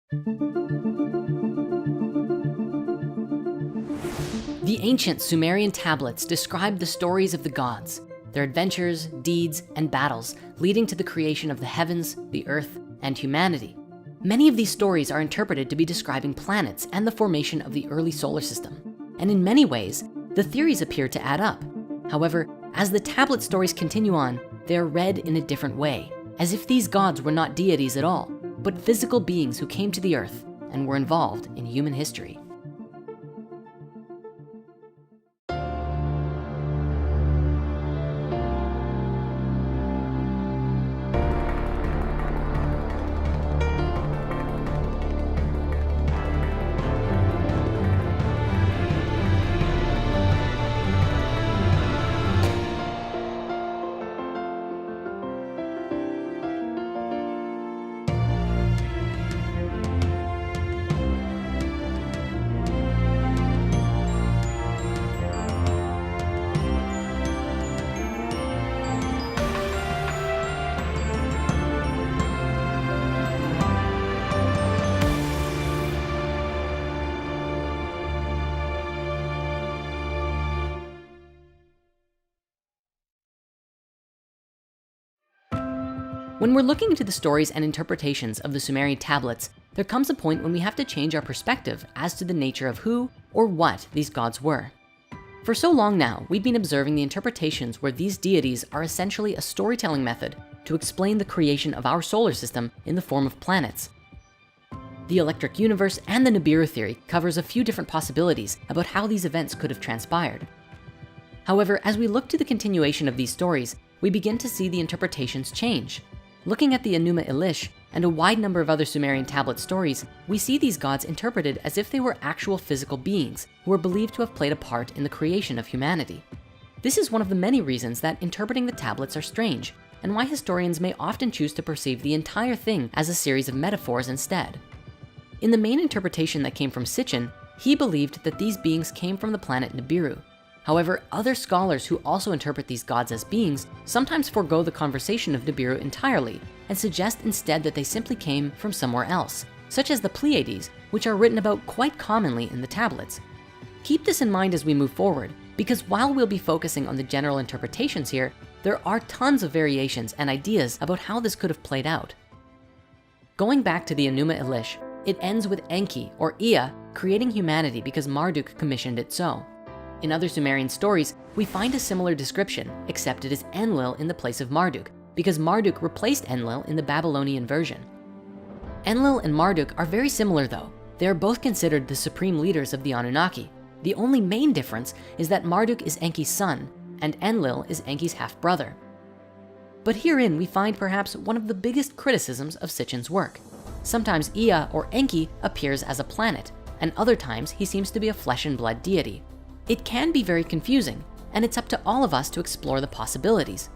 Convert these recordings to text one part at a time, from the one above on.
The ancient Sumerian tablets describe the stories of the gods, their adventures, deeds, and battles leading to the creation of the heavens, the earth, and humanity. Many of these stories are interpreted to be describing planets and the formation of the early solar system. And in many ways, the theories appear to add up. However, as the tablet stories continue on, they are read in a different way, as if these gods were not deities at all, but physical beings who came to the earth and were involved in human history. When we're looking into the stories and interpretations of the Sumerian tablets, there comes a point when we have to change our perspective as to the nature of who or what these gods were. For so long now, we've been observing the interpretations where these deities are essentially a storytelling method to explain the creation of our solar system in the form of planets. The electric universe and the Nibiru theory covers a few different possibilities about how these events could have transpired. However, as we look to the continuation of these stories, we begin to see the interpretations change. Looking at the Enuma Elish and a wide number of other Sumerian tablet stories, we see these gods interpreted as if they were actual physical beings who are believed to have played a part in the creation of humanity. This is one of the many reasons that interpreting the tablets are strange, and why historians may often choose to perceive the entire thing as a series of metaphors instead. In the main interpretation that came from Sitchin, he believed that these beings came from the planet Nibiru. However, other scholars who also interpret these gods as beings sometimes forego the conversation of Nibiru entirely and suggest instead that they simply came from somewhere else, such as the Pleiades, which are written about quite commonly in the tablets. Keep this in mind as we move forward, because while we'll be focusing on the general interpretations here, there are tons of variations and ideas about how this could have played out. Going back to the Enuma Elish, it ends with Enki or Ea creating humanity because Marduk commissioned it so. In other Sumerian stories, we find a similar description, except it is Enlil in the place of Marduk, because Marduk replaced Enlil in the Babylonian version. Enlil and Marduk are very similar though. They are both considered the supreme leaders of the Anunnaki. The only main difference is that Marduk is Enki's son, and Enlil is Enki's half-brother. But herein we find perhaps one of the biggest criticisms of Sitchin's work. Sometimes Ea or Enki appears as a planet, and other times he seems to be a flesh and blood deity. It can be very confusing, and it's up to all of us to explore the possibilities.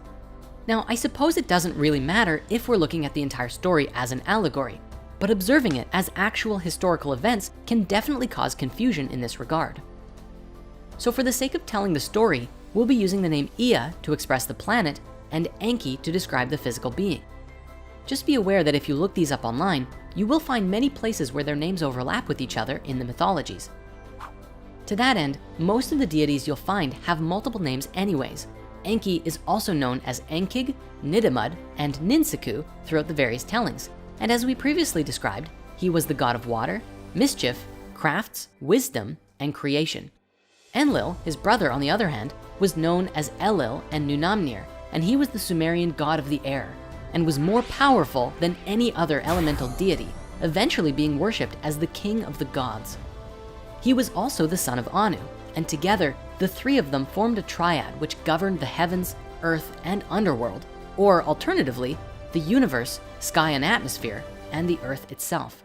Now, I suppose it doesn't really matter if we're looking at the entire story as an allegory, but observing it as actual historical events can definitely cause confusion in this regard. So for the sake of telling the story, we'll be using the name Ea to express the planet and Enki to describe the physical being. Just be aware that if you look these up online, you will find many places where their names overlap with each other in the mythologies. To that end, most of the deities you'll find have multiple names anyways. Enki is also known as Enkig, Nidamud, and Ninsiku throughout the various tellings. And as we previously described, he was the god of water, mischief, crafts, wisdom, and creation. Enlil, his brother on the other hand, was known as Elil and Nunamnir, and he was the Sumerian god of the air, and was more powerful than any other elemental deity, eventually being worshipped as the king of the gods. He was also the son of Anu, and together, the three of them formed a triad which governed the heavens, earth, and underworld, or alternatively, the universe, sky and atmosphere, and the earth itself.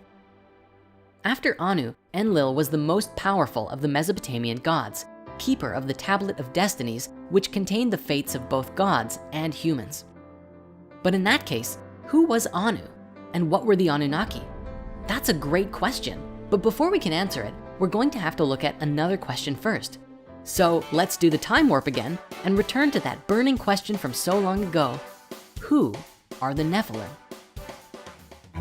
After Anu, Enlil was the most powerful of the Mesopotamian gods, keeper of the Tablet of Destinies, which contained the fates of both gods and humans. But in that case, who was Anu? And what were the Anunnaki? That's a great question, but before we can answer it, we're going to have to look at another question first. So let's do the time warp again and return to that burning question from so long ago. Who are the Nephilim?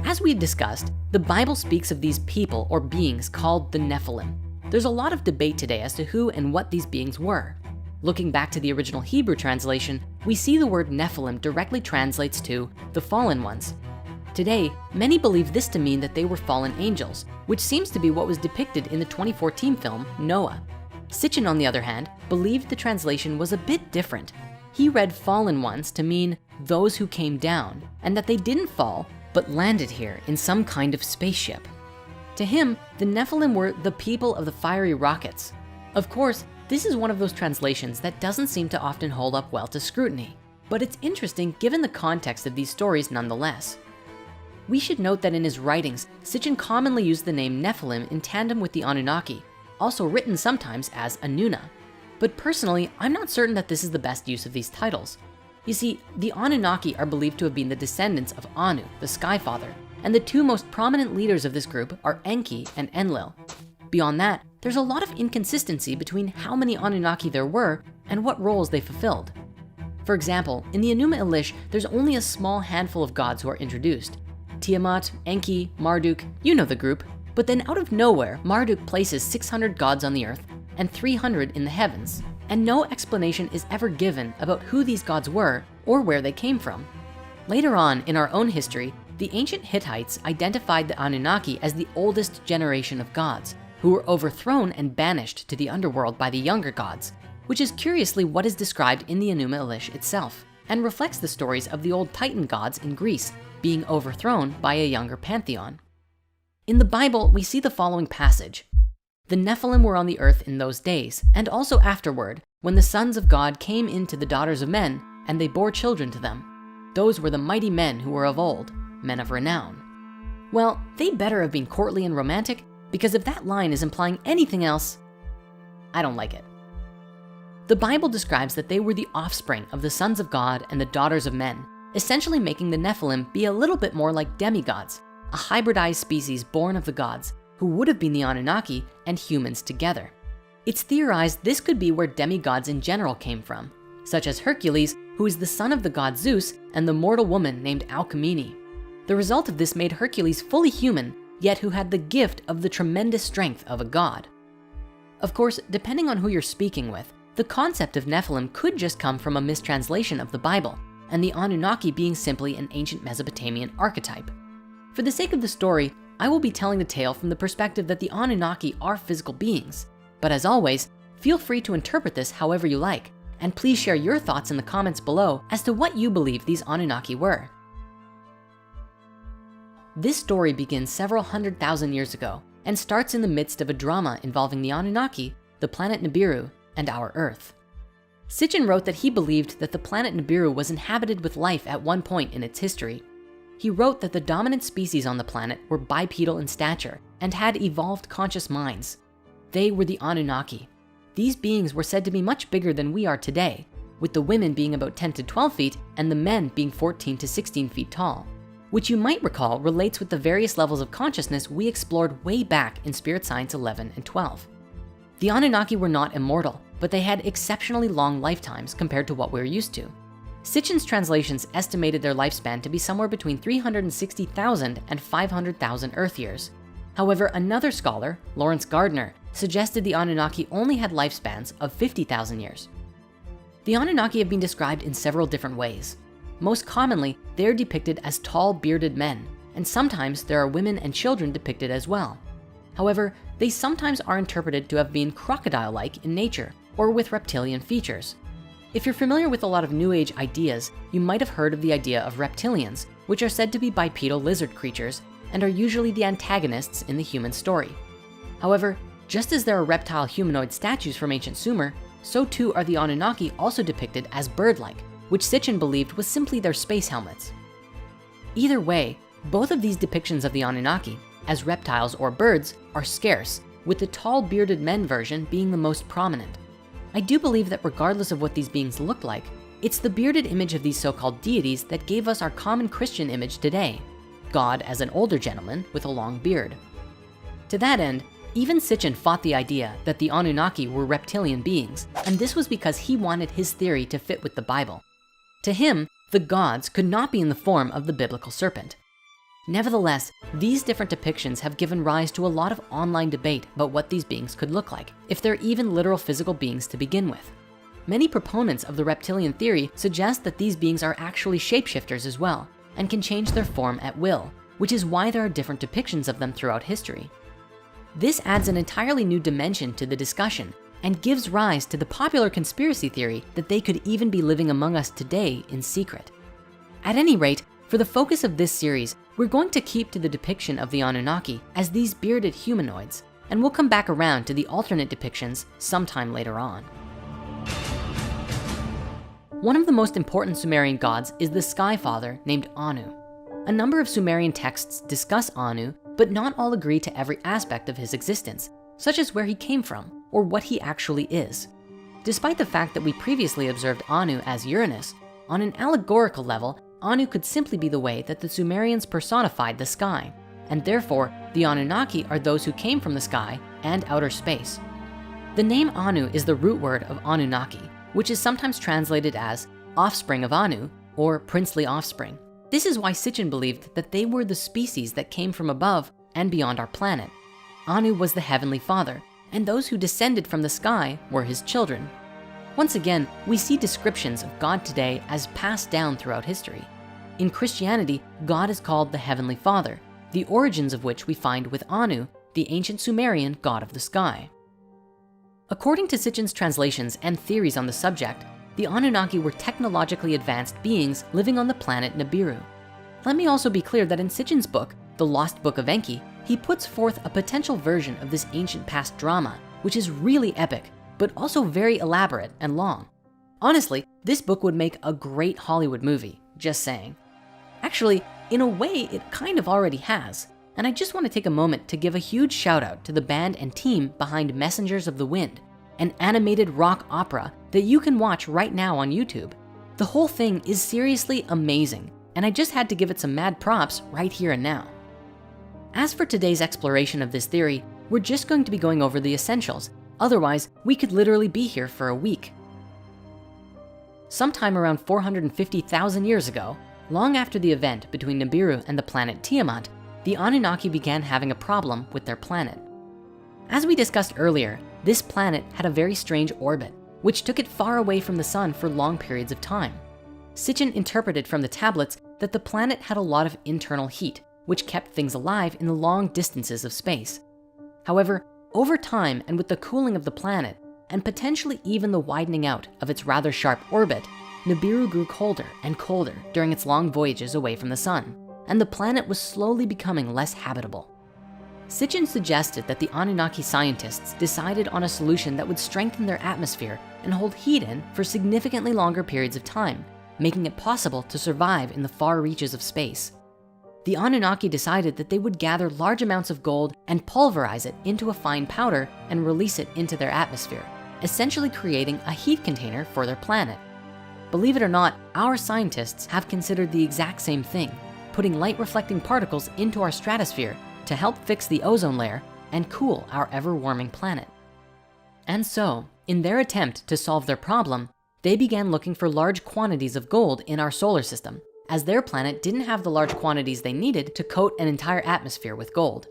As we discussed, the Bible speaks of these people or beings called the Nephilim. There's a lot of debate today as to who and what these beings were. Looking back to the original Hebrew translation, we see the word Nephilim directly translates to the fallen ones. Today, many believe this to mean that they were fallen angels, which seems to be what was depicted in the 2014 film Noah. Sitchin, on the other hand, believed the translation was a bit different. He read fallen ones to mean those who came down, and that they didn't fall, but landed here in some kind of spaceship. To him, the Nephilim were the people of the fiery rockets. Of course, this is one of those translations that doesn't seem to often hold up well to scrutiny, but it's interesting given the context of these stories nonetheless. We should note that in his writings, Sitchin commonly used the name Nephilim in tandem with the Anunnaki, also written sometimes as Anuna. But personally, I'm not certain that this is the best use of these titles. You see, the Anunnaki are believed to have been the descendants of Anu, the Sky Father, and the two most prominent leaders of this group are Enki and Enlil. Beyond that, there's a lot of inconsistency between how many Anunnaki there were and what roles they fulfilled. For example, in the Enuma Elish, there's only a small handful of gods who are introduced. Tiamat, Enki, Marduk, you know the group. But then out of nowhere, Marduk places 600 gods on the earth and 300 in the heavens, and no explanation is ever given about who these gods were or where they came from. Later on in our own history, the ancient Hittites identified the Anunnaki as the oldest generation of gods, who were overthrown and banished to the underworld by the younger gods, which is curiously what is described in the Enuma Elish itself, and reflects the stories of the old Titan gods in Greece being overthrown by a younger pantheon. In the Bible, we see the following passage. The Nephilim were on the earth in those days, and also afterward, when the sons of God came into the daughters of men, and they bore children to them. Those were the mighty men who were of old, men of renown. Well, they better have been courtly and romantic, because if that line is implying anything else, I don't like it. The Bible describes that they were the offspring of the sons of God and the daughters of men, essentially making the Nephilim be a little bit more like demigods, a hybridized species born of the gods, who would have been the Anunnaki and humans together. It's theorized this could be where demigods in general came from, such as Hercules, who is the son of the god Zeus, and the mortal woman named Alcmene. The result of this made Hercules fully human, yet who had the gift of the tremendous strength of a god. Of course, depending on who you're speaking with, the concept of Nephilim could just come from a mistranslation of the Bible, and the Anunnaki being simply an ancient Mesopotamian archetype. For the sake of the story, I will be telling the tale from the perspective that the Anunnaki are physical beings. But as always, feel free to interpret this however you like, and please share your thoughts in the comments below as to what you believe these Anunnaki were. This story begins several 100,000 years ago and starts in the midst of a drama involving the Anunnaki, the planet Nibiru, and our Earth. Sitchin wrote that he believed that the planet Nibiru was inhabited with life at one point in its history. He wrote that the dominant species on the planet were bipedal in stature and had evolved conscious minds. They were the Anunnaki. These beings were said to be much bigger than we are today, with the women being about 10 to 12 feet and the men being 14 to 16 feet tall, which you might recall relates with the various levels of consciousness we explored way back in Spirit Science 11 and 12. The Anunnaki were not immortal, but they had exceptionally long lifetimes compared to what we're used to. Sitchin's translations estimated their lifespan to be somewhere between 360,000 and 500,000 Earth years. However, another scholar, Lawrence Gardner, suggested the Anunnaki only had lifespans of 50,000 years. The Anunnaki have been described in several different ways. Most commonly, they're depicted as tall, bearded men, and sometimes there are women and children depicted as well. However, they sometimes are interpreted to have been crocodile-like in nature or with reptilian features. If you're familiar with a lot of New Age ideas, you might have heard of the idea of reptilians, which are said to be bipedal lizard creatures and are usually the antagonists in the human story. However, just as there are reptile humanoid statues from ancient Sumer, so too are the Anunnaki also depicted as bird-like, which Sitchin believed was simply their space helmets. Either way, both of these depictions of the Anunnaki, as reptiles or birds, are scarce, with the tall bearded men version being the most prominent. I do believe that regardless of what these beings look like, it's the bearded image of these so-called deities that gave us our common Christian image today, God as an older gentleman with a long beard. To that end, even Sitchin fought the idea that the Anunnaki were reptilian beings, and this was because he wanted his theory to fit with the Bible. To him, the gods could not be in the form of the biblical serpent. Nevertheless, these different depictions have given rise to a lot of online debate about what these beings could look like, if they're even literal physical beings to begin with. Many proponents of the reptilian theory suggest that these beings are actually shapeshifters as well, and can change their form at will, which is why there are different depictions of them throughout history. This adds an entirely new dimension to the discussion and gives rise to the popular conspiracy theory that they could even be living among us today in secret. At any rate, for the focus of this series, we're going to keep to the depiction of the Anunnaki as these bearded humanoids, and we'll come back around to the alternate depictions sometime later on. One of the most important Sumerian gods is the Sky Father named Anu. A number of Sumerian texts discuss Anu, but not all agree to every aspect of his existence, such as where he came from or what he actually is. Despite the fact that we previously observed Anu as Uranus, on an allegorical level, Anu could simply be the way that the Sumerians personified the sky, and therefore the Anunnaki are those who came from the sky and outer space. The name Anu is the root word of Anunnaki, which is sometimes translated as offspring of Anu or princely offspring. This is why Sitchin believed that they were the species that came from above and beyond our planet. Anu was the heavenly father, and those who descended from the sky were his children. Once again, we see descriptions of God today as passed down throughout history. In Christianity, God is called the Heavenly Father, the origins of which we find with Anu, the ancient Sumerian god of the sky. According to Sitchin's translations and theories on the subject, the Anunnaki were technologically advanced beings living on the planet Nibiru. Let me also be clear that in Sitchin's book, The Lost Book of Enki, he puts forth a potential version of this ancient past drama, which is really epic, but also very elaborate and long. Honestly, this book would make a great Hollywood movie, just saying. Actually, in a way, it kind of already has. And I just want to take a moment to give a huge shout out to the band and team behind Messengers of the Wind, an animated rock opera that you can watch right now on YouTube. The whole thing is seriously amazing, and I just had to give it some mad props right here and now. As for today's exploration of this theory, we're just going to be going over the essentials. Otherwise, we could literally be here for a week. Sometime around 450,000 years ago, long after the event between Nibiru and the planet Tiamat, the Anunnaki began having a problem with their planet. As we discussed earlier, this planet had a very strange orbit, which took it far away from the sun for long periods of time. Sitchin interpreted from the tablets that the planet had a lot of internal heat, which kept things alive in the long distances of space. However, over time and with the cooling of the planet, and potentially even the widening out of its rather sharp orbit, Nibiru grew colder and colder during its long voyages away from the sun, and the planet was slowly becoming less habitable. Sitchin suggested that the Anunnaki scientists decided on a solution that would strengthen their atmosphere and hold heat in for significantly longer periods of time, making it possible to survive in the far reaches of space. The Anunnaki decided that they would gather large amounts of gold and pulverize it into a fine powder and release it into their atmosphere, essentially creating a heat container for their planet. Believe it or not, our scientists have considered the exact same thing, putting light reflecting particles into our stratosphere to help fix the ozone layer and cool our ever-warming planet. And so, in their attempt to solve their problem, they began looking for large quantities of gold in our solar system, as their planet didn't have the large quantities they needed to coat an entire atmosphere with gold.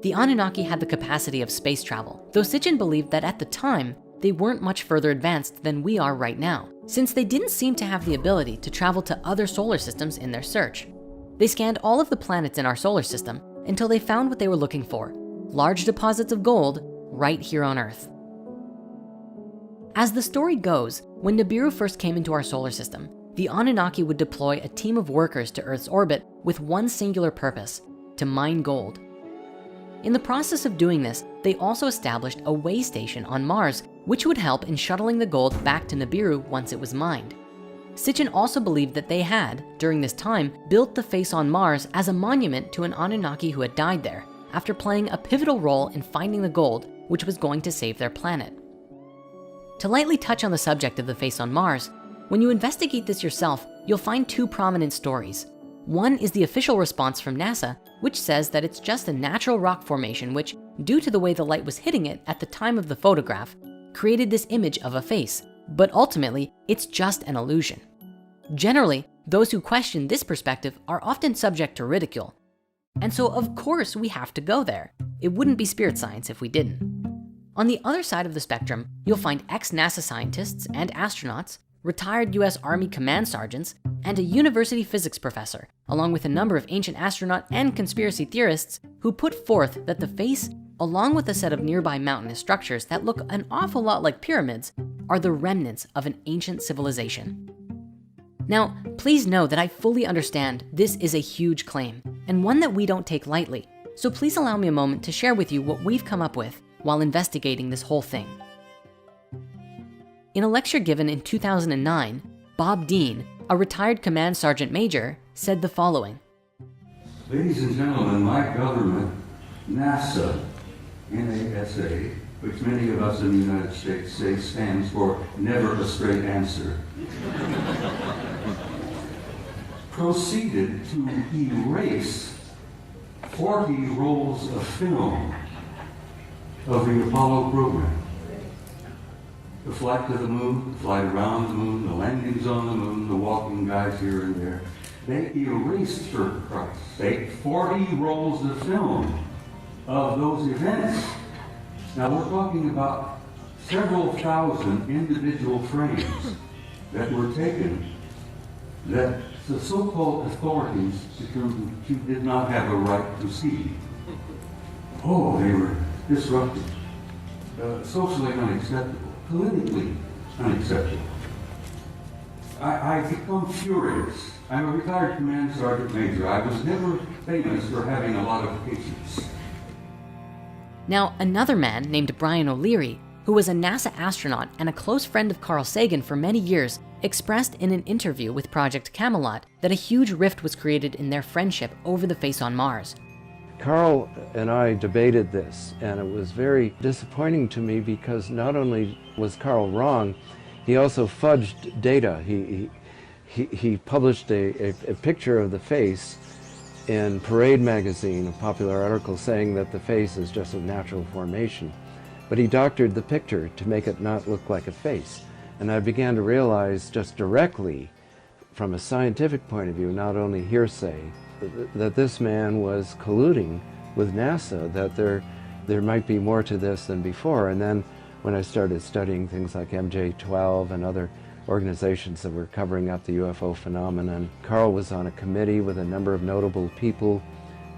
The Anunnaki had the capacity of space travel, though Sitchin believed that at the time, they weren't much further advanced than we are right now, since they didn't seem to have the ability to travel to other solar systems in their search. They scanned all of the planets in our solar system until they found what they were looking for, large deposits of gold right here on Earth. As the story goes, when Nibiru first came into our solar system, the Anunnaki would deploy a team of workers to Earth's orbit with one singular purpose: to mine gold. In the process of doing this, they also established a way station on Mars, which would help in shuttling the gold back to Nibiru once it was mined. Sitchin also believed that they had, during this time, built the face on Mars as a monument to an Anunnaki who had died there, after playing a pivotal role in finding the gold, which was going to save their planet. To lightly touch on the subject of the face on Mars, when you investigate this yourself, you'll find two prominent stories. One is the official response from NASA, which says that it's just a natural rock formation which, due to the way the light was hitting it at the time of the photograph, created this image of a face, but ultimately, it's just an illusion. Generally, those who question this perspective are often subject to ridicule. And so of course we have to go there. It wouldn't be spirit science if we didn't. On the other side of the spectrum, you'll find ex-NASA scientists and astronauts, retired US Army command sergeants, and a university physics professor, along with a number of ancient astronaut and conspiracy theorists who put forth that the face, along with a set of nearby mountainous structures that look an awful lot like pyramids, are the remnants of an ancient civilization. Now, please know that I fully understand this is a huge claim and one that we don't take lightly. So please allow me a moment to share with you what we've come up with while investigating this whole thing. In a lecture given in 2009, Bob Dean, a retired command sergeant major, said the following. Ladies and gentlemen, my government, NASA, NASA, which many of us in the United States say stands for never a straight answer, proceeded to erase 40 rolls of film of the Apollo program. The flight to the moon, the flight around the moon, the landings on the moon, the walking guys here and there. They erased, for Christ's sake, 40 rolls of film of those events. Now we're talking about several thousand individual frames that were taken that the so-called authorities determined you did not have a right to see. Oh, they were disruptive, socially unacceptable, politically unacceptable. I become furious. I'm a retired command sergeant major. I was never famous for having a lot of patience. Now, another man named Brian O'Leary, who was a NASA astronaut and a close friend of Carl Sagan for many years, expressed in an interview with Project Camelot that a huge rift was created in their friendship over the face on Mars. Carl and I debated this, and it was very disappointing to me because not only was Carl wrong, he also fudged data. He published a picture of the face in Parade magazine, a popular article saying that the face is just a natural formation. But he doctored the picture to make it not look like a face. And I began to realize just directly, from a scientific point of view, not only hearsay, that this man was colluding with NASA, that there might be more to this than before. And then when I started studying things like MJ-12 and other organizations that were covering up the UFO phenomenon, Carl was on a committee with a number of notable people.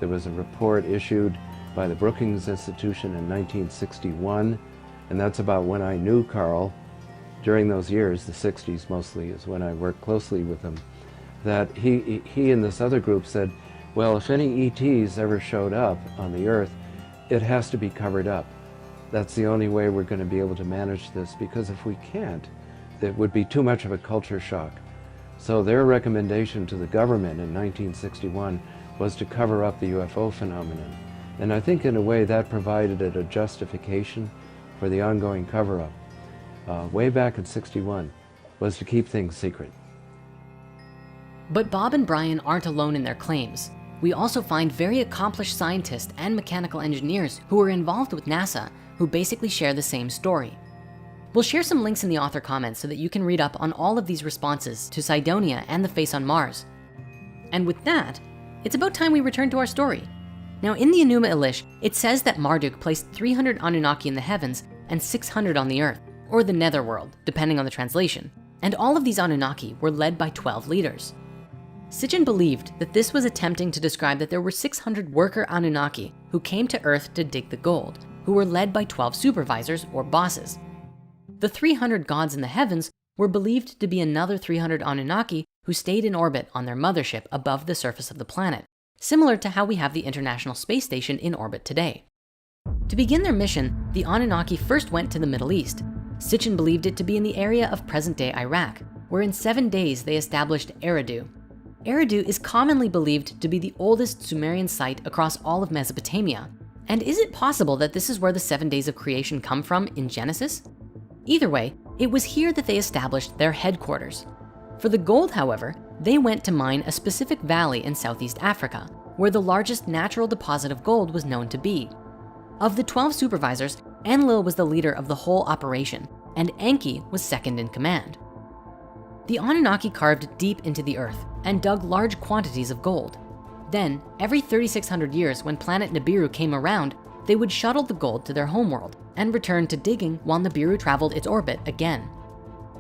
There was a report issued by the Brookings Institution in 1961, and that's about when I knew Carl. During those years, the 60s mostly, is when I worked closely with him, that he and this other group said, well, if any ETs ever showed up on the Earth, it has to be covered up. That's the only way we're going to be able to manage this, because if we can't, it would be too much of a culture shock. So their recommendation to the government in 1961 was to cover up the UFO phenomenon. And I think in a way that provided a justification for the ongoing cover-up. Way back in '61, was to keep things secret. But Bob and Brian aren't alone in their claims. We also find very accomplished scientists and mechanical engineers who are involved with NASA who basically share the same story. We'll share some links in the author comments so that you can read up on all of these responses to Cydonia and the face on Mars. And with that, it's about time we return to our story. Now in the Enuma Elish, it says that Marduk placed 300 Anunnaki in the heavens and 600 on the earth, or the netherworld, depending on the translation. And all of these Anunnaki were led by 12 leaders. Sitchin believed that this was attempting to describe that there were 600 worker Anunnaki who came to Earth to dig the gold, who were led by 12 supervisors or bosses. The 300 gods in the heavens were believed to be another 300 Anunnaki who stayed in orbit on their mothership above the surface of the planet, similar to how we have the International Space Station in orbit today. To begin their mission, the Anunnaki first went to the Middle East. Sitchin believed it to be in the area of present-day Iraq, where in 7 days they established Eridu. Eridu is commonly believed to be the oldest Sumerian site across all of Mesopotamia. And is it possible that this is where the 7 days of creation come from in Genesis? Either way, it was here that they established their headquarters. For the gold, however, they went to mine a specific valley in Southeast Africa, where the largest natural deposit of gold was known to be. Of the 12 supervisors, Enlil was the leader of the whole operation, and Enki was second in command. The Anunnaki carved deep into the earth and dug large quantities of gold. Then, every 3,600 years when planet Nibiru came around, they would shuttle the gold to their homeworld and return to digging while Nibiru traveled its orbit again.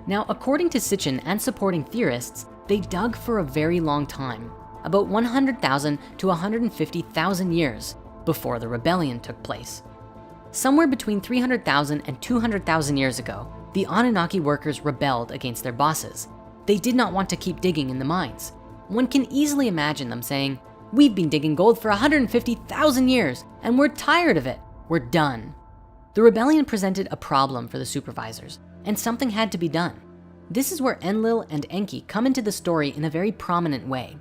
Now, according to Sitchin and supporting theorists, they dug for a very long time, about 100,000 to 150,000 years before the rebellion took place. Somewhere between 300,000 and 200,000 years ago, the Anunnaki workers rebelled against their bosses. They did not want to keep digging in the mines. One can easily imagine them saying, "We've been digging gold for 150,000 years and we're tired of it. We're done." The rebellion presented a problem for the supervisors and something had to be done. This is where Enlil and Enki come into the story in a very prominent way.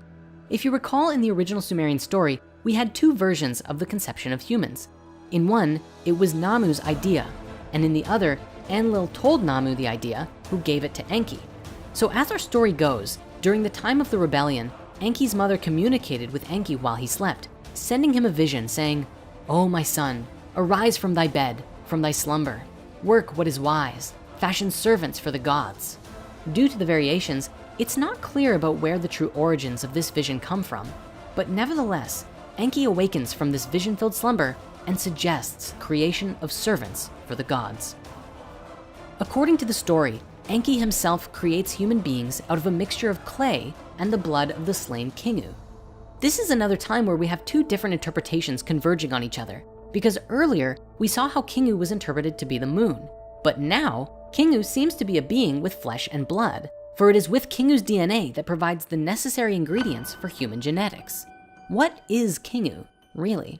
If you recall, in the original Sumerian story, we had two versions of the conception of humans. In one, it was Namu's idea, and in the other, Enlil told Namu the idea, who gave it to Enki. So as our story goes, during the time of the rebellion, Enki's mother communicated with Enki while he slept, sending him a vision saying, "Oh my son, arise from thy bed, from thy slumber, work what is wise, fashion servants for the gods." Due to the variations, it's not clear about where the true origins of this vision come from, but nevertheless, Enki awakens from this vision-filled slumber and suggests creation of servants for the gods. According to the story, Enki himself creates human beings out of a mixture of clay and the blood of the slain Kingu. This is another time where we have two different interpretations converging on each other, because earlier we saw how Kingu was interpreted to be the moon, but now Kingu seems to be a being with flesh and blood, for it is with Kingu's DNA that provides the necessary ingredients for human genetics. What is Kingu, really?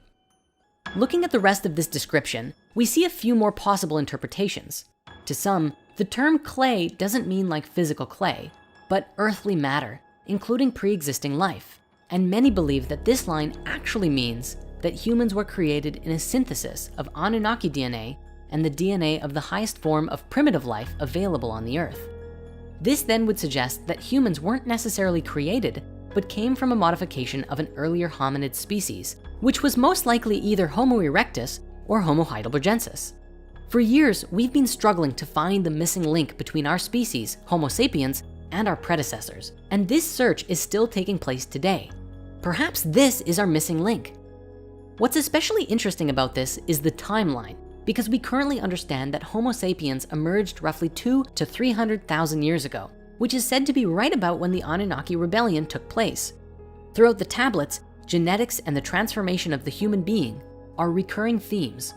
Looking at the rest of this description, we see a few more possible interpretations. To some, the term clay doesn't mean like physical clay, but earthly matter, including pre-existing life. And many believe that this line actually means that humans were created in a synthesis of Anunnaki DNA and the DNA of the highest form of primitive life available on the earth. This then would suggest that humans weren't necessarily created, but came from a modification of an earlier hominid species, which was most likely either Homo erectus or Homo heidelbergensis. For years, we've been struggling to find the missing link between our species, Homo sapiens, and our predecessors, and this search is still taking place today. Perhaps this is our missing link. What's especially interesting about this is the timeline, because we currently understand that Homo sapiens emerged roughly 200,000 to 300,000 years ago, which is said to be right about when the Anunnaki rebellion took place. Throughout the tablets, genetics and the transformation of the human being are recurring themes.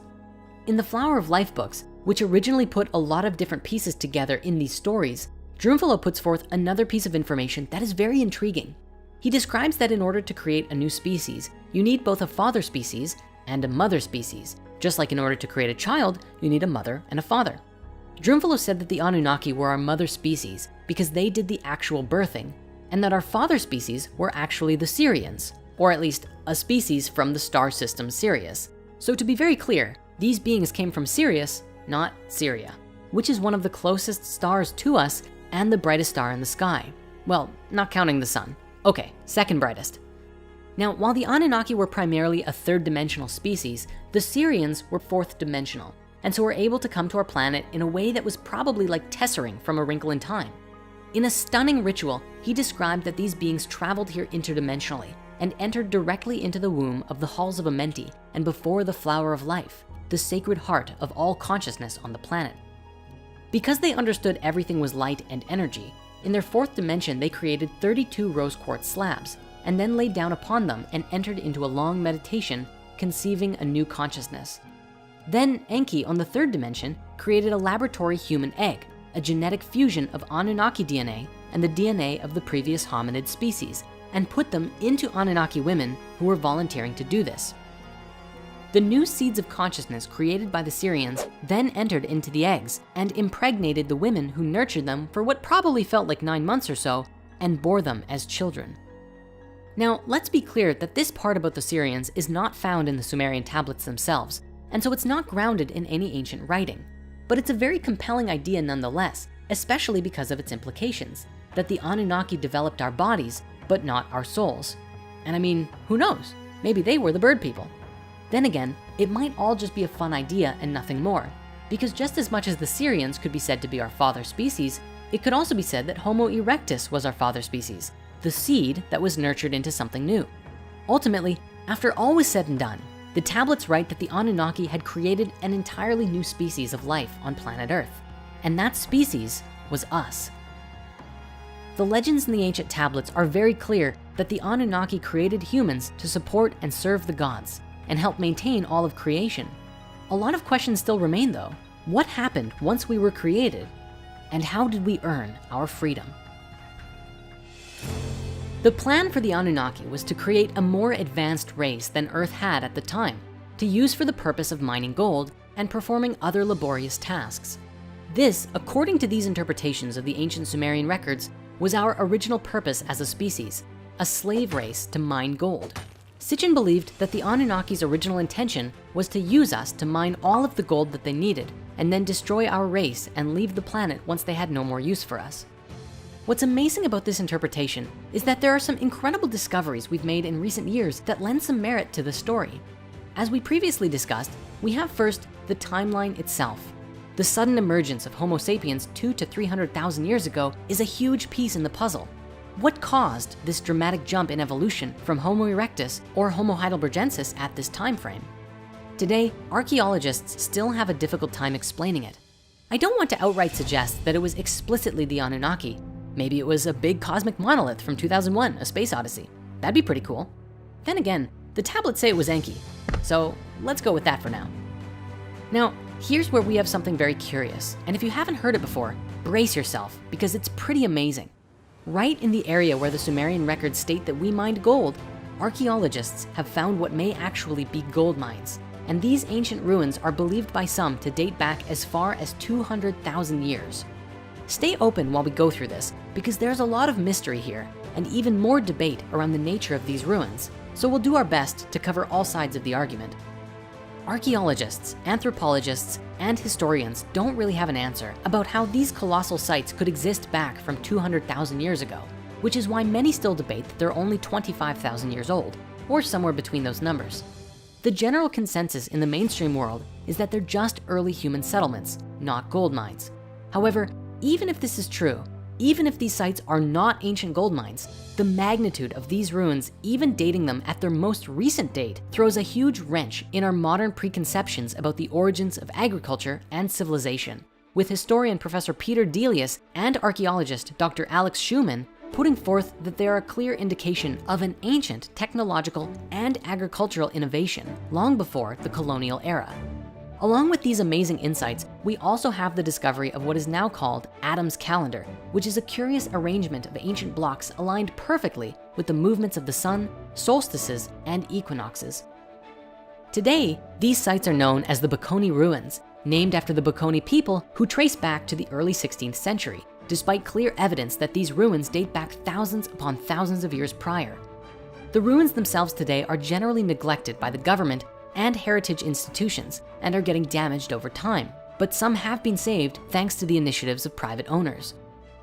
In the Flower of Life books, which originally put a lot of different pieces together in these stories, Drunvalo puts forth another piece of information that is very intriguing. He describes that in order to create a new species, you need both a father species and a mother species. Just like in order to create a child, you need a mother and a father. Drunvalo said that the Anunnaki were our mother species because they did the actual birthing, and that our father species were actually the Sirians, or at least a species from the star system Sirius. So to be very clear, these beings came from Sirius, not Syria, which is one of the closest stars to us and the brightest star in the sky. Well, not counting the sun. Okay, second brightest. Now, while the Anunnaki were primarily a third-dimensional species, the Sirians were fourth-dimensional, and so were able to come to our planet in a way that was probably like tessering from A Wrinkle in Time. In a stunning ritual, he described that these beings traveled here interdimensionally and entered directly into the womb of the halls of Amenti and before the Flower of Life, the sacred heart of all consciousness on the planet. Because they understood everything was light and energy, in their fourth dimension, they created 32 rose quartz slabs and then laid down upon them and entered into a long meditation, conceiving a new consciousness. Then Enki on the third dimension created a laboratory human egg, a genetic fusion of Anunnaki DNA and the DNA of the previous hominid species, and put them into Anunnaki women who were volunteering to do this. The new seeds of consciousness created by the Sirians then entered into the eggs and impregnated the women who nurtured them for what probably felt like 9 months or so and bore them as children. Now, let's be clear that this part about the Sirians is not found in the Sumerian tablets themselves, and so it's not grounded in any ancient writing. But it's a very compelling idea nonetheless, especially because of its implications, that the Anunnaki developed our bodies, but not our souls. And I mean, who knows? Maybe they were the bird people. Then again, it might all just be a fun idea and nothing more, because just as much as the Sirians could be said to be our father species, It could also be said that Homo erectus was our father species, the seed that was nurtured into something new. Ultimately, after all was said and done, the tablets write that the Anunnaki had created an entirely new species of life on planet Earth, and that species was us. The legends in the ancient tablets are very clear that the Anunnaki created humans to support and serve the gods and help maintain all of creation. A lot of questions still remain though. What happened once we were created? And how did we earn our freedom? The plan for the Anunnaki was to create a more advanced race than Earth had at the time, to use for the purpose of mining gold and performing other laborious tasks. This, according to these interpretations of the ancient Sumerian records, was our original purpose as a species, a slave race to mine gold. Sitchin believed that the Anunnaki's original intention was to use us to mine all of the gold that they needed and then destroy our race and leave the planet once they had no more use for us. What's amazing about this interpretation is that there are some incredible discoveries we've made in recent years that lend some merit to the story. As we previously discussed, we have first the timeline itself. The sudden emergence of Homo sapiens 200,000 to 300,000 years ago is a huge piece in the puzzle. What caused this dramatic jump in evolution from Homo erectus or Homo heidelbergensis at this time frame? Today, archaeologists still have a difficult time explaining it. I don't want to outright suggest that it was explicitly the Anunnaki. Maybe it was a big cosmic monolith from 2001, A Space Odyssey. That'd be pretty cool. Then again, the tablets say it was Enki. So let's go with that for now. Now, here's where we have something very curious. And if you haven't heard it before, brace yourself because it's pretty amazing. Right in the area where the Sumerian records state that we mined gold, archaeologists have found what may actually be gold mines. And these ancient ruins are believed by some to date back as far as 200,000 years. Stay open while we go through this because there's a lot of mystery here and even more debate around the nature of these ruins. So we'll do our best to cover all sides of the argument. Archaeologists, anthropologists, and historians don't really have an answer about how these colossal sites could exist back from 200,000 years ago, which is why many still debate that they're only 25,000 years old, or somewhere between those numbers. The general consensus in the mainstream world is that they're just early human settlements, not gold mines. However, even if this is true, even if these sites are not ancient gold mines, the magnitude of these ruins, even dating them at their most recent date, throws a huge wrench in our modern preconceptions about the origins of agriculture and civilization, with historian Professor Peter Delius and archaeologist Dr. Alex Schumann putting forth that they are a clear indication of an ancient technological and agricultural innovation long before the colonial era. Along with these amazing insights, we also have the discovery of what is now called Adam's calendar, which is a curious arrangement of ancient blocks aligned perfectly with the movements of the sun, solstices, and equinoxes. Today, these sites are known as the Baconi ruins, named after the Baconi people who trace back to the early 16th century, despite clear evidence that these ruins date back thousands upon thousands of years prior. The ruins themselves today are generally neglected by the government and heritage institutions and are getting damaged over time, but some have been saved thanks to the initiatives of private owners.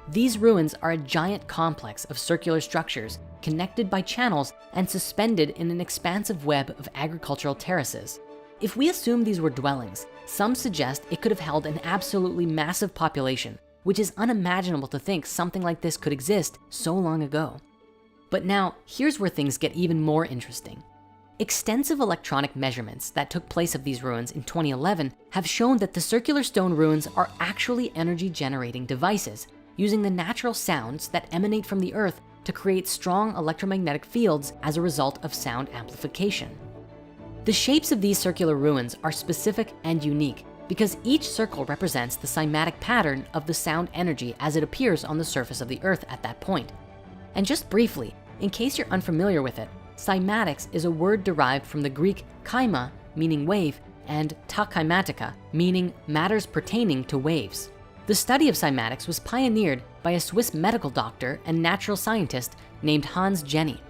These ruins are a giant complex of circular structures connected by channels and suspended in an expansive web of agricultural terraces. If we assume these were dwellings, some suggest it could have held an absolutely massive population, which is unimaginable to think something like this could exist so long ago. But now, here's where things get even more interesting. Extensive electronic measurements that took place of these ruins in 2011 have shown that the circular stone ruins are actually energy generating devices using the natural sounds that emanate from the earth to create strong electromagnetic fields as a result of sound amplification. The shapes of these circular ruins are specific and unique because each circle represents the cymatic pattern of the sound energy as it appears on the surface of the earth at that point. And just briefly, in case you're unfamiliar with it, cymatics is a word derived from the Greek chyma, meaning wave, and ta chymatica, meaning matters pertaining to waves. The study of cymatics was pioneered by a Swiss medical doctor and natural scientist named Hans Jenny.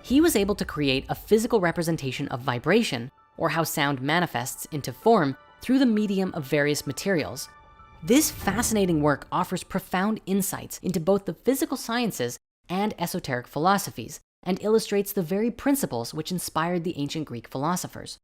He was able to create a physical representation of vibration, or how sound manifests into form through the medium of various materials. This fascinating work offers profound insights into both the physical sciences and esoteric philosophies, and illustrates the very principles which inspired the ancient Greek philosophers.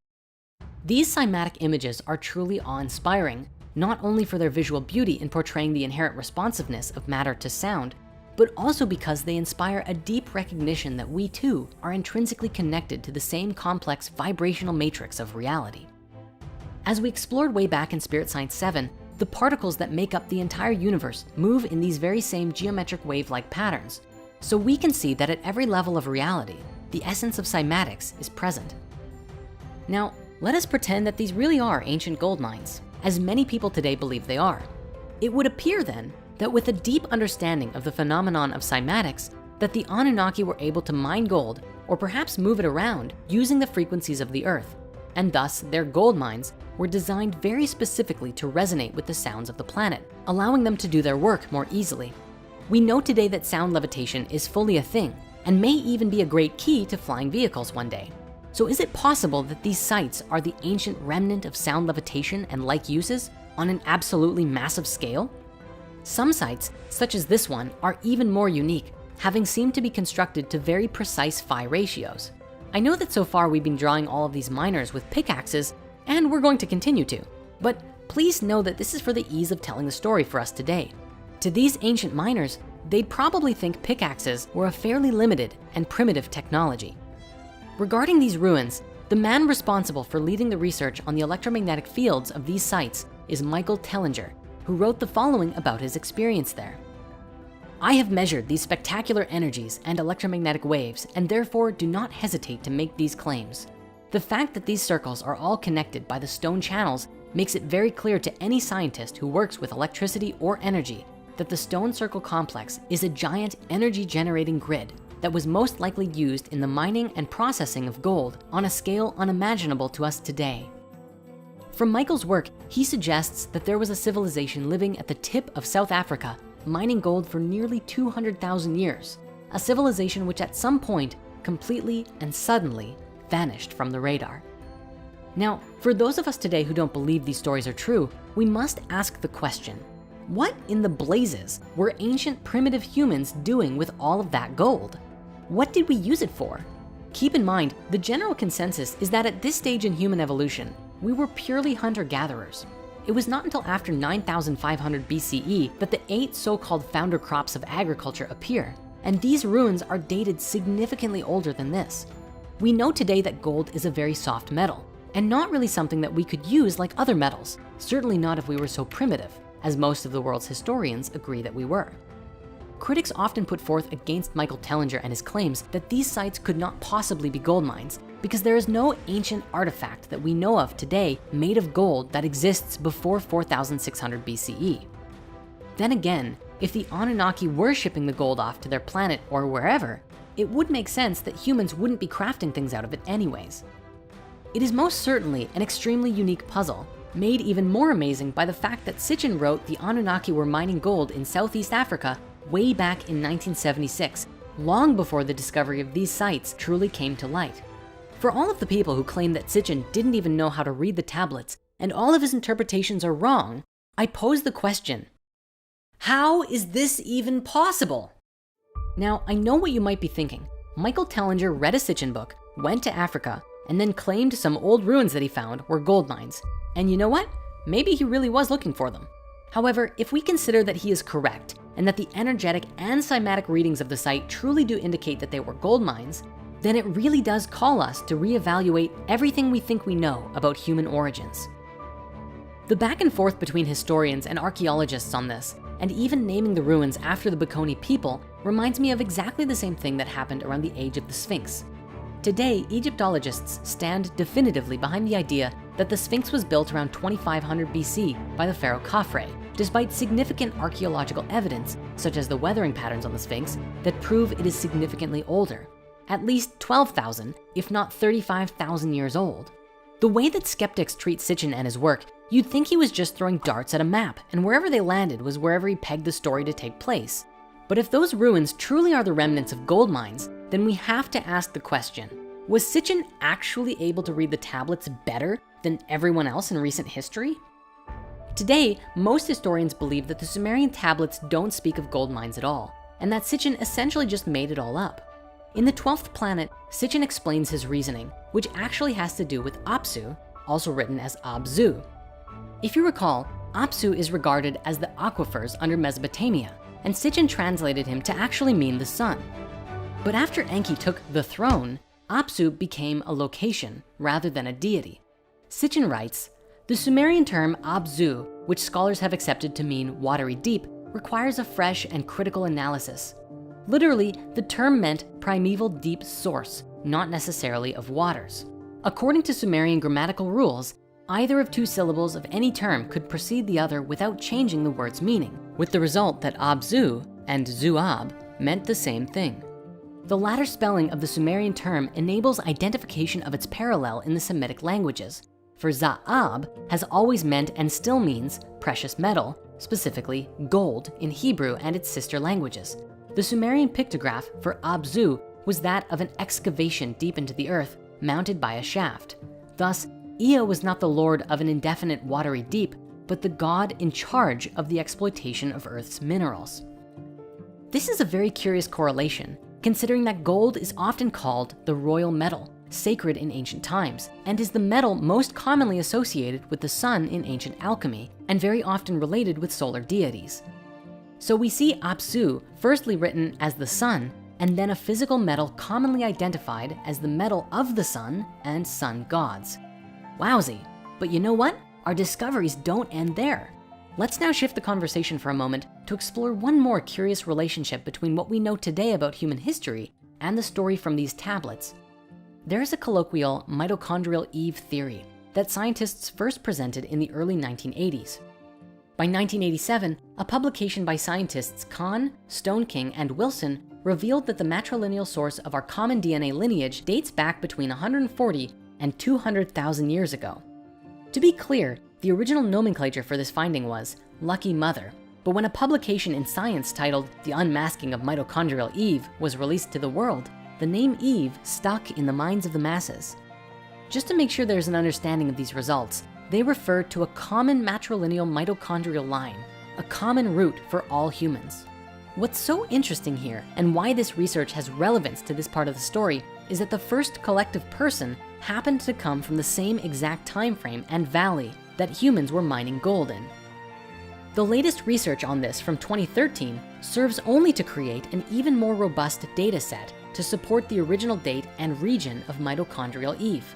These cymatic images are truly awe-inspiring, not only for their visual beauty in portraying the inherent responsiveness of matter to sound, but also because they inspire a deep recognition that we too are intrinsically connected to the same complex vibrational matrix of reality. As we explored way back in Spirit Science 7, the particles that make up the entire universe move in these very same geometric wave-like patterns. So we can see that at every level of reality, the essence of cymatics is present. Now, let us pretend that these really are ancient gold mines, as many people today believe they are. It would appear then that with a deep understanding of the phenomenon of cymatics, that the Anunnaki were able to mine gold or perhaps move it around using the frequencies of the earth, and thus their gold mines were designed very specifically to resonate with the sounds of the planet, allowing them to do their work more easily. We know today that sound levitation is fully a thing and may even be a great key to flying vehicles one day. So is it possible that these sites are the ancient remnant of sound levitation and like uses on an absolutely massive scale? Some sites, such as this one, are even more unique, having seemed to be constructed to very precise phi ratios. I know that so far we've been drawing all of these miners with pickaxes, and we're going to continue to, but please know that this is for the ease of telling the story for us today. To these ancient miners, they'd probably think pickaxes were a fairly limited and primitive technology. Regarding these ruins, the man responsible for leading the research on the electromagnetic fields of these sites is Michael Tellinger, who wrote the following about his experience there. I have measured these spectacular energies and electromagnetic waves and therefore do not hesitate to make these claims. The fact that these circles are all connected by the stone channels makes it very clear to any scientist who works with electricity or energy that the stone circle complex is a giant energy generating grid that was most likely used in the mining and processing of gold on a scale unimaginable to us today. From Michael's work, he suggests that there was a civilization living at the tip of South Africa, mining gold for nearly 200,000 years, a civilization which at some point completely and suddenly vanished from the radar. Now, for those of us today who don't believe these stories are true, we must ask the question, what in the blazes were ancient primitive humans doing with all of that gold? What did we use it for? Keep in mind, the general consensus is that at this stage in human evolution, we were purely hunter-gatherers. It was not until after 9,500 BCE that the 8 so-called founder crops of agriculture appear, and these ruins are dated significantly older than this. We know today that gold is a very soft metal, and not really something that we could use like other metals, certainly not if we were so primitive, as most of the world's historians agree that we were. Critics often put forth against Michael Tellinger and his claims that these sites could not possibly be gold mines because there is no ancient artifact that we know of today made of gold that exists before 4,600 BCE. Then again, if the Anunnaki were shipping the gold off to their planet or wherever, it would make sense that humans wouldn't be crafting things out of it anyways. It is most certainly an extremely unique puzzle, made even more amazing by the fact that Sitchin wrote the Anunnaki were mining gold in Southeast Africa way back in 1976, long before the discovery of these sites truly came to light. For all of the people who claim that Sitchin didn't even know how to read the tablets and all of his interpretations are wrong, I pose the question, how is this even possible? Now, I know what you might be thinking. Michael Tellinger read a Sitchin book, went to Africa, and then claimed some old ruins that he found were gold mines. And you know what? Maybe he really was looking for them. However, if we consider that he is correct and that the energetic and cymatic readings of the site truly do indicate that they were gold mines, then it really does call us to reevaluate everything we think we know about human origins. The back and forth between historians and archaeologists on this, and even naming the ruins after the Bikoni people, reminds me of exactly the same thing that happened around the age of the Sphinx. Today, Egyptologists stand definitively behind the idea that the Sphinx was built around 2500 BC by the pharaoh Khafre, despite significant archaeological evidence, such as the weathering patterns on the Sphinx, that prove it is significantly older, at least 12,000, if not 35,000 years old. The way that skeptics treat Sitchin and his work, you'd think he was just throwing darts at a map, and wherever they landed was wherever he pegged the story to take place. But if those ruins truly are the remnants of gold mines, then we have to ask the question, was Sitchin actually able to read the tablets better than everyone else in recent history? Today, most historians believe that the Sumerian tablets don't speak of gold mines at all, and that Sitchin essentially just made it all up. In the 12th planet, Sitchin explains his reasoning, which actually has to do with Apsu, also written as Abzu. If you recall, Apsu is regarded as the aquifers under Mesopotamia, and Sitchin translated him to actually mean the sun. But after Enki took the throne, Apsu became a location rather than a deity. Sitchin writes, the Sumerian term Abzu, which scholars have accepted to mean watery deep, requires a fresh and critical analysis. Literally, the term meant primeval deep source, not necessarily of waters. According to Sumerian grammatical rules, either of two syllables of any term could precede the other without changing the word's meaning, with the result that Abzu and Zuab meant the same thing. The latter spelling of the Sumerian term enables identification of its parallel in the Semitic languages. For Za'ab has always meant and still means precious metal, specifically gold in Hebrew and its sister languages. The Sumerian pictograph for Abzu was that of an excavation deep into the earth mounted by a shaft. Thus, Ea was not the lord of an indefinite watery deep, but the god in charge of the exploitation of Earth's minerals. This is a very curious correlation, considering that gold is often called the royal metal, sacred in ancient times, and is the metal most commonly associated with the sun in ancient alchemy, and very often related with solar deities. So we see Apsu firstly written as the sun, and then a physical metal commonly identified as the metal of the sun and sun gods. Wowsy, but you know what? Our discoveries don't end there. Let's now shift the conversation for a moment to explore one more curious relationship between what we know today about human history and the story from these tablets. There is a colloquial mitochondrial Eve theory that scientists first presented in the early 1980s. By 1987, a publication by scientists Kahn, Stoneking, and Wilson revealed that the matrilineal source of our common DNA lineage dates back between 140 and 200,000 years ago. To be clear, the original nomenclature for this finding was Lucky Mother, but when a publication in Science titled The Unmasking of Mitochondrial Eve was released to the world, the name Eve stuck in the minds of the masses. Just to make sure there's an understanding of these results, they refer to a common matrilineal mitochondrial line, a common root for all humans. What's so interesting here, and why this research has relevance to this part of the story, is that the first collective person happened to come from the same exact time frame and valley that humans were mining gold in. The latest research on this from 2013 serves only to create an even more robust data set to support the original date and region of mitochondrial Eve.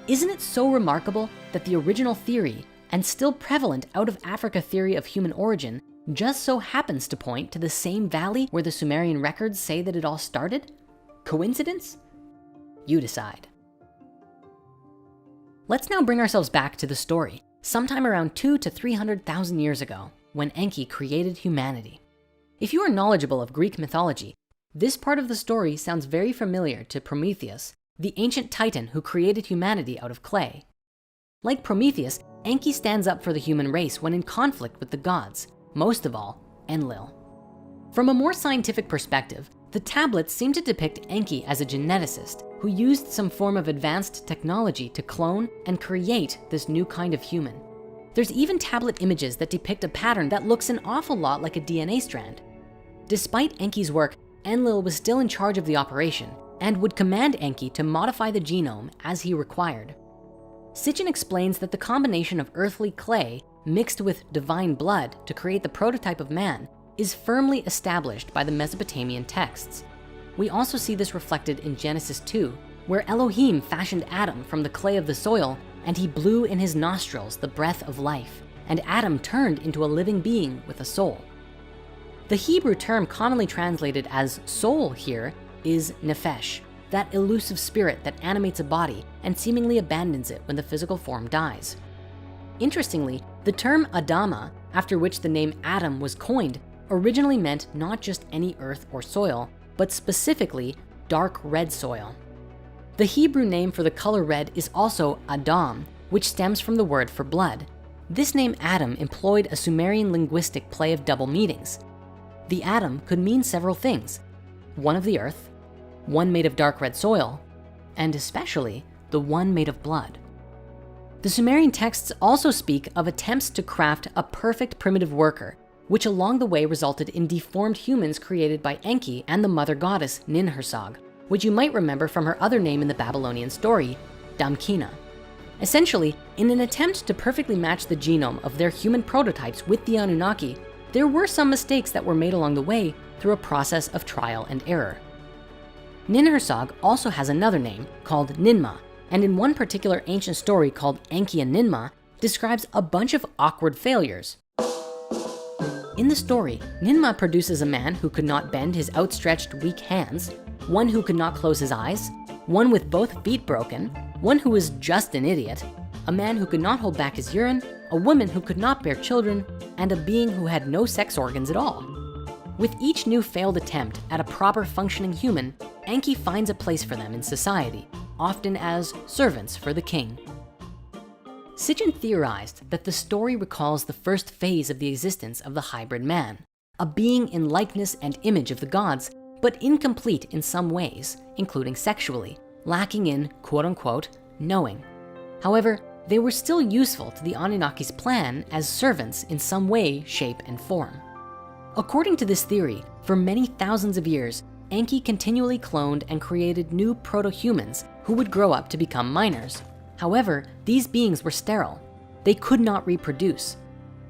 Isn't it so remarkable that the original theory and still prevalent out of Africa theory of human origin just so happens to point to the same valley where the Sumerian records say that it all started? Coincidence? You decide. Let's now bring ourselves back to the story, sometime around 200,000 to 300,000 years ago, when Enki created humanity. If you are knowledgeable of Greek mythology, this part of the story sounds very familiar to Prometheus, the ancient titan who created humanity out of clay. Like Prometheus, Enki stands up for the human race when in conflict with the gods, most of all, Enlil. From a more scientific perspective, the tablets seem to depict Enki as a geneticist who used some form of advanced technology to clone and create this new kind of human. There's even tablet images that depict a pattern that looks an awful lot like a DNA strand. Despite Enki's work, Enlil was still in charge of the operation and would command Enki to modify the genome as he required. Sitchin explains that the combination of earthly clay mixed with divine blood to create the prototype of man is firmly established by the Mesopotamian texts. We also see this reflected in Genesis 2, where Elohim fashioned Adam from the clay of the soil, and he blew in his nostrils the breath of life, and Adam turned into a living being with a soul. The Hebrew term commonly translated as soul here is nephesh, that elusive spirit that animates a body and seemingly abandons it when the physical form dies. Interestingly, the term Adama, after which the name Adam was coined, originally meant not just any earth or soil, but specifically dark red soil. The Hebrew name for the color red is also Adam, which stems from the word for blood. This name Adam employed a Sumerian linguistic play of double meanings. The Adam could mean several things: one of the earth, one made of dark red soil, and especially the one made of blood. The Sumerian texts also speak of attempts to craft a perfect primitive worker, which along the way resulted in deformed humans created by Enki and the mother goddess Ninhursag, which you might remember from her other name in the Babylonian story, Damkina. Essentially, In an attempt to perfectly match the genome of their human prototypes with the Anunnaki, there were some mistakes that were made along the way through a process of trial and error. Ninhursag also has another name called Ninmah, and in one particular ancient story called Enki and Ninmah, describes a bunch of awkward failures. In the story, Ninmah produces a man who could not bend his outstretched weak hands, one who could not close his eyes, one with both feet broken, one who was just an idiot, a man who could not hold back his urine, a woman who could not bear children, and a being who had no sex organs at all. With each new failed attempt at a proper functioning human, Enki finds a place for them in society, often as servants for the king. Sitchin theorized that the story recalls the first phase of the existence of the hybrid man, a being in likeness and image of the gods, but incomplete in some ways, including sexually, lacking in quote unquote knowing. However, they were still useful to the Anunnaki's plan as servants in some way, shape, and form. According to this theory, for many thousands of years, Enki continually cloned and created new proto-humans who would grow up to become minors. However, these beings were sterile. They could not reproduce.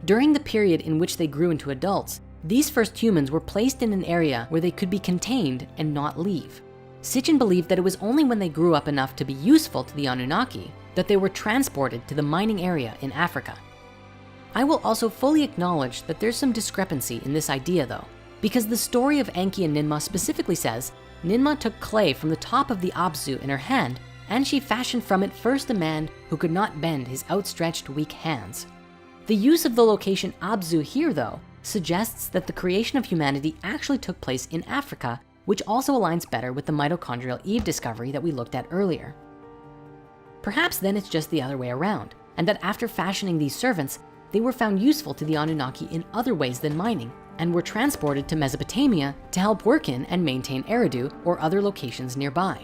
During the period in which they grew into adults, these first humans were placed in an area where they could be contained and not leave. Sitchin believed that it was only when they grew up enough to be useful to the Anunnaki that they were transported to the mining area in Africa. I will also fully acknowledge that there's some discrepancy in this idea though, because the story of Enki and Ninmah specifically says Ninmah took clay from the top of the Abzu in her hand, and she fashioned from it first a man who could not bend his outstretched weak hands. The use of the location Abzu here though suggests that the creation of humanity actually took place in Africa, which also aligns better with the mitochondrial Eve discovery that we looked at earlier. Perhaps then it's just the other way around, and that after fashioning these servants, they were found useful to the Anunnaki in other ways than mining, and were transported to Mesopotamia to help work in and maintain Eridu or other locations nearby.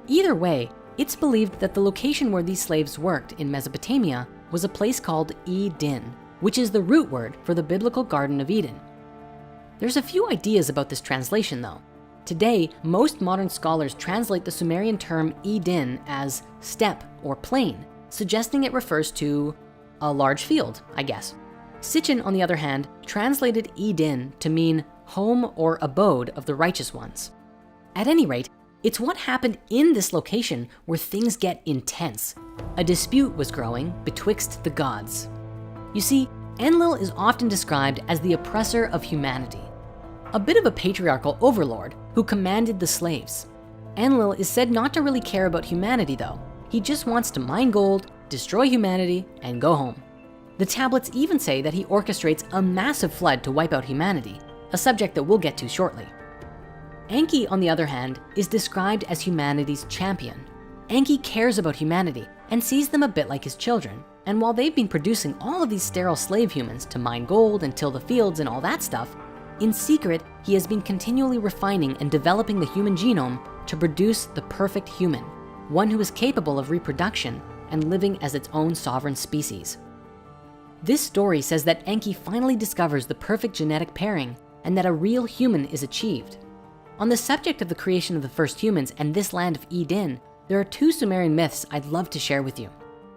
Either way, it's believed that the location where these slaves worked in Mesopotamia was a place called Eden, which is the root word for the biblical Garden of Eden. There's a few ideas about this translation though. Today, most modern scholars translate the Sumerian term Eden as steppe or plain, suggesting it refers to a large field, I guess. Sitchin, on the other hand, translated Eden to mean home or abode of the righteous ones. At any rate, it's what happened in this location where things get intense. A dispute was growing betwixt the gods. You see, Enlil is often described as the oppressor of humanity, a bit of a patriarchal overlord who commanded the slaves. Enlil is said not to really care about humanity though. He just wants to mine gold, destroy humanity, and go home. The tablets even say that he orchestrates a massive flood to wipe out humanity, a subject that we'll get to shortly. Enki, on the other hand, is described as humanity's champion. Enki cares about humanity and sees them a bit like his children. And while they've been producing all of these sterile slave humans to mine gold and till the fields and all that stuff, in secret, he has been continually refining and developing the human genome to produce the perfect human, one who is capable of reproduction and living as its own sovereign species. This story says that Enki finally discovers the perfect genetic pairing and that a real human is achieved. On the subject of the creation of the first humans and this land of Eden, there are two Sumerian myths I'd love to share with you.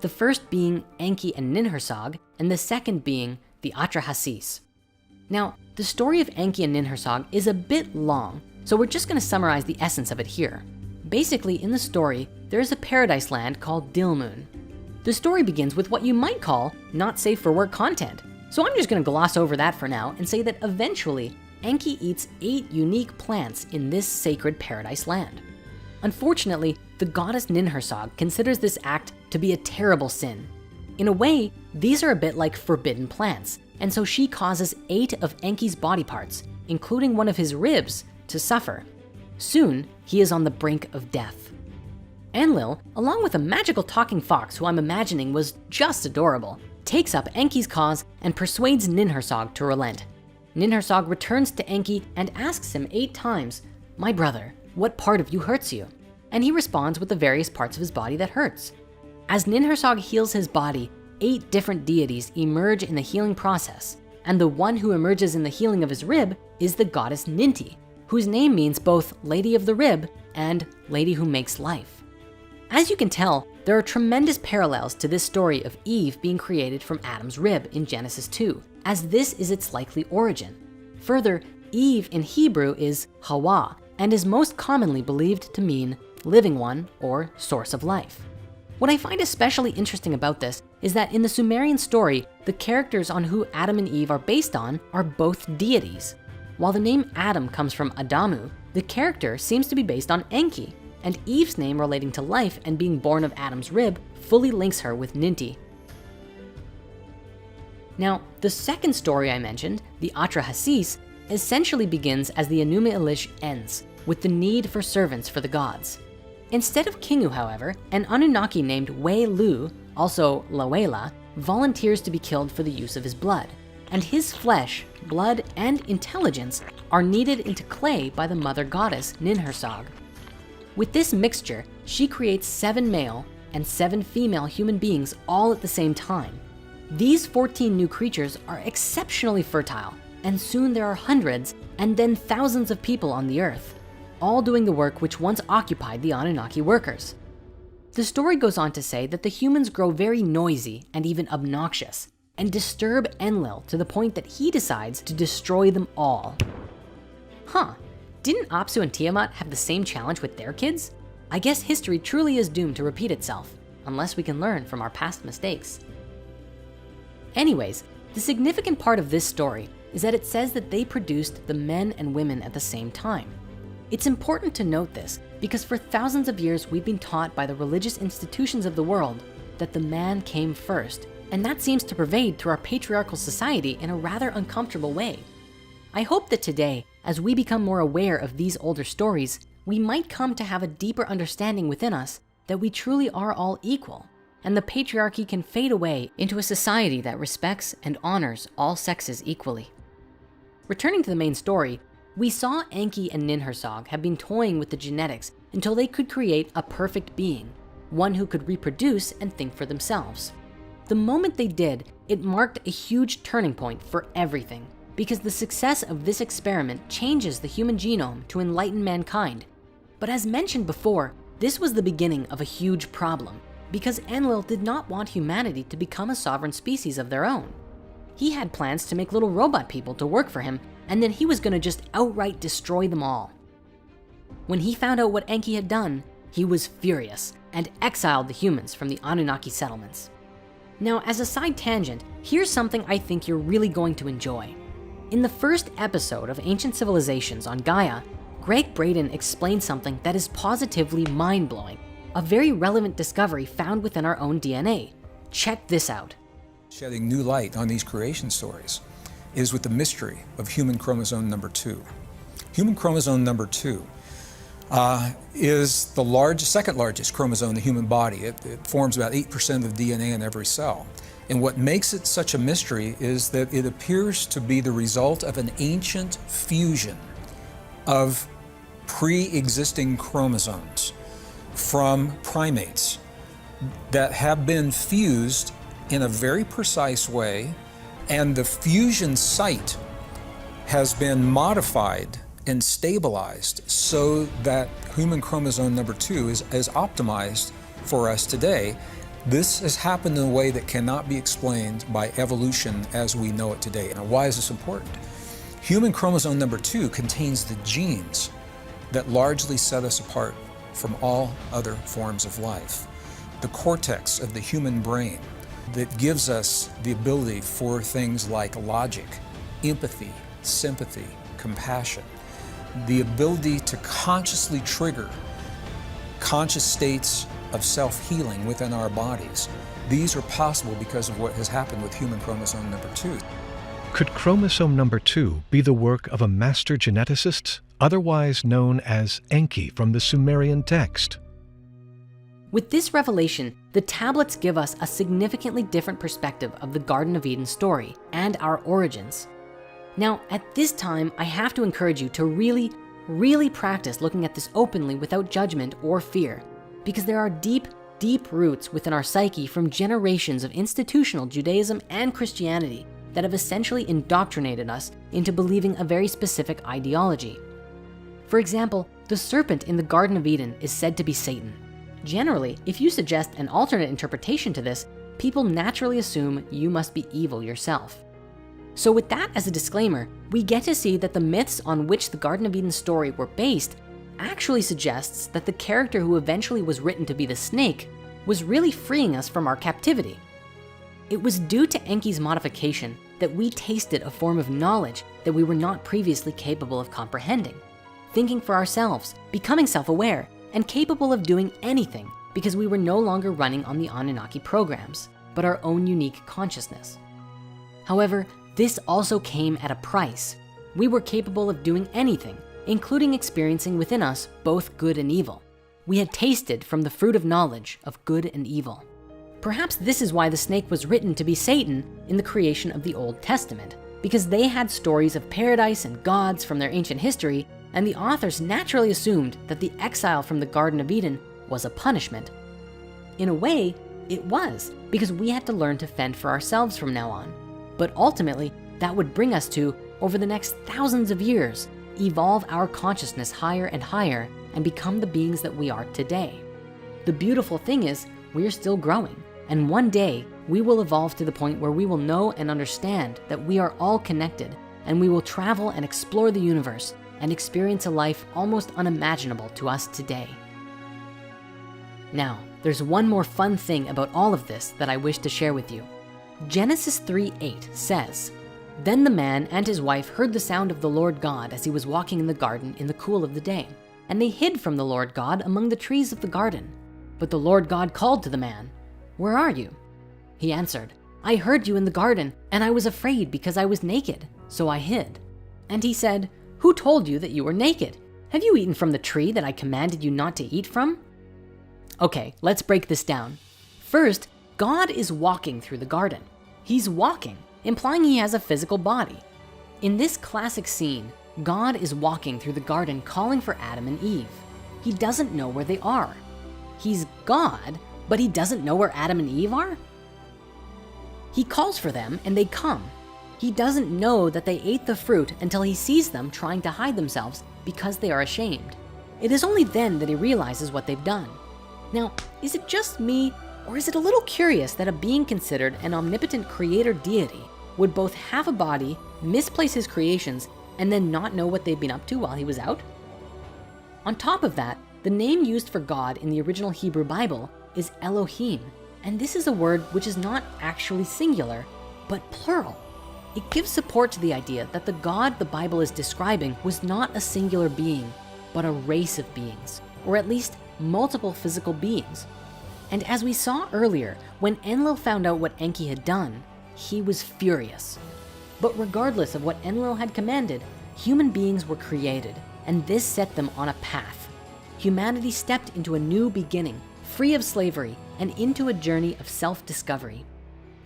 The first being Enki and Ninhursag, and the second being the Atrahasis. Now, the story of Enki and Ninhursag is a bit long, so we're just gonna summarize the essence of it here. Basically, in the story, there is a paradise land called Dilmun. The story begins with what you might call not safe for work content. So I'm just gonna gloss over that for now and say that eventually, Enki eats 8 unique plants in this sacred paradise land. Unfortunately, the goddess Ninhursag considers this act to be a terrible sin. In a way, these are a bit like forbidden plants, and so she causes 8 of Enki's body parts, including one of his ribs, to suffer. Soon, he is on the brink of death. Enlil, along with a magical talking fox who I'm imagining was just adorable, takes up Enki's cause and persuades Ninhursag to relent. Ninhursag returns to Enki and asks him 8 times, "My brother, what part of you hurts you?" And he responds with the various parts of his body that hurts. As Ninhursag heals his body, 8 different deities emerge in the healing process, and the one who emerges in the healing of his rib is the goddess Ninti, whose name means both Lady of the Rib and Lady who makes life. As you can tell, there are tremendous parallels to this story of Eve being created from Adam's rib in Genesis 2, as this is its likely origin. Further, Eve in Hebrew is Hawa, and is most commonly believed to mean living one or source of life. What I find especially interesting about this is that in the Sumerian story, the characters on who Adam and Eve are based on are both deities. While the name Adam comes from Adamu, the character seems to be based on Enki, and Eve's name relating to life and being born of Adam's rib fully links her with Ninti. Now, the second story I mentioned, the Atra Hasis, essentially begins as the Enuma Elish ends, with the need for servants for the gods. Instead of Kingu, however, an Anunnaki named Wei Lu, also Lawela, volunteers to be killed for the use of his blood. And his flesh, blood, and intelligence are kneaded into clay by the mother goddess Ninhursag. With this mixture, she creates 7 male and 7 female human beings all at the same time. These 14 new creatures are exceptionally fertile, and soon there are hundreds and then thousands of people on the earth, all doing the work which once occupied the Anunnaki workers. The story goes on to say that the humans grow very noisy and even obnoxious, and disturb Enlil to the point that he decides to destroy them all. Didn't Apsu and Tiamat have the same challenge with their kids? I guess history truly is doomed to repeat itself, unless we can learn from our past mistakes. Anyways, the significant part of this story is that it says that they produced the men and women at the same time. It's important to note this because for thousands of years we've been taught by the religious institutions of the world that the man came first, and that seems to pervade through our patriarchal society in a rather uncomfortable way. I hope that today, as we become more aware of these older stories, we might come to have a deeper understanding within us that we truly are all equal, and the patriarchy can fade away into a society that respects and honors all sexes equally. Returning to the main story, we saw Enki and Ninhursag have been toying with the genetics until they could create a perfect being, one who could reproduce and think for themselves. The moment they did, it marked a huge turning point for everything, because the success of this experiment changes the human genome to enlighten mankind. But as mentioned before, this was the beginning of a huge problem, because Enlil did not want humanity to become a sovereign species of their own. He had plans to make little robot people to work for him, and then he was gonna just outright destroy them all. When he found out what Enki had done, he was furious and exiled the humans from the Anunnaki settlements. Now, as a side tangent, here's something I think you're really going to enjoy. In the first episode of Ancient Civilizations on Gaia, Greg Braden explained something that is positively mind-blowing, a very relevant discovery found within our own DNA. Check this out. Shedding new light on these creation stories is with the mystery of human chromosome number 2. Human chromosome number 2 is the second largest chromosome in the human body. It forms about 8% of the DNA in every cell. And what makes it such a mystery is that it appears to be the result of an ancient fusion of pre-existing chromosomes from primates that have been fused in a very precise way, and the fusion site has been modified and stabilized so that human chromosome number 2 is optimized for us today. This has happened in a way that cannot be explained by evolution as we know it today. Now, why is this important? Human chromosome number 2 contains the genes that largely set us apart from all other forms of life. The cortex of the human brain that gives us the ability for things like logic, empathy, sympathy, compassion, the ability to consciously trigger conscious states of self-healing within our bodies. These are possible because of what has happened with human chromosome number 2. Could chromosome number 2 be the work of a master geneticist, otherwise known as Enki from the Sumerian text? With this revelation, the tablets give us a significantly different perspective of the Garden of Eden story and our origins. Now, at this time, I have to encourage you to really practice looking at this openly without judgment or fear, because there are deep roots within our psyche from generations of institutional Judaism and Christianity that have essentially indoctrinated us into believing a very specific ideology. For example, the serpent in the Garden of Eden is said to be Satan. Generally, if you suggest an alternate interpretation to this, people naturally assume you must be evil yourself. So with that as a disclaimer, we get to see that the myths on which the Garden of Eden story were based actually suggests that the character who eventually was written to be the snake was really freeing us from our captivity. It was due to Enki's modification that we tasted a form of knowledge that we were not previously capable of comprehending, thinking for ourselves, becoming self-aware, and capable of doing anything because we were no longer running on the Anunnaki programs, but our own unique consciousness. However, this also came at a price. We were capable of doing anything, including experiencing within us both good and evil. We had tasted from the fruit of knowledge of good and evil. Perhaps this is why the snake was written to be Satan in the creation of the Old Testament, because they had stories of paradise and gods from their ancient history, and the authors naturally assumed that the exile from the Garden of Eden was a punishment. In a way, it was, because we had to learn to fend for ourselves from now on. But ultimately, that would bring us to, over the next thousands of years, evolve our consciousness higher and higher and become the beings that we are today. The beautiful thing is, we're still growing, and one day we will evolve to the point where we will know and understand that we are all connected, and we will travel and explore the universe and experience a life almost unimaginable to us today. Now, there's one more fun thing about all of this that I wish to share with you. Genesis 3:8 says, "Then the man and his wife heard the sound of the Lord God as he was walking in the garden in the cool of the day. And they hid from the Lord God among the trees of the garden. But the Lord God called to the man, 'Where are you?' He answered, 'I heard you in the garden, and I was afraid because I was naked, so I hid.' And he said, 'Who told you that you were naked? Have you eaten from the tree that I commanded you not to eat from?'" Okay, let's break this down. First, God is walking through the garden. He's walking, implying he has a physical body. In this classic scene, God is walking through the garden calling for Adam and Eve. He doesn't know where they are. He's God, but he doesn't know where Adam and Eve are? He calls for them and they come. He doesn't know that they ate the fruit until he sees them trying to hide themselves because they are ashamed. It is only then that he realizes what they've done. Now, is it just me, or is it a little curious that a being considered an omnipotent creator deity would both have a body, misplace his creations, and then not know what they've been up to while he was out? On top of that, the name used for God in the original Hebrew Bible is Elohim, and this is a word which is not actually singular, but plural. It gives support to the idea that the God the Bible is describing was not a singular being, but a race of beings, or at least multiple physical beings. And as we saw earlier, when Enlil found out what Enki had done, he was furious. But regardless of what Enlil had commanded, human beings were created, and this set them on a path. Humanity stepped into a new beginning, free of slavery, and into a journey of self-discovery.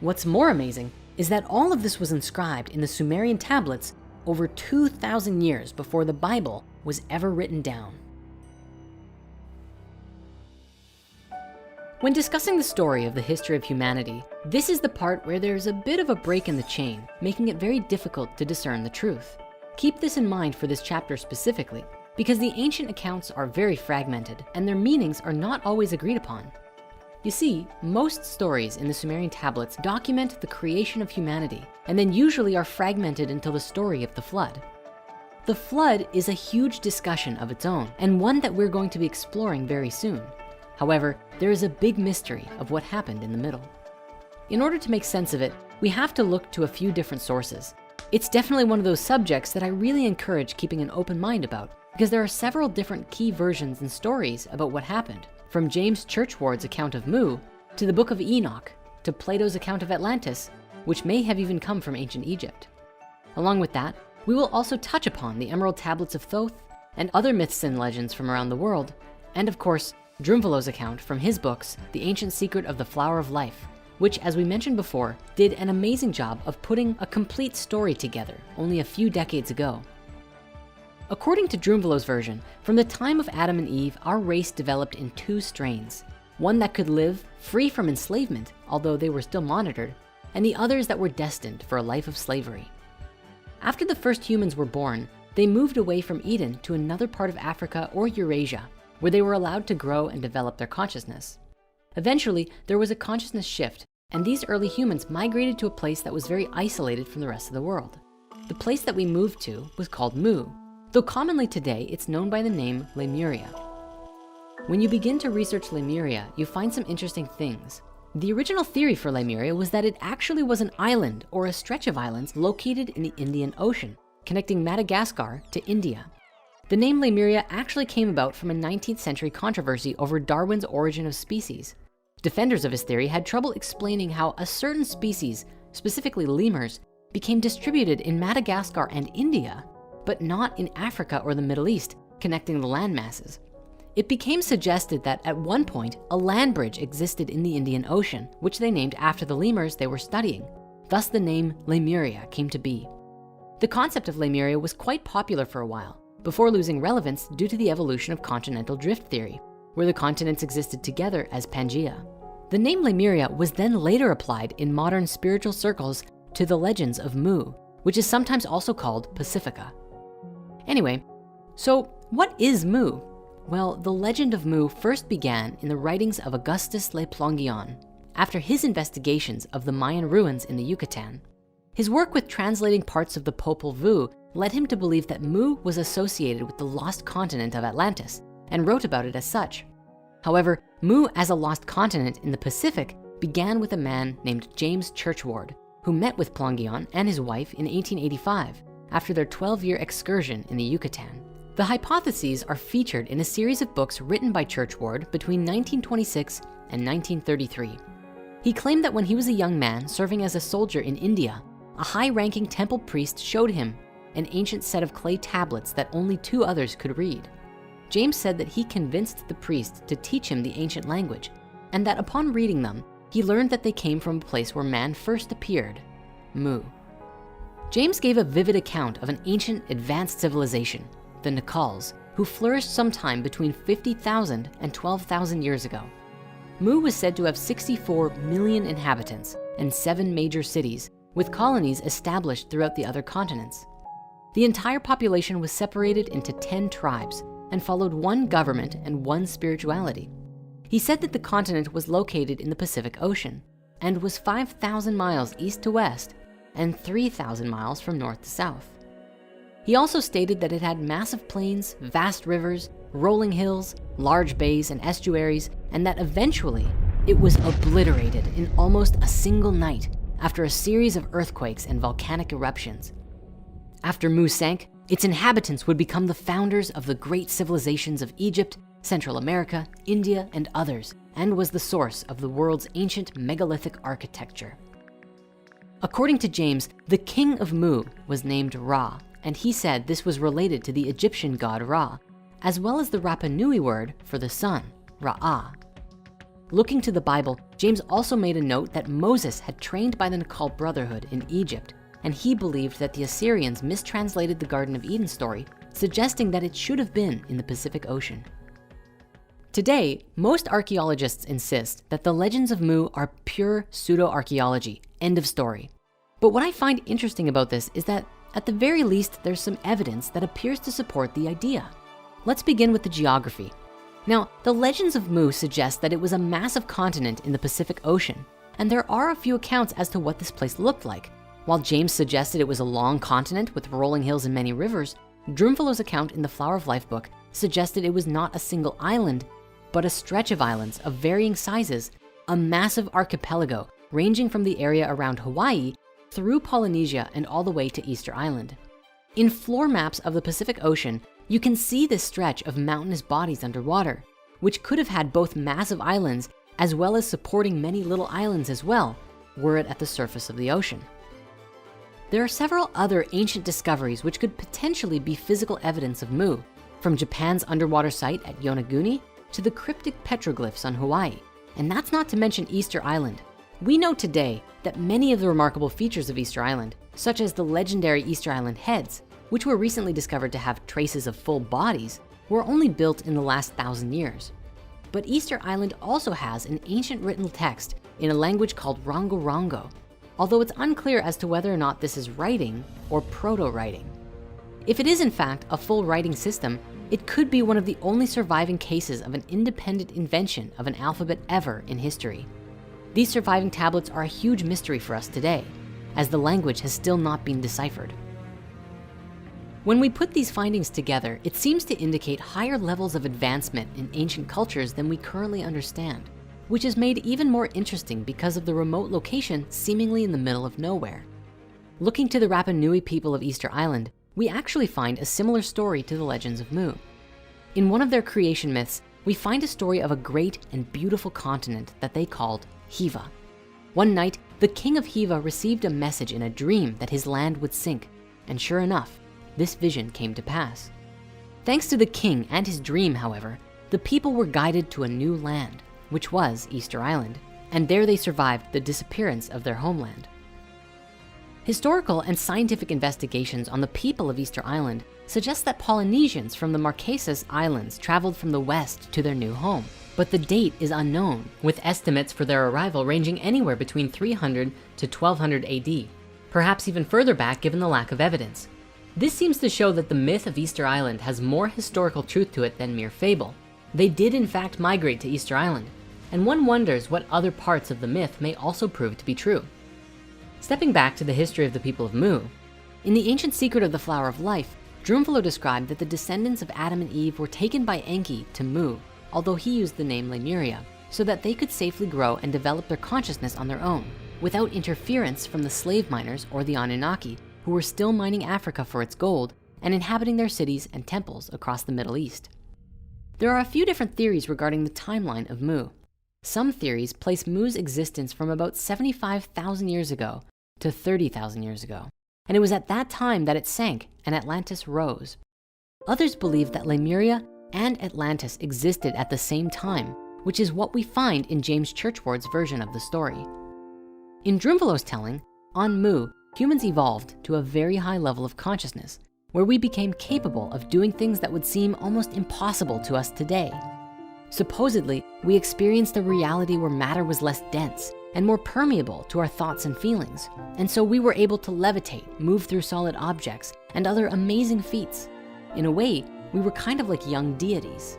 What's more amazing is that all of this was inscribed in the Sumerian tablets over 2,000 years before the Bible was ever written down. When discussing the story of the history of humanity, this is the part where there's a bit of a break in the chain, making it very difficult to discern the truth. Keep this in mind for this chapter specifically, because the ancient accounts are very fragmented and their meanings are not always agreed upon. You see, most stories in the Sumerian tablets document the creation of humanity and then usually are fragmented until the story of the flood. The flood is a huge discussion of its own and one that we're going to be exploring very soon. However, there is a big mystery of what happened in the middle. In order to make sense of it, we have to look to a few different sources. It's definitely one of those subjects that I really encourage keeping an open mind about, because there are several different key versions and stories about what happened, from James Churchward's account of Mu, to the Book of Enoch, to Plato's account of Atlantis, which may have even come from ancient Egypt. Along with that, we will also touch upon the Emerald Tablets of Thoth and other myths and legends from around the world, and of course, Drumvelo's account from his books, The Ancient Secret of the Flower of Life, which, as we mentioned before, did an amazing job of putting a complete story together only a few decades ago. According to Drumvelo's version, from the time of Adam and Eve, our race developed in two strains, one that could live free from enslavement, although they were still monitored, and the others that were destined for a life of slavery. After the first humans were born, they moved away from Eden to another part of Africa or Eurasia, where they were allowed to grow and develop their consciousness. Eventually, there was a consciousness shift, and these early humans migrated to a place that was very isolated from the rest of the world. The place that we moved to was called Mu, though commonly today it's known by the name Lemuria. When you begin to research Lemuria, you find some interesting things. The original theory for Lemuria was that it actually was an island or a stretch of islands located in the Indian Ocean, connecting Madagascar to India. The name Lemuria actually came about from a 19th century controversy over Darwin's origin of species. Defenders of his theory had trouble explaining how a certain species, specifically lemurs, became distributed in Madagascar and India, but not in Africa or the Middle East, connecting the land masses. It became suggested that at one point, a land bridge existed in the Indian Ocean, which they named after the lemurs they were studying. Thus the name Lemuria came to be. The concept of Lemuria was quite popular for a while, before losing relevance due to the evolution of continental drift theory, where the continents existed together as Pangaea. The name Lemuria was then later applied in modern spiritual circles to the legends of Mu, which is sometimes also called Pacifica. Anyway, so what is Mu? Well, the legend of Mu first began in the writings of Augustus Le Plongeon, after his investigations of the Mayan ruins in the Yucatan. His work with translating parts of the Popol Vuh led him to believe that Mu was associated with the lost continent of Atlantis, and wrote about it as such. However, Mu as a lost continent in the Pacific began with a man named James Churchward, who met with Plongeon and his wife in 1885 after their 12-year excursion in the Yucatan. The hypotheses are featured in a series of books written by Churchward between 1926 and 1933. He claimed that when he was a young man serving as a soldier in India, a high-ranking temple priest showed him an ancient set of clay tablets that only 2 others could read. James said that he convinced the priest to teach him the ancient language, and that upon reading them, he learned that they came from a place where man first appeared, Mu. James gave a vivid account of an ancient advanced civilization, the Nakals, who flourished sometime between 50,000 and 12,000 years ago. Mu was said to have 64 million inhabitants and 7 major cities, with colonies established throughout the other continents. The entire population was separated into 10 tribes and followed one government and one spirituality. He said that the continent was located in the Pacific Ocean and was 5,000 miles east to west and 3,000 miles from north to south. He also stated that it had massive plains, vast rivers, rolling hills, large bays and estuaries, and that eventually it was obliterated in almost a single night after a series of earthquakes and volcanic eruptions. After Mu sank, its inhabitants would become the founders of the great civilizations of Egypt, Central America, India, and others, and was the source of the world's ancient megalithic architecture. According to James, the king of Mu was named Ra, and he said this was related to the Egyptian god Ra, as well as the Rapa Nui word for the sun, Ra'ah. Looking to the Bible, James also made a note that Moses had trained by the Nakal Brotherhood in Egypt, and he believed that the Assyrians mistranslated the Garden of Eden story, suggesting that it should have been in the Pacific Ocean. Today, most archaeologists insist that the legends of Mu are pure pseudo-archaeology, end of story. But what I find interesting about this is that at the very least, there's some evidence that appears to support the idea. Let's begin with the geography. Now, the legends of Mu suggest that it was a massive continent in the Pacific Ocean, and there are a few accounts as to what this place looked like. While James suggested it was a long continent with rolling hills and many rivers, Drumfellow's account in the Flower of Life book suggested it was not a single island, but a stretch of islands of varying sizes, a massive archipelago ranging from the area around Hawaii through Polynesia and all the way to Easter Island. In floor maps of the Pacific Ocean, you can see this stretch of mountainous bodies underwater, which could have had both massive islands as well as supporting many little islands as well, were it at the surface of the ocean. There are several other ancient discoveries which could potentially be physical evidence of Mu, from Japan's underwater site at Yonaguni to the cryptic petroglyphs on Hawaii. And that's not to mention Easter Island. We know today that many of the remarkable features of Easter Island, such as the legendary Easter Island heads, which were recently discovered to have traces of full bodies, were only built in the last 1,000 years. But Easter Island also has an ancient written text in a language called Rongo Rongo, although it's unclear as to whether or not this is writing or proto-writing. If it is in fact a full writing system, it could be one of the only surviving cases of an independent invention of an alphabet ever in history. These surviving tablets are a huge mystery for us today, as the language has still not been deciphered. When we put these findings together, it seems to indicate higher levels of advancement in ancient cultures than we currently understand, which is made even more interesting because of the remote location seemingly in the middle of nowhere. Looking to the Rapa Nui people of Easter Island, we actually find a similar story to the legends of Mu. In one of their creation myths, we find a story of a great and beautiful continent that they called Hiva. One night, the king of Hiva received a message in a dream that his land would sink, and sure enough, this vision came to pass. Thanks to the king and his dream, however, the people were guided to a new land, which was Easter Island, and there they survived the disappearance of their homeland. Historical and scientific investigations on the people of Easter Island suggest that Polynesians from the Marquesas Islands traveled from the west to their new home, but the date is unknown, with estimates for their arrival ranging anywhere between 300 to 1200 AD, perhaps even further back given the lack of evidence. This seems to show that the myth of Easter Island has more historical truth to it than mere fable. They did in fact migrate to Easter Island, and one wonders what other parts of the myth may also prove to be true. Stepping back to the history of the people of Mu, in the ancient secret of the flower of life, Drunvalo described that the descendants of Adam and Eve were taken by Enki to Mu, although he used the name Lemuria, so that they could safely grow and develop their consciousness on their own, without interference from the slave miners or the Anunnaki, who were still mining Africa for its gold and inhabiting their cities and temples across the Middle East. There are a few different theories regarding the timeline of Mu. Some theories place Mu's existence from about 75,000 years ago to 30,000 years ago, and it was at that time that it sank and Atlantis rose. Others believe that Lemuria and Atlantis existed at the same time, which is what we find in James Churchward's version of the story. In Drunvalo's telling, on Mu, humans evolved to a very high level of consciousness, where we became capable of doing things that would seem almost impossible to us today. Supposedly, we experienced a reality where matter was less dense and more permeable to our thoughts and feelings. And so we were able to levitate, move through solid objects, and other amazing feats. In a way, we were kind of like young deities.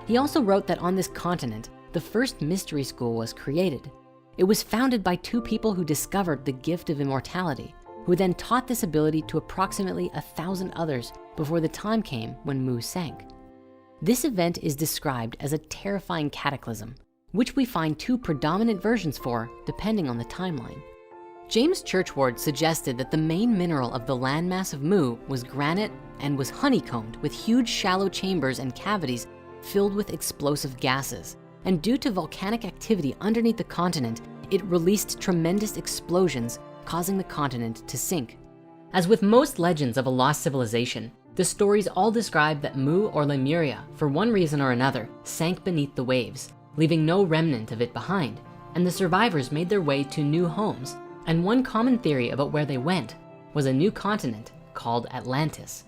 He also wrote that on this continent, the first mystery school was created. It was founded by two people who discovered the gift of immortality, who then taught this ability to approximately 1,000 others before the time came when Mu sank. This event is described as a terrifying cataclysm, which we find two predominant versions for depending on the timeline. James Churchward suggested that the main mineral of the landmass of Mu was granite and was honeycombed with huge shallow chambers and cavities filled with explosive gases. And due to volcanic activity underneath the continent, it released tremendous explosions, causing the continent to sink. As with most legends of a lost civilization, the stories all describe that Mu or Lemuria, for one reason or another, sank beneath the waves, leaving no remnant of it behind, and the survivors made their way to new homes. And one common theory about where they went was a new continent called Atlantis.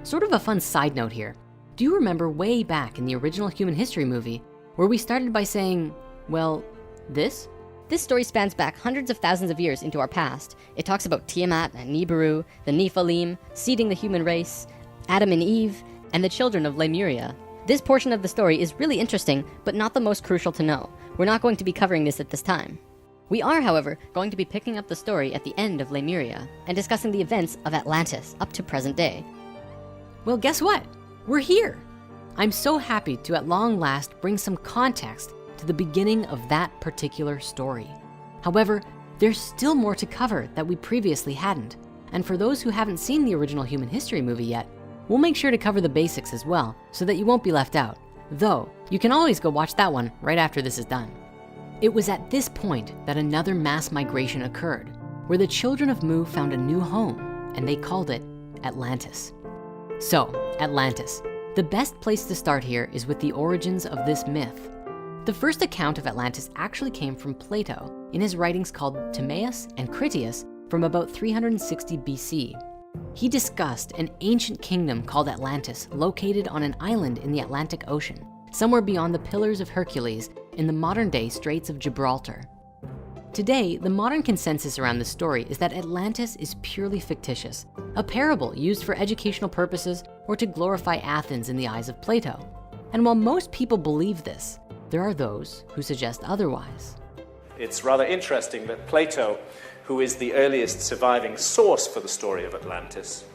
Sort of a fun side note here. Do you remember way back in the original Human History movie where we started by saying, well, this? This story spans back hundreds of thousands of years into our past. It talks about Tiamat and Nibiru, the Nephilim, seeding the human race, Adam and Eve, and the children of Lemuria. This portion of the story is really interesting, but not the most crucial to know. We're not going to be covering this at this time. We are, however, going to be picking up the story at the end of Lemuria and discussing the events of Atlantis up to present day. Well, guess what? We're here. I'm so happy to at long last bring some context to the beginning of that particular story. However, there's still more to cover that we previously hadn't. And for those who haven't seen the original Human History movie yet, we'll make sure to cover the basics as well so that you won't be left out. Though, you can always go watch that one right after this is done. It was at this point that another mass migration occurred, where the children of Mu found a new home, and they called it Atlantis. So, Atlantis. The best place to start here is with the origins of this myth. The first account of Atlantis actually came from Plato in his writings called Timaeus and Critias from about 360 BC. He discussed an ancient kingdom called Atlantis located on an island in the Atlantic Ocean, somewhere beyond the Pillars of Hercules in the modern-day Straits of Gibraltar. Today, the modern consensus around this story is that Atlantis is purely fictitious, a parable used for educational purposes or to glorify Athens in the eyes of Plato. And while most people believe this, there are those who suggest otherwise. It's rather interesting that Plato, who is the earliest surviving source for the story of Atlantis,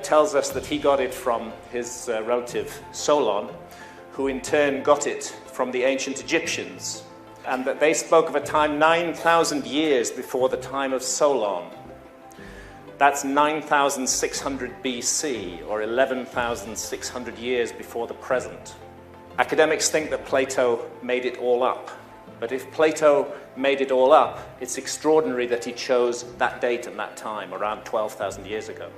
tells us that he got it from his relative Solon, who in turn got it from the ancient Egyptians, and that they spoke of a time 9,000 years before the time of Solon. That's 9,600 BC, or 11,600 years before the present. Academics think that Plato made it all up. But if Plato made it all up, it's extraordinary that he chose that date and that time, around 12,000 years ago,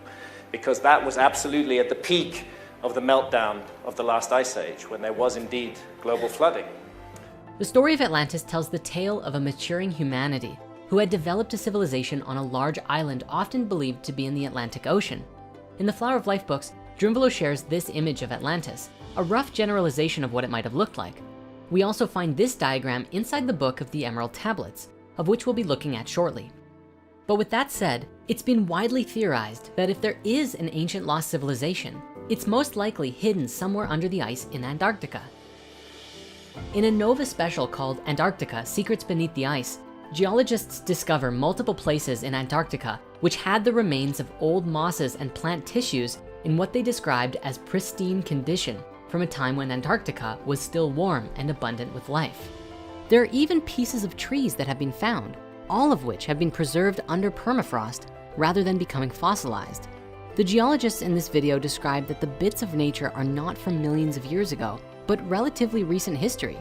because that was absolutely at the peak of the meltdown of the last ice age, when there was indeed global flooding. The story of Atlantis tells the tale of a maturing humanity who had developed a civilization on a large island often believed to be in the Atlantic Ocean. In the Flower of Life books, Drunvalo shares this image of Atlantis, a rough generalization of what it might have looked like. We also find this diagram inside the book of the Emerald Tablets, of which we'll be looking at shortly. But with that said, it's been widely theorized that if there is an ancient lost civilization, it's most likely hidden somewhere under the ice in Antarctica. In a Nova special called Antarctica: Secrets Beneath the Ice, geologists discover multiple places in Antarctica which had the remains of old mosses and plant tissues in what they described as pristine condition from a time when Antarctica was still warm and abundant with life. There are even pieces of trees that have been found, all of which have been preserved under permafrost rather than becoming fossilized. The geologists in this video describe that the bits of nature are not from millions of years ago, but relatively recent history.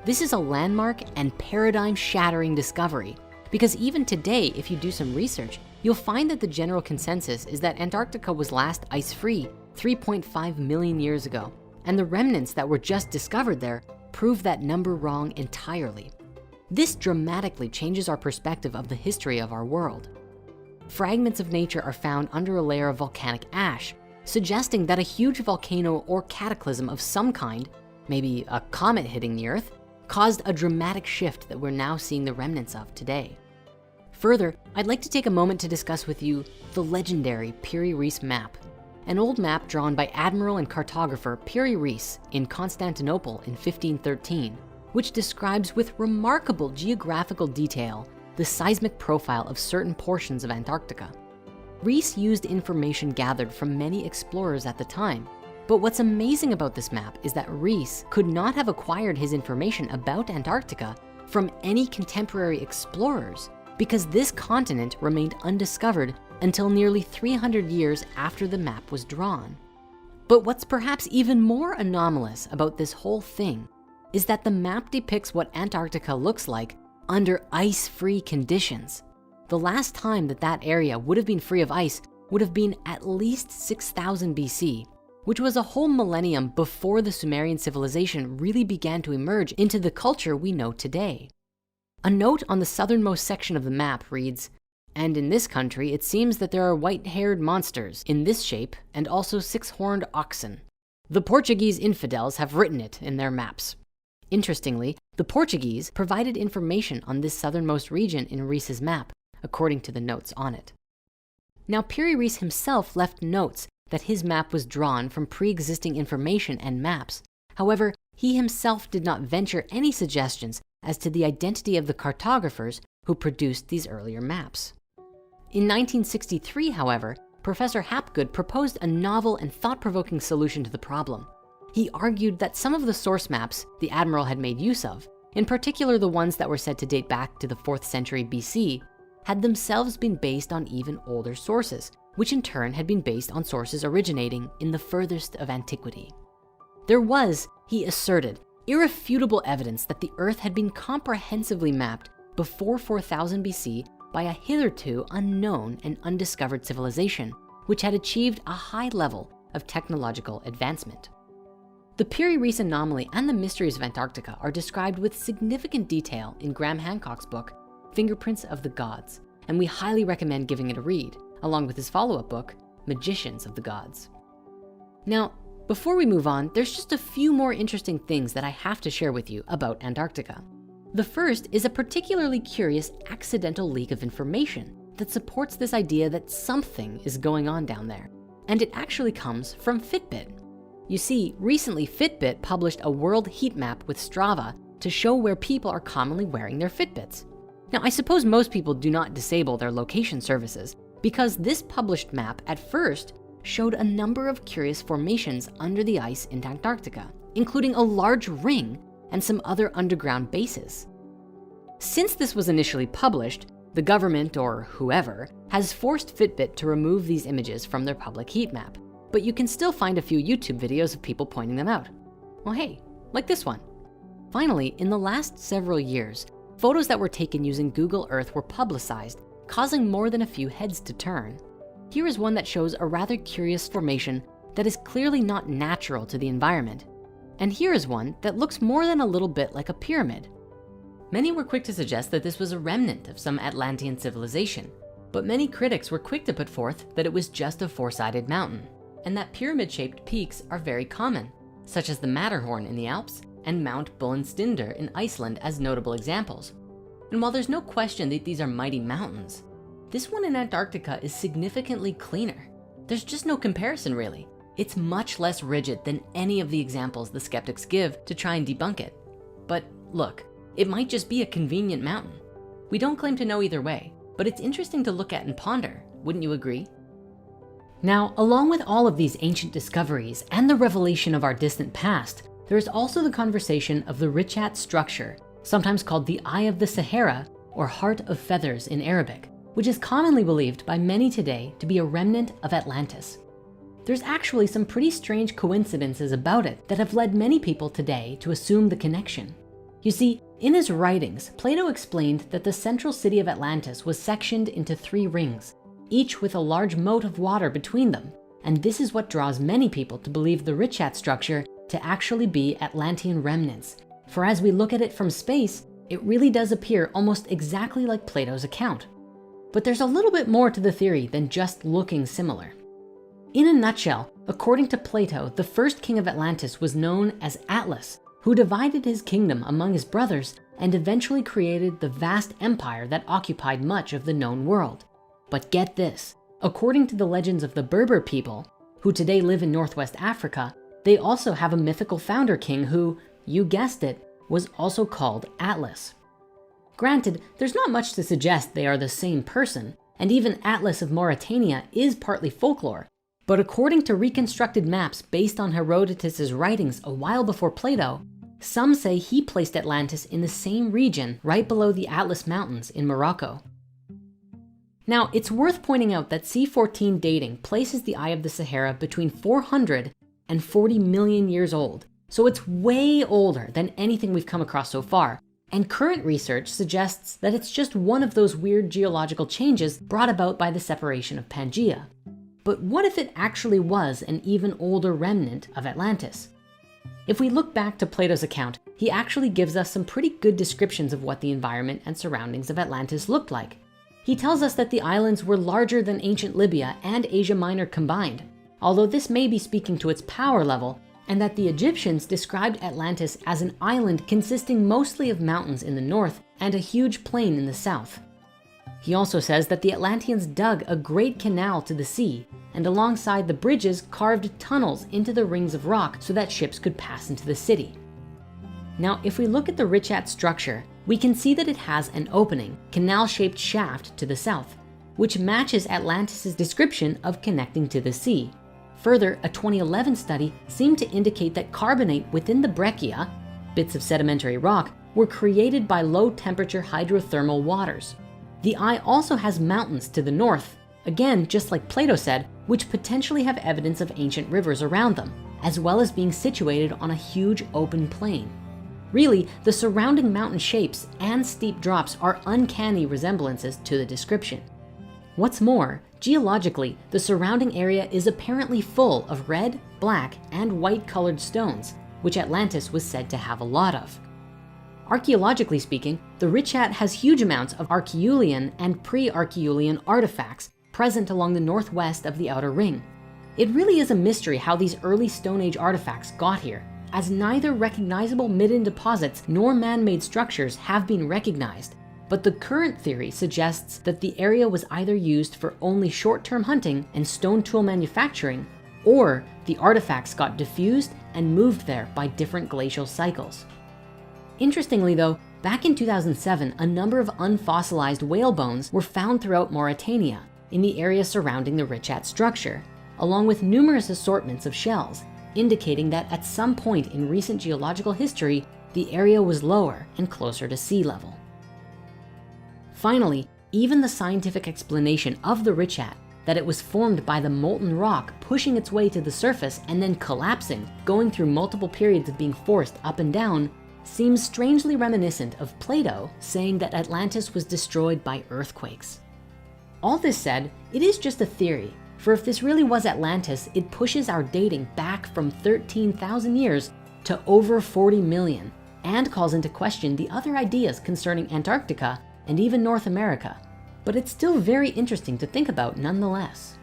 This is a landmark and paradigm-shattering discovery, because even today, if you do some research, you'll find that the general consensus is that Antarctica was last ice-free 3.5 million years ago, and the remnants that were just discovered there prove that number wrong entirely. This dramatically changes our perspective of the history of our world. Fragments of nature are found under a layer of volcanic ash, suggesting that a huge volcano or cataclysm of some kind, maybe a comet hitting the Earth, caused a dramatic shift that we're now seeing the remnants of today. Further, I'd like to take a moment to discuss with you the legendary Piri-Reis map, an old map drawn by admiral and cartographer Piri-Reis in Constantinople in 1513, which describes with remarkable geographical detail the seismic profile of certain portions of Antarctica. Reis used information gathered from many explorers at the time, but what's amazing about this map is that Reis could not have acquired his information about Antarctica from any contemporary explorers, because this continent remained undiscovered until nearly 300 years after the map was drawn. But what's perhaps even more anomalous about this whole thing is that the map depicts what Antarctica looks like under ice-free conditions. The last time that that area would have been free of ice would have been at least 6,000 BC, which was a whole millennium before the Sumerian civilization really began to emerge into the culture we know today. A note on the southernmost section of the map reads, "And in this country, it seems that there are white-haired monsters in this shape and also 6-horned oxen. The Portuguese infidels have written it in their maps." Interestingly, the Portuguese provided information on this southernmost region in Reis's map, according to the notes on it. Now, Piri-Reis himself left notes that his map was drawn from pre-existing information and maps. However, he himself did not venture any suggestions as to the identity of the cartographers who produced these earlier maps. In 1963, however, Professor Hapgood proposed a novel and thought-provoking solution to the problem. He argued that some of the source maps the admiral had made use of, in particular the ones that were said to date back to the 4th century BC, had themselves been based on even older sources, which in turn had been based on sources originating in the furthest of antiquity. There was, he asserted, irrefutable evidence that the Earth had been comprehensively mapped before 4000 BC by a hitherto unknown and undiscovered civilization, which had achieved a high level of technological advancement. The Piri-Reis anomaly and the mysteries of Antarctica are described with significant detail in Graham Hancock's book, Fingerprints of the Gods, and we highly recommend giving it a read, along with his follow-up book, Magicians of the Gods. Now, before we move on, there's just a few more interesting things that I have to share with you about Antarctica. The first is a particularly curious accidental leak of information that supports this idea that something is going on down there. And it actually comes from Fitbit. You see, recently Fitbit published a world heat map with Strava to show where people are commonly wearing their Fitbits. Now, I suppose most people do not disable their location services because this published map at first showed a number of curious formations under the ice in Antarctica, including a large ring and some other underground bases. Since this was initially published, the government or whoever has forced Fitbit to remove these images from their public heat map, but you can still find a few YouTube videos of people pointing them out. Well, hey, like this one. Finally, in the last several years, photos that were taken using Google Earth were publicized, causing more than a few heads to turn. Here is one that shows a rather curious formation that is clearly not natural to the environment. And here is one that looks more than a little bit like a pyramid. Many were quick to suggest that this was a remnant of some Atlantean civilization, but many critics were quick to put forth that it was just a four-sided mountain, and that pyramid-shaped peaks are very common, such as the Matterhorn in the Alps and Mount Bullenstinder in Iceland as notable examples. And while there's no question that these are mighty mountains, this one in Antarctica is significantly cleaner. There's just no comparison really. It's much less rigid than any of the examples the skeptics give to try and debunk it. But look, it might just be a convenient mountain. We don't claim to know either way, but it's interesting to look at and ponder, wouldn't you agree? Now, along with all of these ancient discoveries and the revelation of our distant past, there is also the conversation of the Richat structure, sometimes called the Eye of the Sahara or Heart of Feathers in Arabic, which is commonly believed by many today to be a remnant of Atlantis. There's actually some pretty strange coincidences about it that have led many people today to assume the connection. You see, in his writings, Plato explained that the central city of Atlantis was sectioned into 3 rings, each with a large moat of water between them. And this is what draws many people to believe the Richat structure to actually be Atlantean remnants. For as we look at it from space, it really does appear almost exactly like Plato's account. But there's a little bit more to the theory than just looking similar. In a nutshell, according to Plato, the first king of Atlantis was known as Atlas, who divided his kingdom among his brothers and eventually created the vast empire that occupied much of the known world. But get this, according to the legends of the Berber people, who today live in Northwest Africa, they also have a mythical founder king who, you guessed it, was also called Atlas. Granted, there's not much to suggest they are the same person, and even Atlas of Mauritania is partly folklore. But according to reconstructed maps based on Herodotus's writings a while before Plato, some say he placed Atlantis in the same region right below the Atlas Mountains in Morocco. Now, it's worth pointing out that C14 dating places the Eye of the Sahara between 400 and 40 million years old. So it's way older than anything we've come across so far. And current research suggests that it's just one of those weird geological changes brought about by the separation of Pangaea. But what if it actually was an even older remnant of Atlantis? If we look back to Plato's account, he actually gives us some pretty good descriptions of what the environment and surroundings of Atlantis looked like. He tells us that the islands were larger than ancient Libya and Asia Minor combined, although this may be speaking to its power level, and that the Egyptians described Atlantis as an island consisting mostly of mountains in the north and a huge plain in the south. He also says that the Atlanteans dug a great canal to the sea, and alongside the bridges carved tunnels into the rings of rock so that ships could pass into the city. Now, if we look at the Richat structure, we can see that it has an opening, canal-shaped shaft to the south, which matches Atlantis' description of connecting to the sea. Further, a 2011 study seemed to indicate that carbonate within the breccia, bits of sedimentary rock, were created by low-temperature hydrothermal waters. The eye also has mountains to the north, again, just like Plato said, which potentially have evidence of ancient rivers around them, as well as being situated on a huge open plain. Really, the surrounding mountain shapes and steep drops are uncanny resemblances to the description. What's more, geologically, the surrounding area is apparently full of red, black, and white colored stones, which Atlantis was said to have a lot of. Archaeologically speaking, the Richat has huge amounts of Archeolian and pre-Archeolian artifacts present along the northwest of the Outer Ring. It really is a mystery how these early Stone Age artifacts got here, as neither recognizable midden deposits nor man-made structures have been recognized. But the current theory suggests that the area was either used for only short-term hunting and stone tool manufacturing, or the artifacts got diffused and moved there by different glacial cycles. Interestingly though, back in 2007, a number of unfossilized whale bones were found throughout Mauritania in the area surrounding the Richat structure, along with numerous assortments of shells, indicating that at some point in recent geological history, the area was lower and closer to sea level. Finally, even the scientific explanation of the Richat, that it was formed by the molten rock pushing its way to the surface and then collapsing, going through multiple periods of being forced up and down, seems strangely reminiscent of Plato saying that Atlantis was destroyed by earthquakes. All this said, it is just a theory, for if this really was Atlantis, it pushes our dating back from 13,000 years to over 40 million, and calls into question the other ideas concerning Antarctica and even North America. But it's still very interesting to think about nonetheless.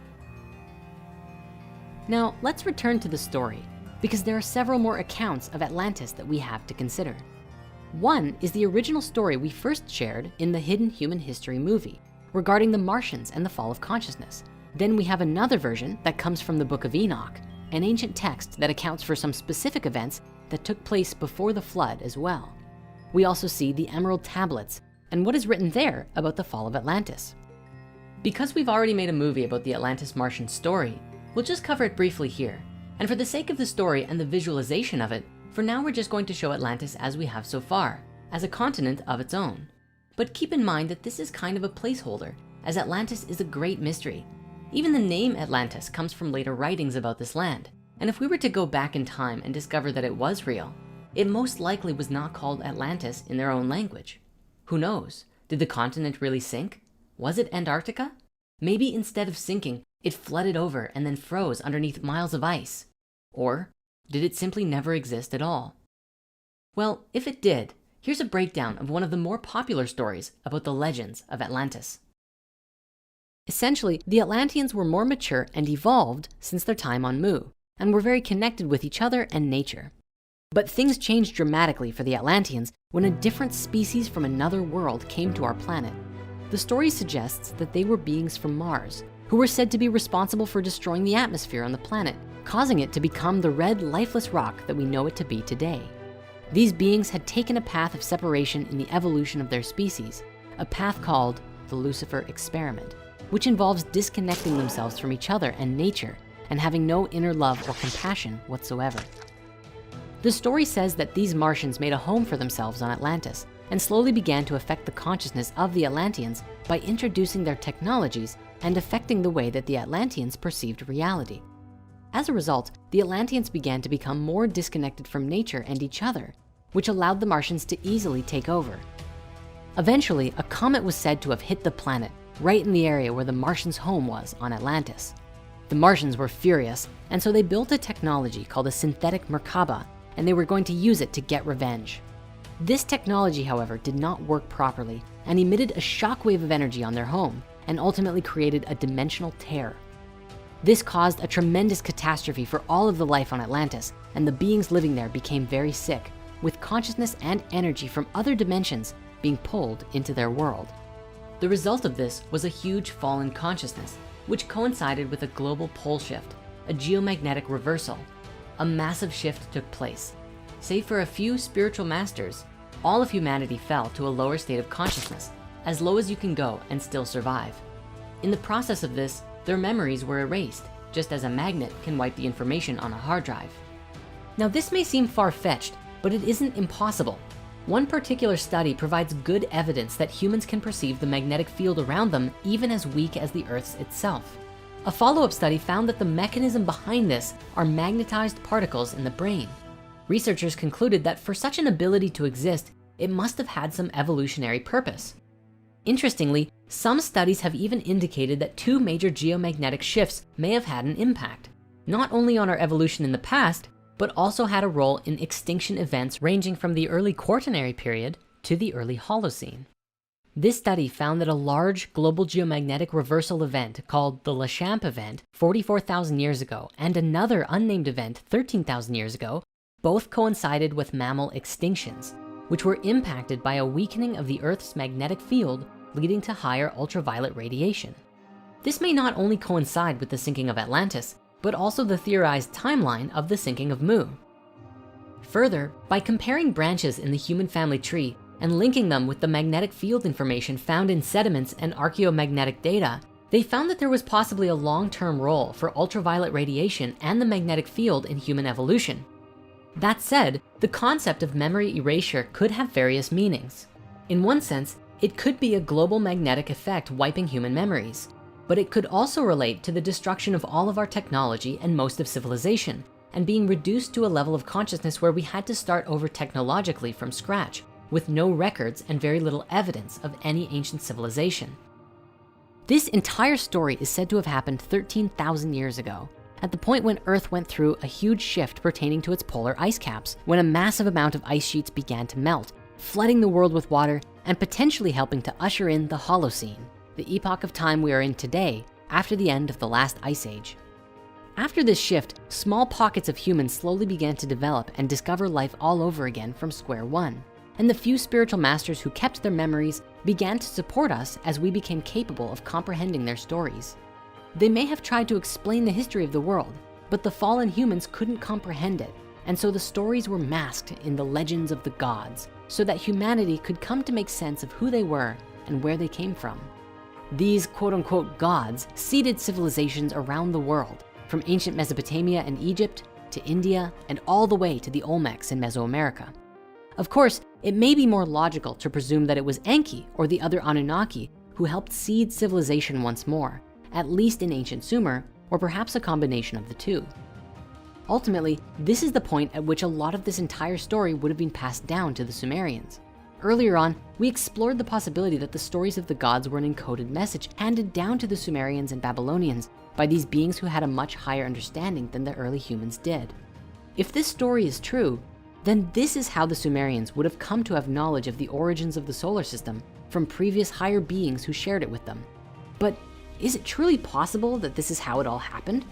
Now, let's return to the story, because there are several more accounts of Atlantis that we have to consider. One is the original story we first shared in the Hidden Human History movie regarding the Martians and the fall of consciousness. Then we have another version that comes from the Book of Enoch, an ancient text that accounts for some specific events that took place before the flood as well. We also see the Emerald Tablets and what is written there about the fall of Atlantis. Because we've already made a movie about the Atlantis Martian story, we'll just cover it briefly here. And for the sake of the story and the visualization of it, for now we're just going to show Atlantis as we have so far, as a continent of its own. But keep in mind that this is kind of a placeholder, as Atlantis is a great mystery. Even the name Atlantis comes from later writings about this land. And if we were to go back in time and discover that it was real, it most likely was not called Atlantis in their own language. Who knows? Did the continent really sink? Was it Antarctica? Maybe instead of sinking, it flooded over and then froze underneath miles of ice. Or did it simply never exist at all? Well, if it did, here's a breakdown of one of the more popular stories about the legends of Atlantis. Essentially, the Atlanteans were more mature and evolved since their time on Mu, and were very connected with each other and nature. But things changed dramatically for the Atlanteans when a different species from another world came to our planet. The story suggests that they were beings from Mars, who were said to be responsible for destroying the atmosphere on the planet, causing it to become the red, lifeless rock that we know it to be today. These beings had taken a path of separation in the evolution of their species, a path called the Lucifer experiment, which involves disconnecting themselves from each other and nature and having no inner love or compassion whatsoever. The story says that these Martians made a home for themselves on Atlantis and slowly began to affect the consciousness of the Atlanteans by introducing their technologies and affecting the way that the Atlanteans perceived reality. As a result, the Atlanteans began to become more disconnected from nature and each other, which allowed the Martians to easily take over. Eventually, a comet was said to have hit the planet right in the area where the Martians' home was on Atlantis. The Martians were furious, and so they built a technology called a synthetic Merkaba, and they were going to use it to get revenge. This technology, however, did not work properly and emitted a shockwave of energy on their home and ultimately created a dimensional tear. This caused a tremendous catastrophe for all of the life on Atlantis, and the beings living there became very sick, with consciousness and energy from other dimensions being pulled into their world. The result of this was a huge fall in consciousness, which coincided with a global pole shift, a geomagnetic reversal. A massive shift took place. Save for a few spiritual masters, all of humanity fell to a lower state of consciousness, as low as you can go and still survive. In the process of this, their memories were erased, just as a magnet can wipe the information on a hard drive. Now this may seem far-fetched, but it isn't impossible. One particular study provides good evidence that humans can perceive the magnetic field around them even as weak as the Earth's itself. A follow-up study found that the mechanism behind this are magnetized particles in the brain. Researchers concluded that for such an ability to exist, it must have had some evolutionary purpose. Interestingly, some studies have even indicated that two major geomagnetic shifts may have had an impact, not only on our evolution in the past, but also had a role in extinction events ranging from the early Quaternary period to the early Holocene. This study found that a large global geomagnetic reversal event called the Lechamp event 44,000 years ago and another unnamed event 13,000 years ago both coincided with mammal extinctions, which were impacted by a weakening of the Earth's magnetic field, leading to higher ultraviolet radiation. This may not only coincide with the sinking of Atlantis, but also the theorized timeline of the sinking of Mu. Further, by comparing branches in the human family tree and linking them with the magnetic field information found in sediments and archaeomagnetic data, they found that there was possibly a long-term role for ultraviolet radiation and the magnetic field in human evolution. That said, the concept of memory erasure could have various meanings. In one sense, it could be a global magnetic effect wiping human memories, but it could also relate to the destruction of all of our technology and most of civilization, and being reduced to a level of consciousness where we had to start over technologically from scratch, with no records and very little evidence of any ancient civilization. This entire story is said to have happened 13,000 years ago, at the point when Earth went through a huge shift pertaining to its polar ice caps, when a massive amount of ice sheets began to melt, flooding the world with water and potentially helping to usher in the Holocene, the epoch of time we are in today after the end of the last ice age. After this shift, small pockets of humans slowly began to develop and discover life all over again from square one. And the few spiritual masters who kept their memories began to support us as we became capable of comprehending their stories. They may have tried to explain the history of the world, but the fallen humans couldn't comprehend it. And so the stories were masked in the legends of the gods so that humanity could come to make sense of who they were and where they came from. These quote unquote gods seeded civilizations around the world, from ancient Mesopotamia and Egypt to India and all the way to the Olmecs in Mesoamerica. Of course, it may be more logical to presume that it was Enki or the other Anunnaki who helped seed civilization once more, at least in ancient Sumer, or perhaps a combination of the two. Ultimately, this is the point at which a lot of this entire story would have been passed down to the Sumerians. Earlier on, we explored the possibility that the stories of the gods were an encoded message handed down to the Sumerians and Babylonians by these beings who had a much higher understanding than the early humans did. If this story is true, then this is how the Sumerians would have come to have knowledge of the origins of the solar system from previous higher beings who shared it with them. But is it truly possible that this is how it all happened?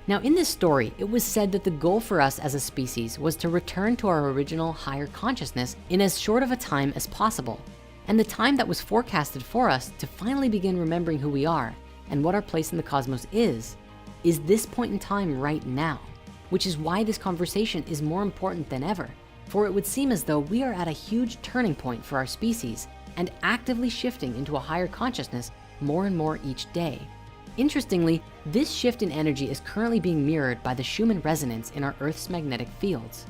Now, in this story, it was said that the goal for us as a species was to return to our original higher consciousness in as short of a time as possible. And the time that was forecasted for us to finally begin remembering who we are and what our place in the cosmos is this point in time right now, which is why this conversation is more important than ever. For it would seem as though we are at a huge turning point for our species and actively shifting into a higher consciousness more and more each day. Interestingly, this shift in energy is currently being mirrored by the Schumann resonance in our Earth's magnetic fields.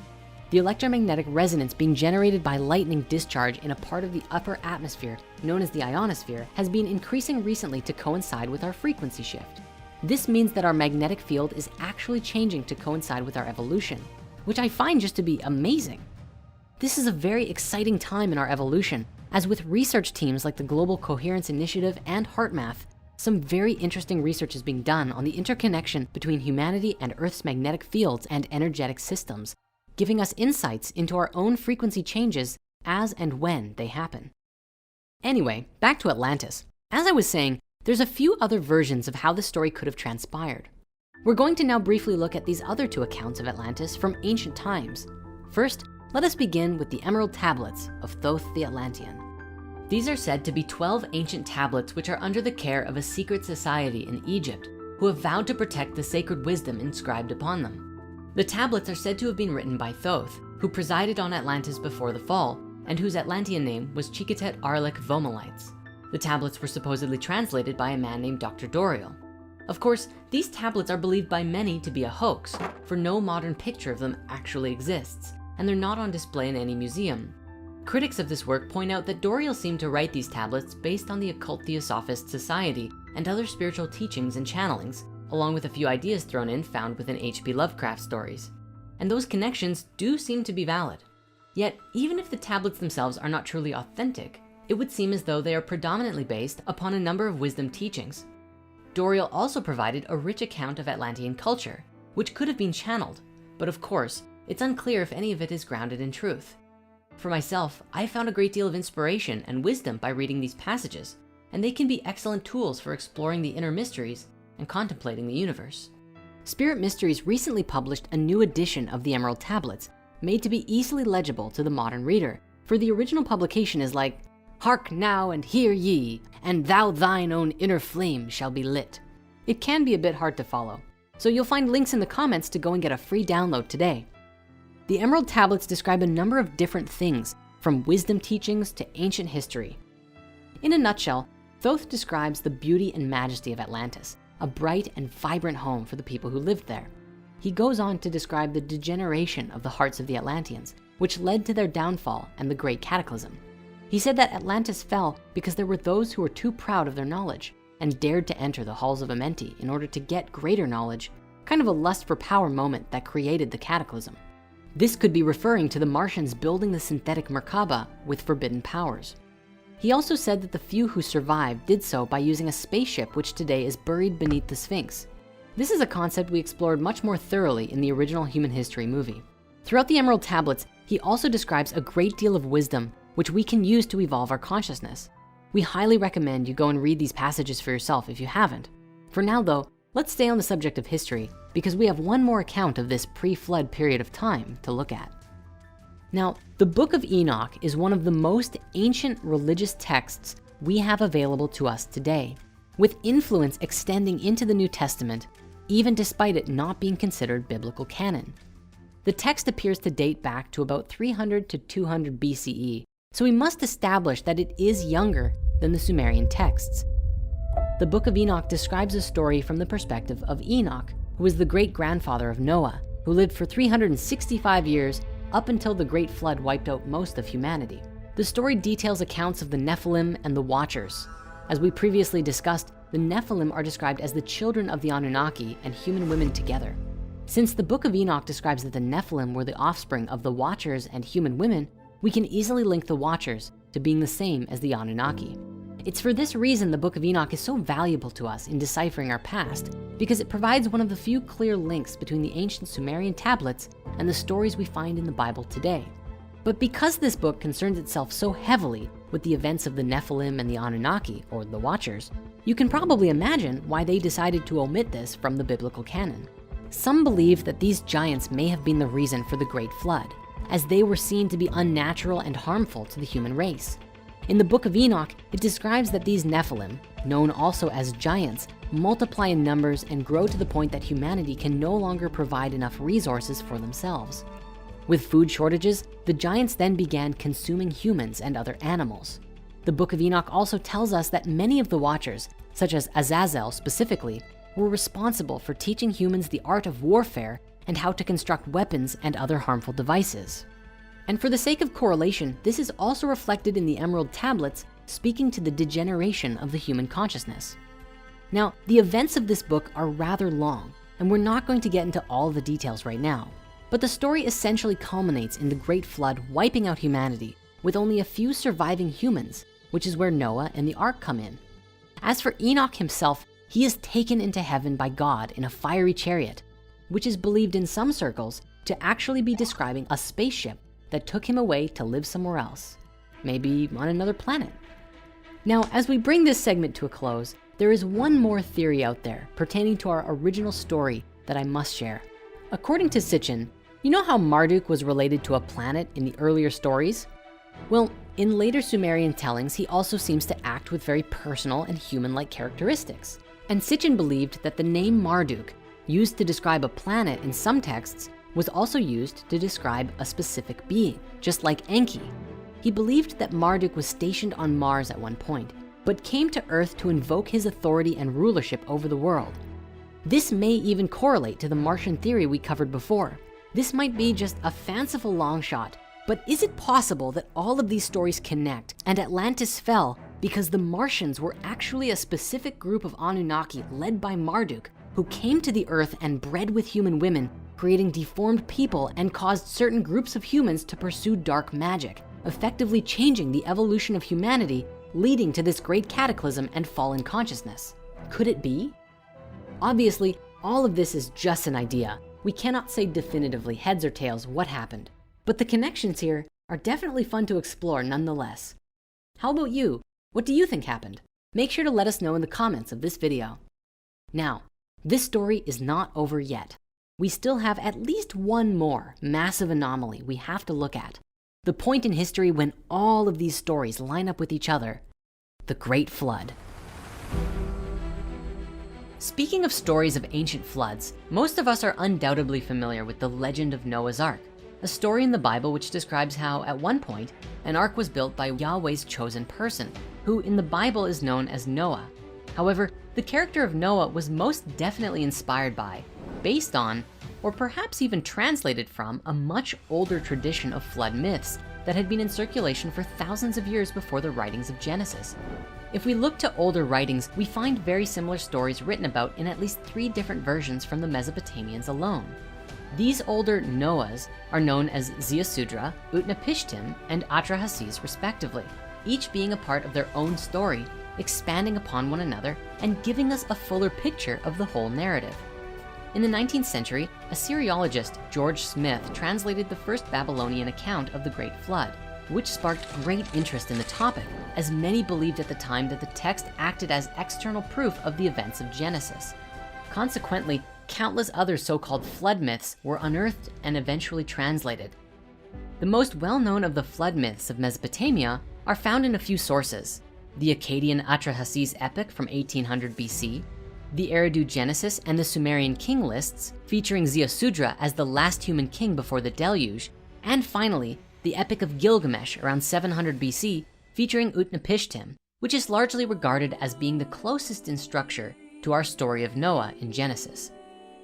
The electromagnetic resonance being generated by lightning discharge in a part of the upper atmosphere known as the ionosphere has been increasing recently to coincide with our frequency shift. This means that our magnetic field is actually changing to coincide with our evolution, which I find just to be amazing. This is a very exciting time in our evolution, as with research teams like the Global Coherence Initiative and HeartMath, some very interesting research is being done on the interconnection between humanity and Earth's magnetic fields and energetic systems, giving us insights into our own frequency changes as and when they happen. Anyway, back to Atlantis. As I was saying, there's a few other versions of how the story could have transpired. We're going to now briefly look at these other two accounts of Atlantis from ancient times. First, let us begin with the Emerald Tablets of Thoth the Atlantean. These are said to be 12 ancient tablets which are under the care of a secret society in Egypt who have vowed to protect the sacred wisdom inscribed upon them. The tablets are said to have been written by Thoth, who presided on Atlantis before the fall and whose Atlantean name was Chikatet Arlik Vomalites. The tablets were supposedly translated by a man named Dr. Doriel. Of course, these tablets are believed by many to be a hoax, for no modern picture of them actually exists, and they're not on display in any museum. Critics of this work point out that Doriel seemed to write these tablets based on the occult Theosophist society and other spiritual teachings and channelings, along with a few ideas thrown in found within H.P. Lovecraft stories. And those connections do seem to be valid. Yet, even if the tablets themselves are not truly authentic, it would seem as though they are predominantly based upon a number of wisdom teachings. Doriel also provided a rich account of Atlantean culture, which could have been channeled, but of course, it's unclear if any of it is grounded in truth. For myself, I found a great deal of inspiration and wisdom by reading these passages, and they can be excellent tools for exploring the inner mysteries and contemplating the universe. Spirit Mysteries recently published a new edition of the Emerald Tablets, made to be easily legible to the modern reader, for the original publication is like, "Hark now and hear ye, and thou thine own inner flame shall be lit." It can be a bit hard to follow, so you'll find links in the comments to go and get a free download today. The Emerald Tablets describe a number of different things, from wisdom teachings to ancient history. In a nutshell, Thoth describes the beauty and majesty of Atlantis, a bright and vibrant home for the people who lived there. He goes on to describe the degeneration of the hearts of the Atlanteans, which led to their downfall and the Great Cataclysm. He said that Atlantis fell because there were those who were too proud of their knowledge and dared to enter the halls of Amenti in order to get greater knowledge, kind of a lust for power moment that created the cataclysm. This could be referring to the Martians building the synthetic Merkaba with forbidden powers. He also said that the few who survived did so by using a spaceship which today is buried beneath the Sphinx. This is a concept we explored much more thoroughly in the original Human History movie. Throughout the Emerald Tablets, he also describes a great deal of wisdom which we can use to evolve our consciousness. We highly recommend you go and read these passages for yourself if you haven't. For now though, let's stay on the subject of history because we have one more account of this pre-flood period of time to look at. Now, the Book of Enoch is one of the most ancient religious texts we have available to us today, with influence extending into the New Testament, even despite it not being considered biblical canon. The text appears to date back to about 300 to 200 BCE, so we must establish that it is younger than the Sumerian texts. The Book of Enoch describes a story from the perspective of Enoch, who was the great-grandfather of Noah, who lived for 365 years up until the Great Flood wiped out most of humanity. The story details accounts of the Nephilim and the Watchers. As we previously discussed, the Nephilim are described as the children of the Anunnaki and human women together. Since the Book of Enoch describes that the Nephilim were the offspring of the Watchers and human women, we can easily link the Watchers to being the same as the Anunnaki. It's for this reason the Book of Enoch is so valuable to us in deciphering our past, because it provides one of the few clear links between the ancient Sumerian tablets and the stories we find in the Bible today. But because this book concerns itself so heavily with the events of the Nephilim and the Anunnaki, or the Watchers, you can probably imagine why they decided to omit this from the biblical canon. Some believe that these giants may have been the reason for the Great Flood, as they were seen to be unnatural and harmful to the human race. In the Book of Enoch, it describes that these Nephilim, known also as giants, multiply in numbers and grow to the point that humanity can no longer provide enough resources for themselves. With food shortages, the giants then began consuming humans and other animals. The Book of Enoch also tells us that many of the Watchers, such as Azazel specifically, were responsible for teaching humans the art of warfare and how to construct weapons and other harmful devices. And for the sake of correlation, this is also reflected in the Emerald Tablets, speaking to the degeneration of the human consciousness. Now, the events of this book are rather long, and we're not going to get into all the details right now, but the story essentially culminates in the Great Flood wiping out humanity with only a few surviving humans, which is where Noah and the Ark come in. As for Enoch himself, he is taken into heaven by God in a fiery chariot, which is believed in some circles to actually be describing a spaceship that took him away to live somewhere else, maybe on another planet. Now, as we bring this segment to a close, there is one more theory out there pertaining to our original story that I must share. According to Sitchin, you know how Marduk was related to a planet in the earlier stories? Well, in later Sumerian tellings, he also seems to act with very personal and human-like characteristics. And Sitchin believed that the name Marduk, used to describe a planet in some texts, was also used to describe a specific being, just like Enki. He believed that Marduk was stationed on Mars at one point, but came to Earth to invoke his authority and rulership over the world. This may even correlate to the Martian theory we covered before. This might be just a fanciful long shot, but is it possible that all of these stories connect and Atlantis fell because the Martians were actually a specific group of Anunnaki led by Marduk, who came to the Earth and bred with human women, creating deformed people and caused certain groups of humans to pursue dark magic, effectively changing the evolution of humanity, leading to this great cataclysm and fall in consciousness? Could it be? Obviously, all of this is just an idea. We cannot say definitively heads or tails what happened, but the connections here are definitely fun to explore nonetheless. How about you? What do you think happened? Make sure to let us know in the comments of this video. Now, this story is not over yet. we still have at least one more massive anomaly we have to look at. The point in history when all of these stories line up with each other, the Great Flood. Speaking of stories of ancient floods, most of us are undoubtedly familiar with the legend of Noah's Ark, a story in the Bible which describes how, at one point, an ark was built by Yahweh's chosen person, who in the Bible is known as Noah. However, the character of Noah was most definitely inspired by, based on, or perhaps even translated from a much older tradition of flood myths that had been in circulation for thousands of years before the writings of Genesis. If we look to older writings, we find very similar stories written about in at least 3 different versions from the Mesopotamians alone. These older Noahs are known as Ziusudra, Utnapishtim, and Atrahasis respectively, each being a part of their own story, expanding upon one another and giving us a fuller picture of the whole narrative. In the 19th century, Assyriologist George Smith translated the first Babylonian account of the Great Flood, which sparked great interest in the topic, as many believed at the time that the text acted as external proof of the events of Genesis. Consequently, countless other so-called flood myths were unearthed and eventually translated. The most well-known of the flood myths of Mesopotamia are found in a few sources: the Akkadian Atrahasis epic from 1800 BC, the Eridu Genesis and the Sumerian king lists featuring Ziusudra as the last human king before the deluge, and finally, the Epic of Gilgamesh around 700 BC featuring Utnapishtim, which is largely regarded as being the closest in structure to our story of Noah in Genesis.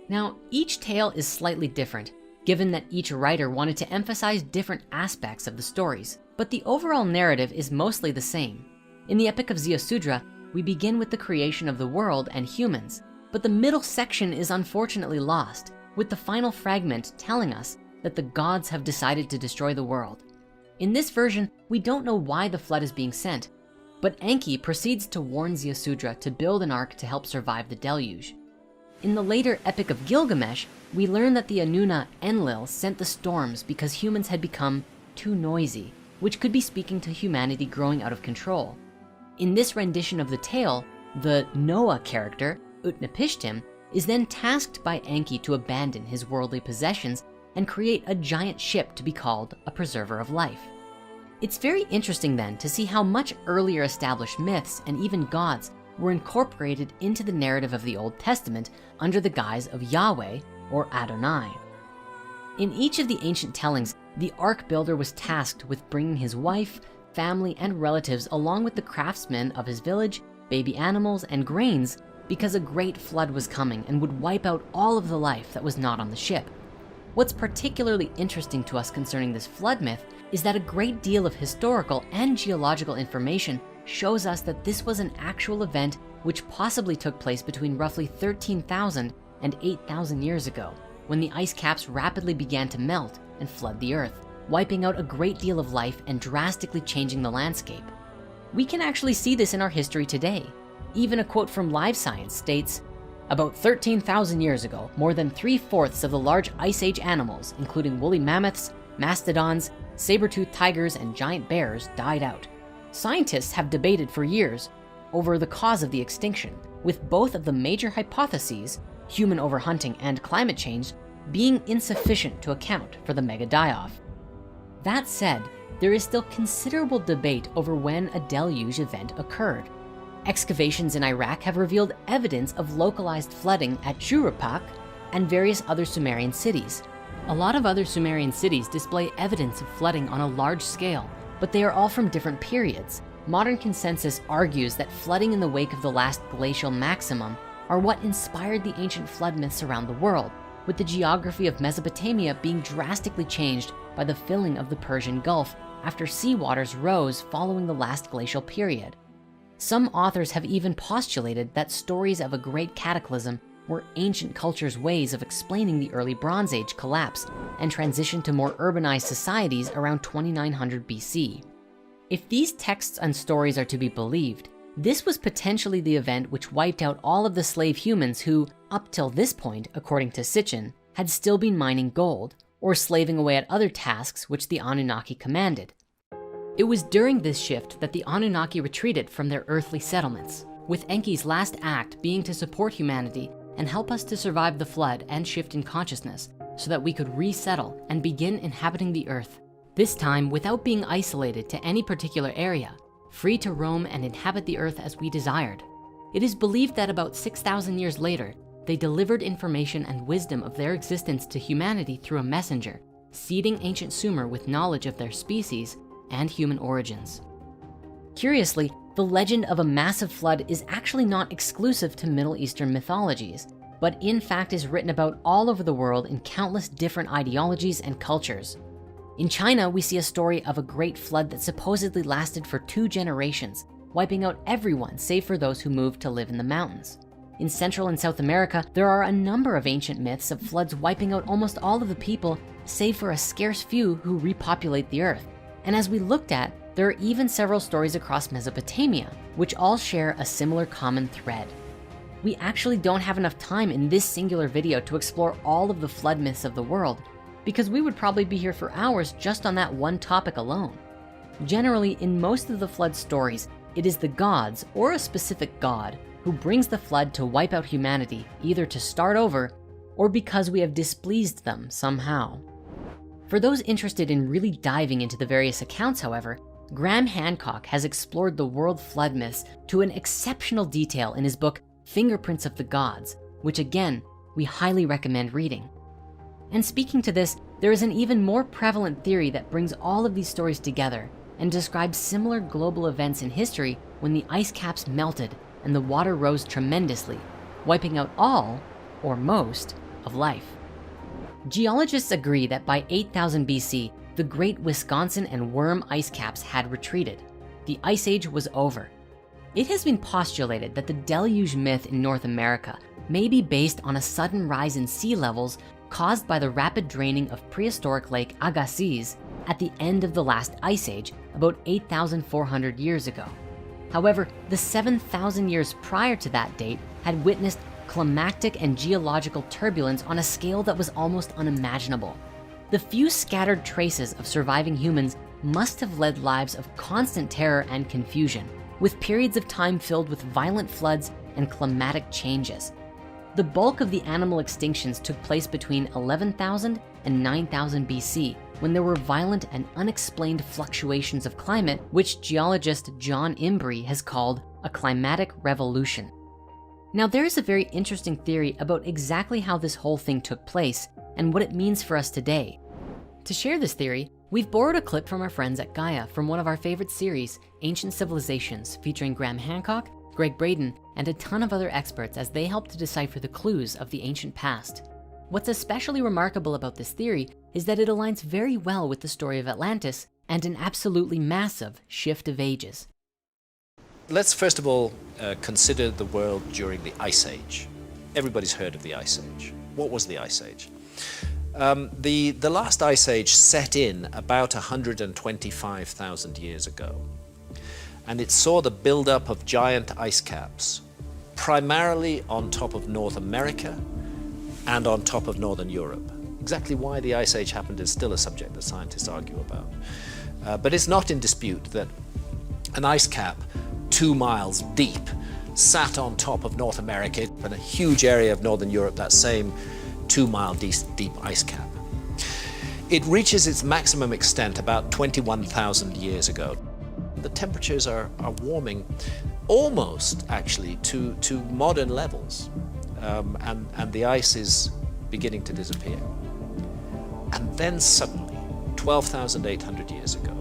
Now, each tale is slightly different, given that each writer wanted to emphasize different aspects of the stories, but the overall narrative is mostly the same. In the Epic of Ziusudra, we begin with the creation of the world and humans, but the middle section is unfortunately lost, with the final fragment telling us that the gods have decided to destroy the world. In this version, we don't know why the flood is being sent, but Enki proceeds to warn Ziusudra to build an ark to help survive the deluge. In the later Epic of Gilgamesh, we learn that the Anunna Enlil sent the storms because humans had become too noisy, which could be speaking to humanity growing out of control. In this rendition of the tale, the Noah character, Utnapishtim, is then tasked by Enki to abandon his worldly possessions and create a giant ship to be called a preserver of life. It's very interesting then to see how much earlier established myths and even gods were incorporated into the narrative of the Old Testament under the guise of Yahweh or Adonai. In each of the ancient tellings, the ark builder was tasked with bringing his wife, family, and relatives along with the craftsmen of his village, baby animals, and grains, because a great flood was coming and would wipe out all of the life that was not on the ship. What's particularly interesting to us concerning this flood myth is that a great deal of historical and geological information shows us that this was an actual event which possibly took place between roughly 13,000 and 8,000 years ago, when the ice caps rapidly began to melt and flood the earth, wiping out a great deal of life and drastically changing the landscape. We can actually see this in our history today. Even a quote from Live Science states, "About 13,000 years ago, more than 3/4 of the large Ice Age animals, including woolly mammoths, mastodons, saber-toothed tigers, and giant bears, died out. Scientists have debated for years over the cause of the extinction, with both of the major hypotheses, human overhunting and climate change, being insufficient to account for the mega die-off." That said, there is still considerable debate over when a deluge event occurred. Excavations in Iraq have revealed evidence of localized flooding at Shuruppak and various other Sumerian cities. A lot of other Sumerian cities display evidence of flooding on a large scale, but they are all from different periods. Modern consensus argues that flooding in the wake of the last glacial maximum are what inspired the ancient flood myths around the world, with the geography of Mesopotamia being drastically changed by the filling of the Persian Gulf after seawaters rose following the last glacial period. Some authors have even postulated that stories of a great cataclysm were ancient cultures' ways of explaining the early Bronze Age collapse and transition to more urbanized societies around 2900 BC. If these texts and stories are to be believed, this was potentially the event which wiped out all of the slave humans who, up till this point, according to Sitchin, had still been mining gold or slaving away at other tasks which the Anunnaki commanded. It was during this shift that the Anunnaki retreated from their earthly settlements, with Enki's last act being to support humanity and help us to survive the flood and shift in consciousness so that we could resettle and begin inhabiting the earth. This time without being isolated to any particular area, free to roam and inhabit the earth as we desired. It is believed that about 6,000 years later, they delivered information and wisdom of their existence to humanity through a messenger, seeding ancient Sumer with knowledge of their species and human origins. Curiously, the legend of a massive flood is actually not exclusive to Middle Eastern mythologies, but in fact is written about all over the world in countless different ideologies and cultures. In China, we see a story of a great flood that supposedly lasted for 2 generations, wiping out everyone save for those who moved to live in the mountains. In Central and South America, there are a number of ancient myths of floods wiping out almost all of the people, save for a scarce few who repopulate the earth. And as we looked at, there are even several stories across Mesopotamia, which all share a similar common thread. We actually don't have enough time in this singular video to explore all of the flood myths of the world, because we would probably be here for hours just on that one topic alone. Generally, in most of the flood stories, it is the gods or a specific god who brings the flood to wipe out humanity, either to start over or because we have displeased them somehow. For those interested in really diving into the various accounts, however, Graham Hancock has explored the world flood myths to an exceptional detail in his book, Fingerprints of the Gods, which again, we highly recommend reading. And speaking to this, there is an even more prevalent theory that brings all of these stories together and describes similar global events in history when the ice caps melted and the water rose tremendously, wiping out all, or most, of life. Geologists agree that by 8000 BC, the great Wisconsin and Worm ice caps had retreated. The Ice Age was over. It has been postulated that the deluge myth in North America may be based on a sudden rise in sea levels caused by the rapid draining of prehistoric Lake Agassiz at the end of the last ice age about 8,400 years ago. However, the 7,000 years prior to that date had witnessed climactic and geological turbulence on a scale that was almost unimaginable. The few scattered traces of surviving humans must have led lives of constant terror and confusion, with periods of time filled with violent floods and climatic changes. The bulk of the animal extinctions took place between 11,000 and 9,000 BC, when there were violent and unexplained fluctuations of climate, which geologist John Imbrie has called a climatic revolution. Now, there is a very interesting theory about exactly how this whole thing took place and what it means for us today. To share this theory, we've borrowed a clip from our friends at Gaia from one of our favorite series, Ancient Civilizations, featuring Graham Hancock, Greg Braden, and a ton of other experts as they help to decipher the clues of the ancient past. What's especially remarkable about this theory is that it aligns very well with the story of Atlantis and an absolutely massive shift of ages. Let's first of all consider the world during the Ice Age. Everybody's heard of the Ice Age. What was the Ice Age? The last Ice Age set in about 125,000 years ago. And it saw the buildup of giant ice caps, primarily on top of North America and on top of Northern Europe. Exactly why the Ice Age happened is still a subject that scientists argue about. But it's not in dispute that an ice cap 2 miles deep sat on top of North America and a huge area of Northern Europe, that same 2 mile deep ice cap. It reaches its maximum extent about 21,000 years ago. The temperatures are warming almost actually to modern levels, and the ice is beginning to disappear. And then suddenly, 12,800 years ago,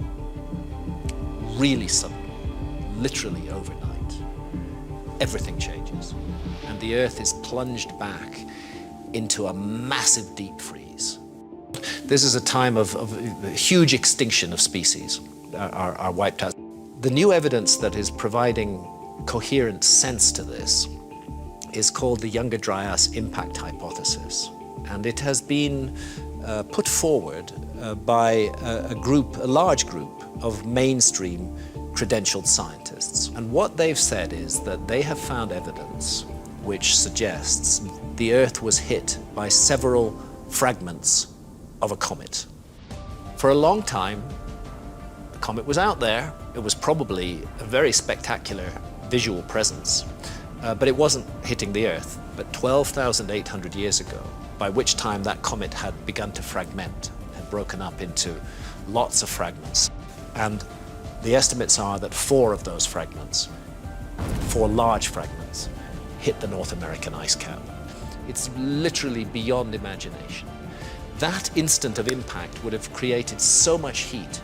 really suddenly, literally overnight, everything changes, and the Earth is plunged back into a massive deep freeze. This is a time of huge extinction of species are wiped out. The new evidence that is providing coherent sense to this is called the Younger Dryas impact hypothesis. And it has been put forward by a large group of mainstream credentialed scientists. And what they've said is that they have found evidence which suggests the Earth was hit by several fragments of a comet. For a long time, the comet was out there. It was probably a very spectacular visual presence. but it wasn't hitting the Earth, but 12,800 years ago, by which time that comet had begun to fragment, had broken up into lots of fragments. And the estimates are that 4 of those fragments, 4 large fragments, hit the North American ice cap. It's literally beyond imagination. That instant of impact would have created so much heat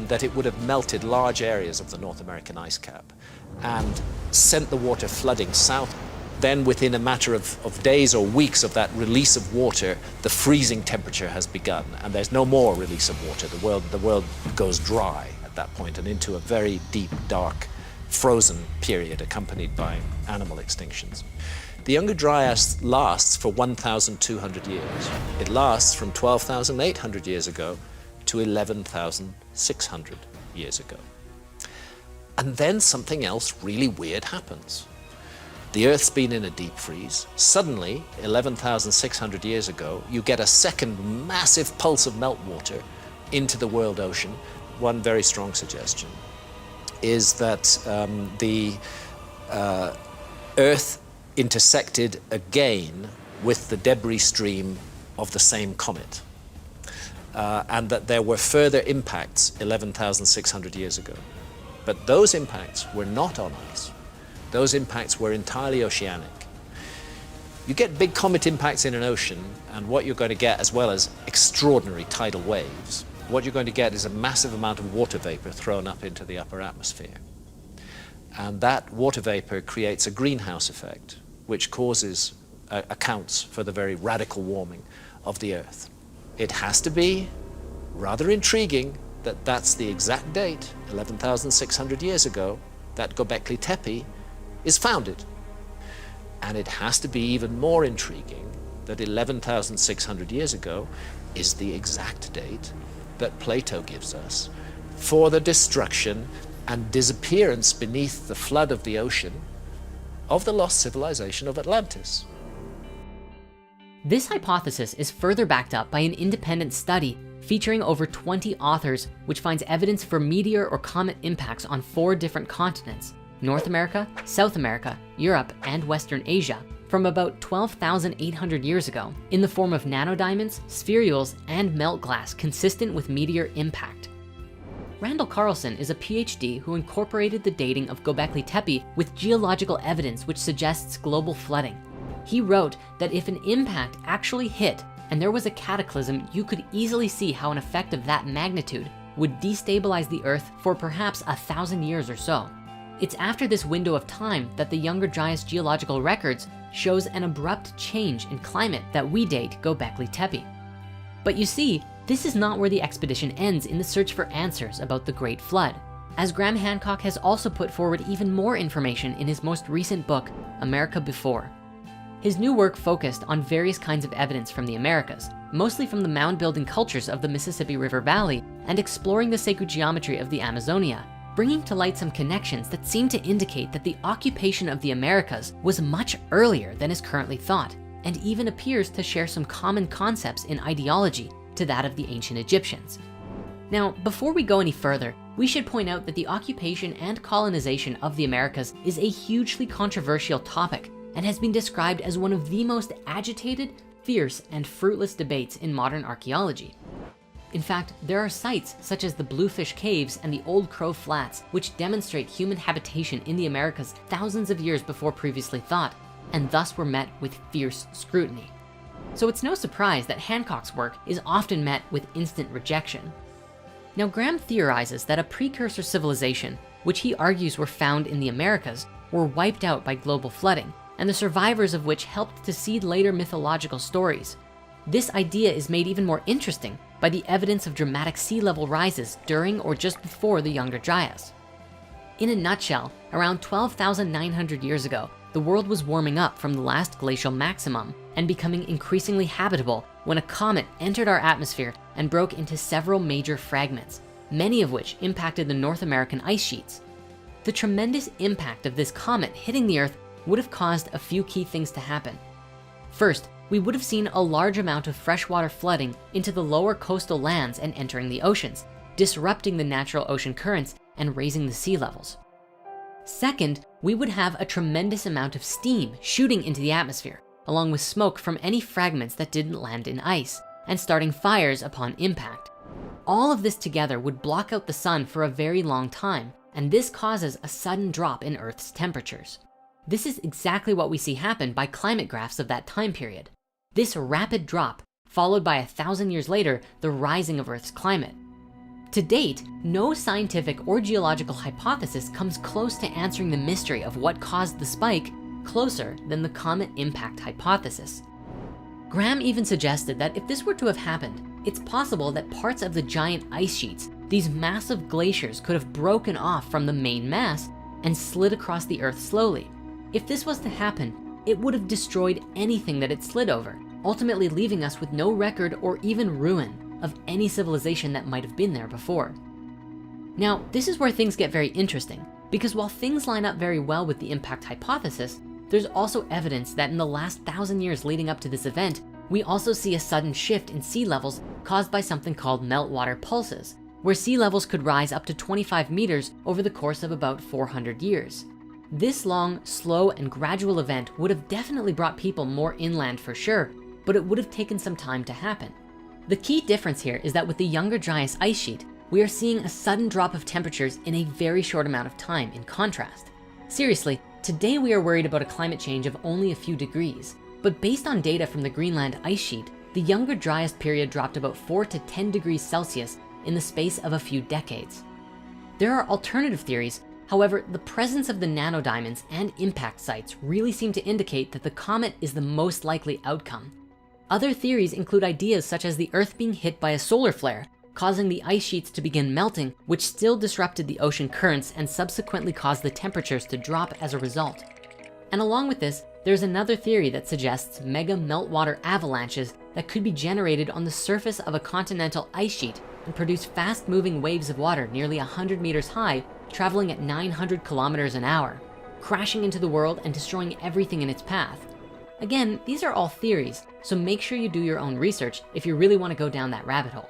that it would have melted large areas of the North American ice cap and sent the water flooding south. Then within a matter of days or weeks of that release of water, the freezing temperature has begun, and there's no more release of water. The world goes dry at that point and into a very deep, dark, frozen period accompanied by animal extinctions. The Younger Dryas lasts for 1,200 years. It lasts from 12,800 years ago to 11,600 years ago. And then something else really weird happens. The Earth's been in a deep freeze. Suddenly, 11,600 years ago, you get a second massive pulse of meltwater into the world ocean. One very strong suggestion is that the Earth intersected again with the debris stream of the same comet, and that there were further impacts 11,600 years ago. But those impacts were not on ice. Those impacts were entirely oceanic. You get big comet impacts in an ocean, and what you're going to get, as well as extraordinary tidal waves, what you're going to get is a massive amount of water vapor thrown up into the upper atmosphere. And that water vapor creates a greenhouse effect, which accounts for the very radical warming of the Earth. It has to be rather intriguing that that's the exact date, 11,600 years ago, that Göbekli Tepe is founded. And it has to be even more intriguing that 11,600 years ago is the exact date that Plato gives us for the destruction and disappearance beneath the flood of the ocean of the lost civilization of Atlantis. This hypothesis is further backed up by an independent study featuring over 20 authors, which finds evidence for meteor or comet impacts on 4 different continents: North America, South America, Europe, and Western Asia, from about 12,800 years ago, in the form of nanodiamonds, spherules, and melt glass consistent with meteor impact. Randall Carlson is a PhD who incorporated the dating of Göbekli Tepe with geological evidence which suggests global flooding. He wrote that if an impact actually hit and there was a cataclysm, you could easily see how an effect of that magnitude would destabilize the Earth for perhaps 1,000 years or so. It's after this window of time that the Younger Dryas geological records shows an abrupt change in climate that we date Göbekli Tepe. But you see, this is not where the expedition ends in the search for answers about the Great Flood, as Graham Hancock has also put forward even more information in his most recent book, America Before. His new work focused on various kinds of evidence from the Americas, mostly from the mound-building cultures of the Mississippi River Valley and exploring the sacred geometry of the Amazonia, bringing to light some connections that seem to indicate that the occupation of the Americas was much earlier than is currently thought, and even appears to share some common concepts in ideology to that of the ancient Egyptians. Now, before we go any further, we should point out that the occupation and colonization of the Americas is a hugely controversial topic and has been described as one of the most agitated, fierce, and fruitless debates in modern archaeology. In fact, there are sites such as the Bluefish Caves and the Old Crow Flats, which demonstrate human habitation in the Americas thousands of years before previously thought, and thus were met with fierce scrutiny. So it's no surprise that Hancock's work is often met with instant rejection. Now, Graham theorizes that a precursor civilization, which he argues were found in the Americas, were wiped out by global flooding, and the survivors of which helped to seed later mythological stories. This idea is made even more interesting by the evidence of dramatic sea level rises during or just before the Younger Dryas. In a nutshell, around 12,900 years ago, the world was warming up from the last glacial maximum and becoming increasingly habitable when a comet entered our atmosphere and broke into several major fragments, many of which impacted the North American ice sheets. The tremendous impact of this comet hitting the Earth would have caused a few key things to happen. First, we would have seen a large amount of freshwater flooding into the lower coastal lands and entering the oceans, disrupting the natural ocean currents and raising the sea levels. Second, we would have a tremendous amount of steam shooting into the atmosphere, along with smoke from any fragments that didn't land in ice, and starting fires upon impact. All of this together would block out the sun for a very long time, and this causes a sudden drop in Earth's temperatures. This is exactly what we see happen by climate graphs of that time period. This rapid drop, followed by 1,000 years later, the rising of Earth's climate. To date, no scientific or geological hypothesis comes close to answering the mystery of what caused the spike, closer than the comet impact hypothesis. Graham even suggested that if this were to have happened, it's possible that parts of the giant ice sheets, these massive glaciers, could have broken off from the main mass and slid across the Earth slowly. If this was to happen, it would have destroyed anything that it slid over, ultimately leaving us with no record or even ruin of any civilization that might have been there before. Now, this is where things get very interesting, because while things line up very well with the impact hypothesis, there's also evidence that in the last 1,000 years leading up to this event, we also see a sudden shift in sea levels caused by something called meltwater pulses, where sea levels could rise up to 25 meters over the course of about 400 years. This long, slow, and gradual event would have definitely brought people more inland for sure, but it would have taken some time to happen. The key difference here is that with the Younger Dryas ice sheet, we are seeing a sudden drop of temperatures in a very short amount of time in contrast. Seriously, today we are worried about a climate change of only a few degrees, but based on data from the Greenland ice sheet, the Younger Dryas period dropped about 4 to 10 degrees Celsius in the space of a few decades. There are alternative theories. However, the presence of the nanodiamonds and impact sites really seem to indicate that the comet is the most likely outcome. Other theories include ideas such as the Earth being hit by a solar flare, causing the ice sheets to begin melting, which still disrupted the ocean currents and subsequently caused the temperatures to drop as a result. And along with this, there's another theory that suggests mega meltwater avalanches that could be generated on the surface of a continental ice sheet and produce fast-moving waves of water nearly 100 meters high, traveling at 900 kilometers an hour, crashing into the world and destroying everything in its path. Again, these are all theories, so make sure you do your own research if you really want to go down that rabbit hole.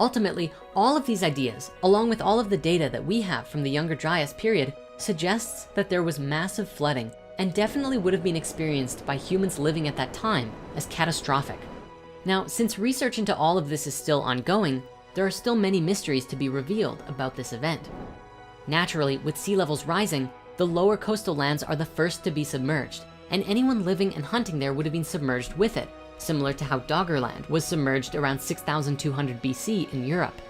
Ultimately, all of these ideas, along with all of the data that we have from the Younger Dryas period, suggests that there was massive flooding and definitely would have been experienced by humans living at that time as catastrophic. Now, since research into all of this is still ongoing, there are still many mysteries to be revealed about this event. Naturally, with sea levels rising, the lower coastal lands are the first to be submerged, and anyone living and hunting there would have been submerged with it, similar to how Doggerland was submerged around 6,200 BC in Europe.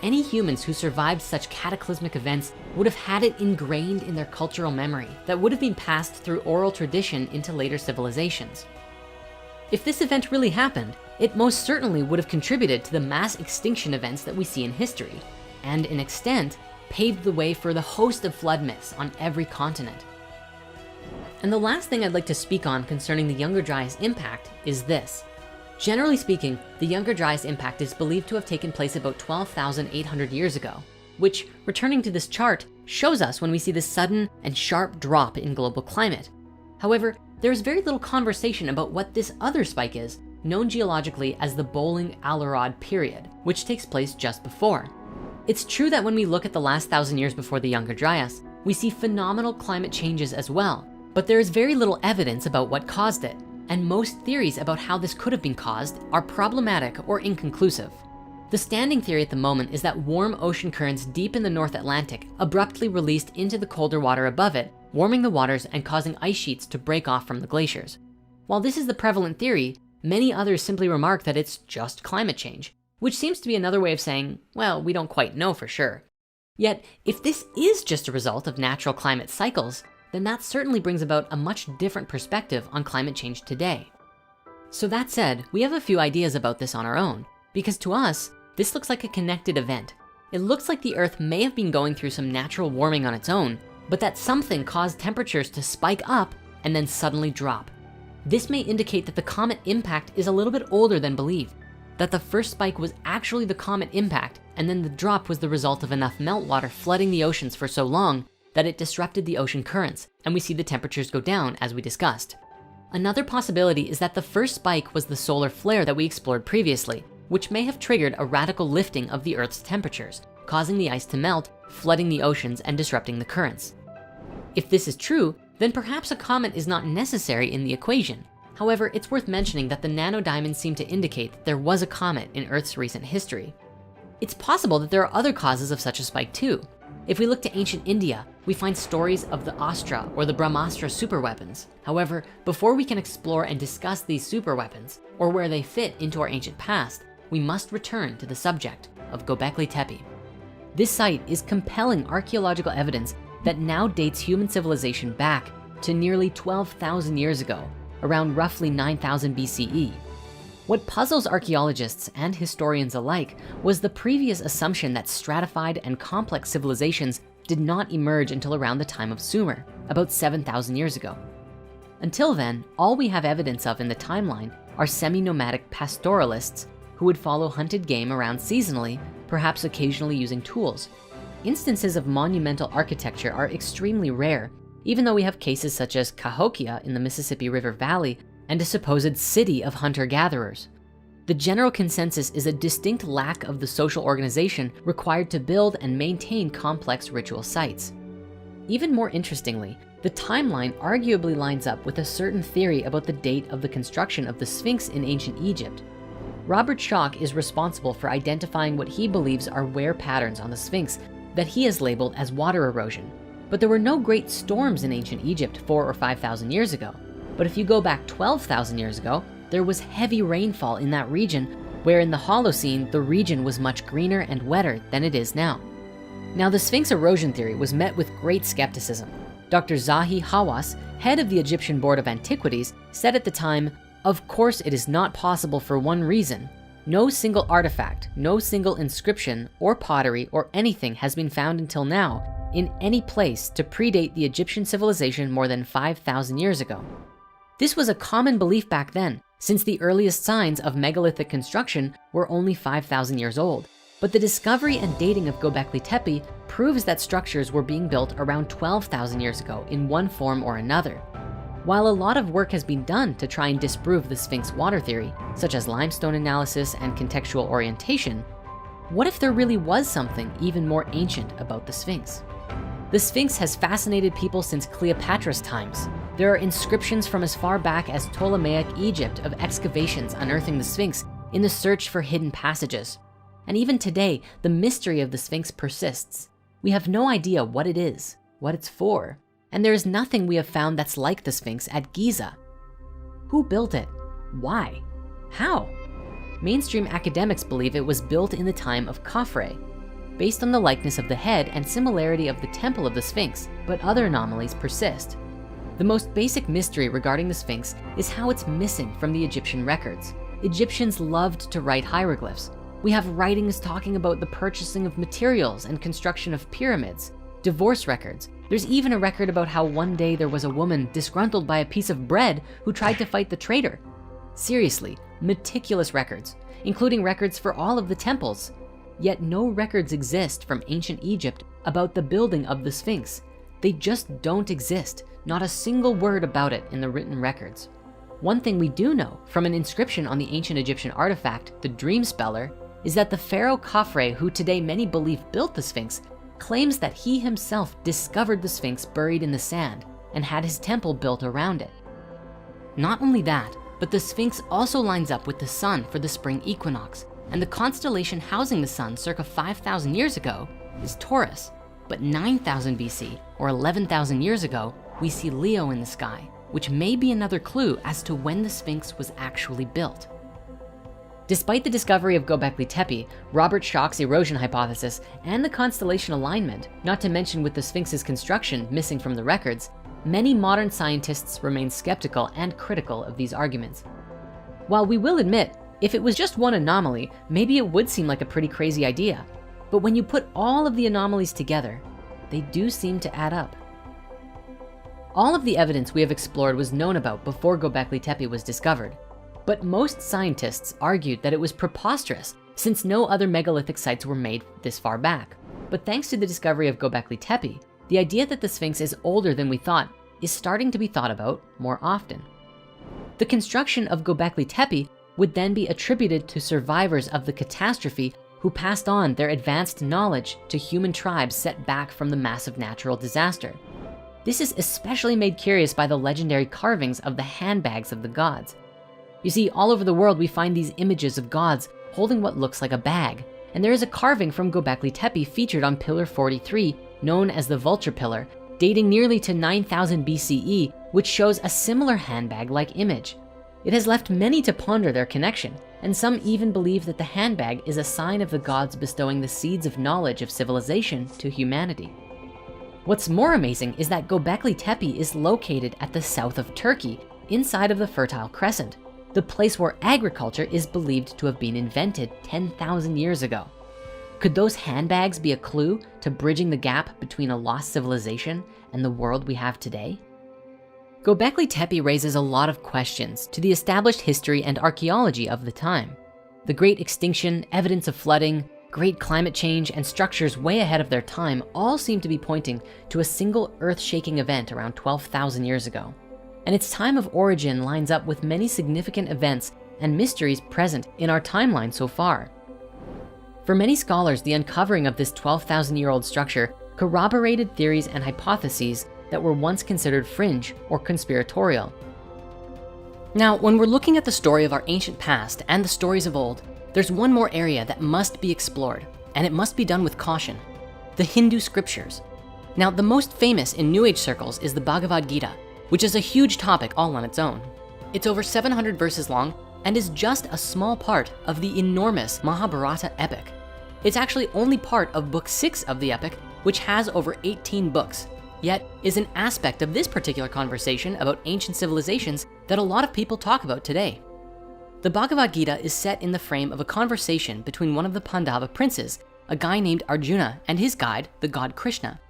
Any humans who survived such cataclysmic events would have had it ingrained in their cultural memory that would have been passed through oral tradition into later civilizations. If this event really happened, it most certainly would have contributed to the mass extinction events that we see in history, and in extent, paved the way for the host of flood myths on every continent. And the last thing I'd like to speak on concerning the Younger Dryas impact is this. Generally speaking, the Younger Dryas impact is believed to have taken place about 12,800 years ago, which, returning to this chart, shows us when we see this sudden and sharp drop in global climate. However, there is very little conversation about what this other spike is, known geologically as the Bowling-Allarod period, which takes place just before. It's true that when we look at the last 1,000 years before the Younger Dryas, we see phenomenal climate changes as well, but there is very little evidence about what caused it, and most theories about how this could have been caused are problematic or inconclusive. The standing theory at the moment is that warm ocean currents deep in the North Atlantic abruptly released into the colder water above it, warming the waters and causing ice sheets to break off from the glaciers. While this is the prevalent theory, many others simply remark that it's just climate change, which seems to be another way of saying, well, we don't quite know for sure. Yet, if this is just a result of natural climate cycles, then that certainly brings about a much different perspective on climate change today. So that said, we have a few ideas about this on our own, because to us, this looks like a connected event. It looks like the Earth may have been going through some natural warming on its own, but that something caused temperatures to spike up and then suddenly drop. This may indicate that the comet impact is a little bit older than believed, that the first spike was actually the comet impact, and then the drop was the result of enough meltwater flooding the oceans for so long that it disrupted the ocean currents, and we see the temperatures go down as we discussed. Another possibility is that the first spike was the solar flare that we explored previously, which may have triggered a radical lifting of the Earth's temperatures, causing the ice to melt, flooding the oceans and disrupting the currents. If this is true, then perhaps a comet is not necessary in the equation. However, it's worth mentioning that the nanodiamonds seem to indicate that there was a comet in Earth's recent history. It's possible that there are other causes of such a spike too. If we look to ancient India, we find stories of the Astra or the Brahmastra superweapons. However, before we can explore and discuss these superweapons or where they fit into our ancient past, we must return to the subject of Göbekli Tepe. This site is compelling archaeological evidence that now dates human civilization back to nearly 12,000 years ago, around roughly 9,000 BCE. What puzzles archaeologists and historians alike was the previous assumption that stratified and complex civilizations did not emerge until around the time of Sumer, about 7,000 years ago. Until then, all we have evidence of in the timeline are semi-nomadic pastoralists who would follow hunted game around seasonally, perhaps occasionally using tools. Instances of monumental architecture are extremely rare, even though we have cases such as Cahokia in the Mississippi River Valley and a supposed city of hunter-gatherers. The general consensus is a distinct lack of the social organization required to build and maintain complex ritual sites. Even more interestingly, the timeline arguably lines up with a certain theory about the date of the construction of the Sphinx in ancient Egypt. Robert Schoch is responsible for identifying what he believes are wear patterns on the Sphinx that he has labeled as water erosion. But there were no great storms in ancient Egypt 4,000 or 5,000 years ago. But if you go back 12,000 years ago, there was heavy rainfall in that region, where in the Holocene, the region was much greener and wetter than it is now. Now, the Sphinx erosion theory was met with great skepticism. Dr. Zahi Hawass, head of the Egyptian Board of Antiquities, said at the time, "Of course it is not possible for one reason. No single artifact, no single inscription or pottery or anything has been found until now in any place to predate the Egyptian civilization more than 5,000 years ago." This was a common belief back then, since the earliest signs of megalithic construction were only 5,000 years old. But the discovery and dating of Göbekli Tepe proves that structures were being built around 12,000 years ago in one form or another. While a lot of work has been done to try and disprove the Sphinx water theory, such as limestone analysis and contextual orientation, what if there really was something even more ancient about the Sphinx? The Sphinx has fascinated people since Cleopatra's times. There are inscriptions from as far back as Ptolemaic Egypt of excavations unearthing the Sphinx in the search for hidden passages. And even today, the mystery of the Sphinx persists. We have no idea what it is, what it's for, and there is nothing we have found that's like the Sphinx at Giza. Who built it? Why? How? Mainstream academics believe it was built in the time of Khafre, based on the likeness of the head and similarity of the temple of the Sphinx, but other anomalies persist. The most basic mystery regarding the Sphinx is how it's missing from the Egyptian records. Egyptians loved to write hieroglyphs. We have writings talking about the purchasing of materials and construction of pyramids, divorce records. There's even a record about how one day there was a woman disgruntled by a piece of bread who tried to fight the traitor. Seriously, meticulous records, including records for all of the temples. Yet no records exist from ancient Egypt about the building of the Sphinx. They just don't exist, not a single word about it in the written records. One thing we do know from an inscription on the ancient Egyptian artifact, the Dream Speller, is that the pharaoh Khafre, who today many believe built the Sphinx, claims that he himself discovered the Sphinx buried in the sand and had his temple built around it. Not only that, but the Sphinx also lines up with the sun for the spring equinox, and the constellation housing the sun circa 5,000 years ago is Taurus. But 9,000 BC, or 11,000 years ago, we see Leo in the sky, which may be another clue as to when the Sphinx was actually built. Despite the discovery of Göbekli Tepe, Robert Schoch's erosion hypothesis, and the constellation alignment, not to mention with the Sphinx's construction missing from the records, many modern scientists remain skeptical and critical of these arguments. While we will admit, if it was just one anomaly, maybe it would seem like a pretty crazy idea. But when you put all of the anomalies together, they do seem to add up. All of the evidence we have explored was known about before Göbekli Tepe was discovered. But most scientists argued that it was preposterous since no other megalithic sites were made this far back. But thanks to the discovery of Göbekli Tepe, the idea that the Sphinx is older than we thought is starting to be thought about more often. The construction of Göbekli Tepe would then be attributed to survivors of the catastrophe who passed on their advanced knowledge to human tribes set back from the massive natural disaster. This is especially made curious by the legendary carvings of the handbags of the gods. You see, all over the world we find these images of gods holding what looks like a bag. And there is a carving from Göbekli Tepe featured on Pillar 43, known as the Vulture Pillar, dating nearly to 9000 BCE, which shows a similar handbag-like image. It has left many to ponder their connection, and some even believe that the handbag is a sign of the gods bestowing the seeds of knowledge of civilization to humanity. What's more amazing is that Göbekli Tepe is located at the south of Turkey, inside of the Fertile Crescent, the place where agriculture is believed to have been invented 10,000 years ago. Could those handbags be a clue to bridging the gap between a lost civilization and the world we have today? Göbekli Tepe raises a lot of questions to the established history and archaeology of the time. The Great Extinction, evidence of flooding, great climate change, and structures way ahead of their time all seem to be pointing to a single earth-shaking event around 12,000 years ago. And its time of origin lines up with many significant events and mysteries present in our timeline so far. For many scholars, the uncovering of this 12,000-year-old structure corroborated theories and hypotheses that were once considered fringe or conspiratorial. Now, when we're looking at the story of our ancient past and the stories of old, there's one more area that must be explored, and it must be done with caution: the Hindu scriptures. Now, the most famous in New Age circles is the Bhagavad Gita, which is a huge topic all on its own. It's over 700 verses long and is just a small part of the enormous Mahabharata epic. It's actually only part of book 6 of the epic, which has over 18 books, yet is an aspect of this particular conversation about ancient civilizations that a lot of people talk about today. The Bhagavad Gita is set in the frame of a conversation between one of the Pandava princes, a guy named Arjuna, and his guide, the god Krishna.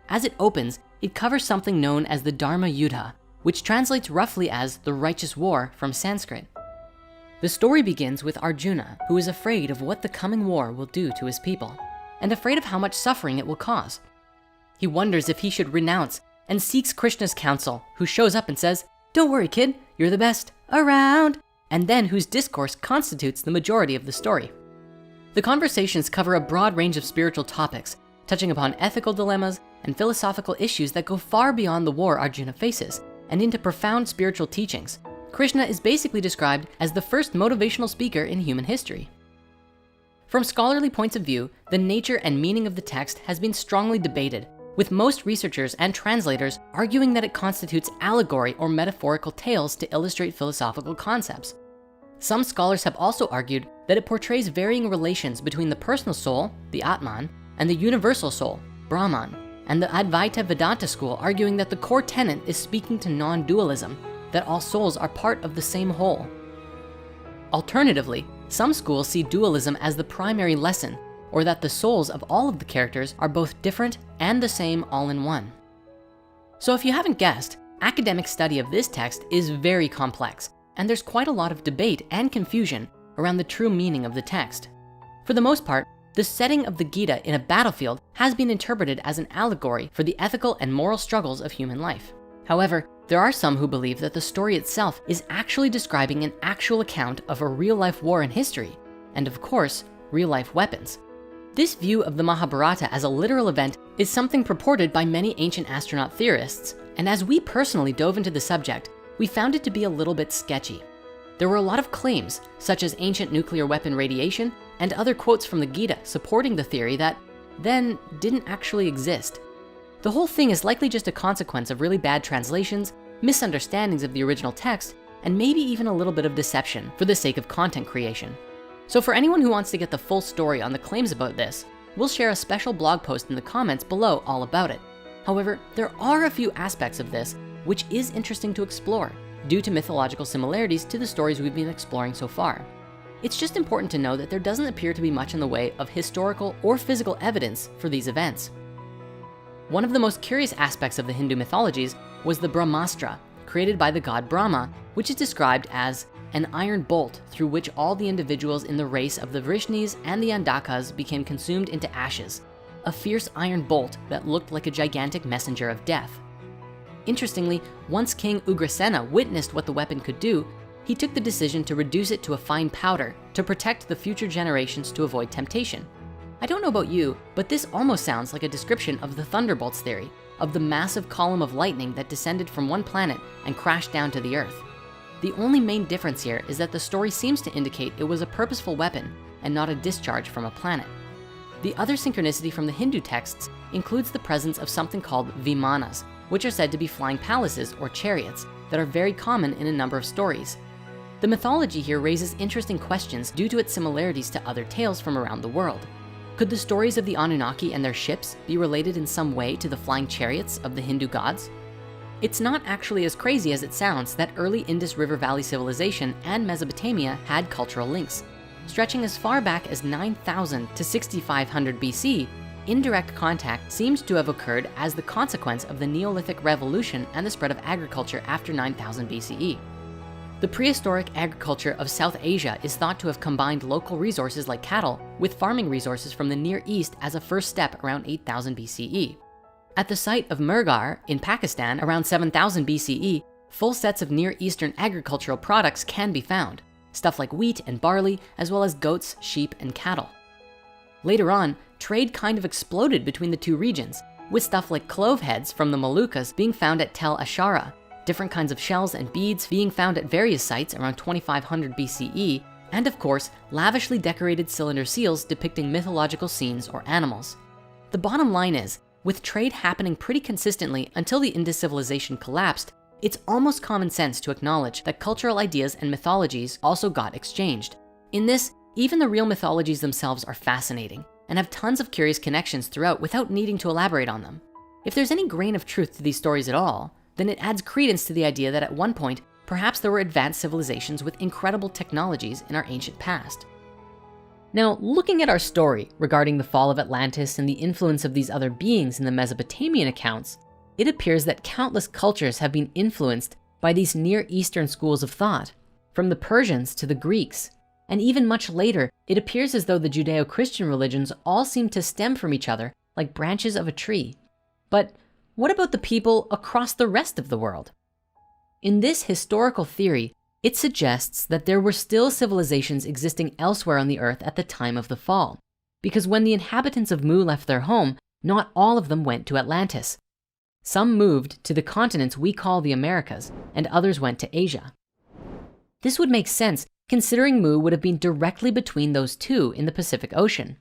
As it opens, it covers something known as the Dharma Yuddha, which translates roughly as the righteous war from Sanskrit. The story begins with Arjuna, who is afraid of what the coming war will do to his people, and afraid of how much suffering it will cause. He wonders if he should renounce and seeks Krishna's counsel, who shows up and says, "Don't worry, kid, you're the best around," and then whose discourse constitutes the majority of the story. The conversations cover a broad range of spiritual topics, touching upon ethical dilemmas and philosophical issues that go far beyond the war Arjuna faces and into profound spiritual teachings. Krishna is basically described as the first motivational speaker in human history. From scholarly points of view, the nature and meaning of the text has been strongly debated, with most researchers and translators arguing that it constitutes allegory or metaphorical tales to illustrate philosophical concepts. Some scholars have also argued that it portrays varying relations between the personal soul, the Atman, and the universal soul, Brahman, and the Advaita Vedanta school arguing that the core tenet is speaking to non-dualism, that all souls are part of the same whole. Alternatively, some schools see dualism as the primary lesson, or that the souls of all of the characters are both different and the same all in one. So if you haven't guessed, academic study of this text is very complex, and there's quite a lot of debate and confusion around the true meaning of the text. For the most part, the setting of the Gita in a battlefield has been interpreted as an allegory for the ethical and moral struggles of human life. However, there are some who believe that the story itself is actually describing an actual account of a real-life war in history, and of course, real-life weapons. This view of the Mahabharata as a literal event is something purported by many ancient astronaut theorists, and as we personally dove into the subject, we found it to be a little bit sketchy. There were a lot of claims, such as ancient nuclear weapon radiation and other quotes from the Gita supporting the theory that then didn't actually exist. The whole thing is likely just a consequence of really bad translations, misunderstandings of the original text, and maybe even a little bit of deception for the sake of content creation. So for anyone who wants to get the full story on the claims about this, we'll share a special blog post in the comments below all about it. However, there are a few aspects of this which is interesting to explore due to mythological similarities to the stories we've been exploring so far. It's just important to know that there doesn't appear to be much in the way of historical or physical evidence for these events. One of the most curious aspects of the Hindu mythologies was the Brahmastra, created by the god Brahma, which is described as an iron bolt through which all the individuals in the race of the Vrishnis and the Andakas became consumed into ashes, a fierce iron bolt that looked like a gigantic messenger of death. Interestingly, once King Ugrasena witnessed what the weapon could do, he took the decision to reduce it to a fine powder to protect the future generations to avoid temptation. I don't know about you, but this almost sounds like a description of the Thunderbolts theory, of the massive column of lightning that descended from one planet and crashed down to the Earth. The only main difference here is that the story seems to indicate it was a purposeful weapon and not a discharge from a planet. The other synchronicity from the Hindu texts includes the presence of something called vimanas, which are said to be flying palaces or chariots that are very common in a number of stories. The mythology here raises interesting questions due to its similarities to other tales from around the world. Could the stories of the Anunnaki and their ships be related in some way to the flying chariots of the Hindu gods? It's not actually as crazy as it sounds that early Indus River Valley civilization and Mesopotamia had cultural links. Stretching as far back as 9,000 to 6,500 BC, indirect contact seems to have occurred as the consequence of the Neolithic revolution and the spread of agriculture after 9,000 BCE. The prehistoric agriculture of South Asia is thought to have combined local resources like cattle with farming resources from the Near East as a first step around 8,000 BCE. At the site of Mehrgarh in Pakistan around 7,000 BCE, full sets of Near Eastern agricultural products can be found, stuff like wheat and barley, as well as goats, sheep, and cattle. Later on, trade kind of exploded between the two regions, with stuff like clove heads from the Moluccas being found at Tel Ashara, different kinds of shells and beads being found at various sites around 2500 BCE, and of course, lavishly decorated cylinder seals depicting mythological scenes or animals. The bottom line is, with trade happening pretty consistently until the Indus civilization collapsed, it's almost common sense to acknowledge that cultural ideas and mythologies also got exchanged. In this, even the real mythologies themselves are fascinating and have tons of curious connections throughout without needing to elaborate on them. If there's any grain of truth to these stories at all, then it adds credence to the idea that at one point, perhaps there were advanced civilizations with incredible technologies in our ancient past. Now, looking at our story regarding the fall of Atlantis and the influence of these other beings in the Mesopotamian accounts, it appears that countless cultures have been influenced by these Near Eastern schools of thought, from the Persians to the Greeks. And even much later, it appears as though the Judeo-Christian religions all seem to stem from each other like branches of a tree. But what about the people across the rest of the world? In this historical theory, it suggests that there were still civilizations existing elsewhere on the earth at the time of the fall, because when the inhabitants of Mu left their home, not all of them went to Atlantis. Some moved to the continents we call the Americas, and others went to Asia. This would make sense considering Mu would have been directly between those two in the Pacific Ocean.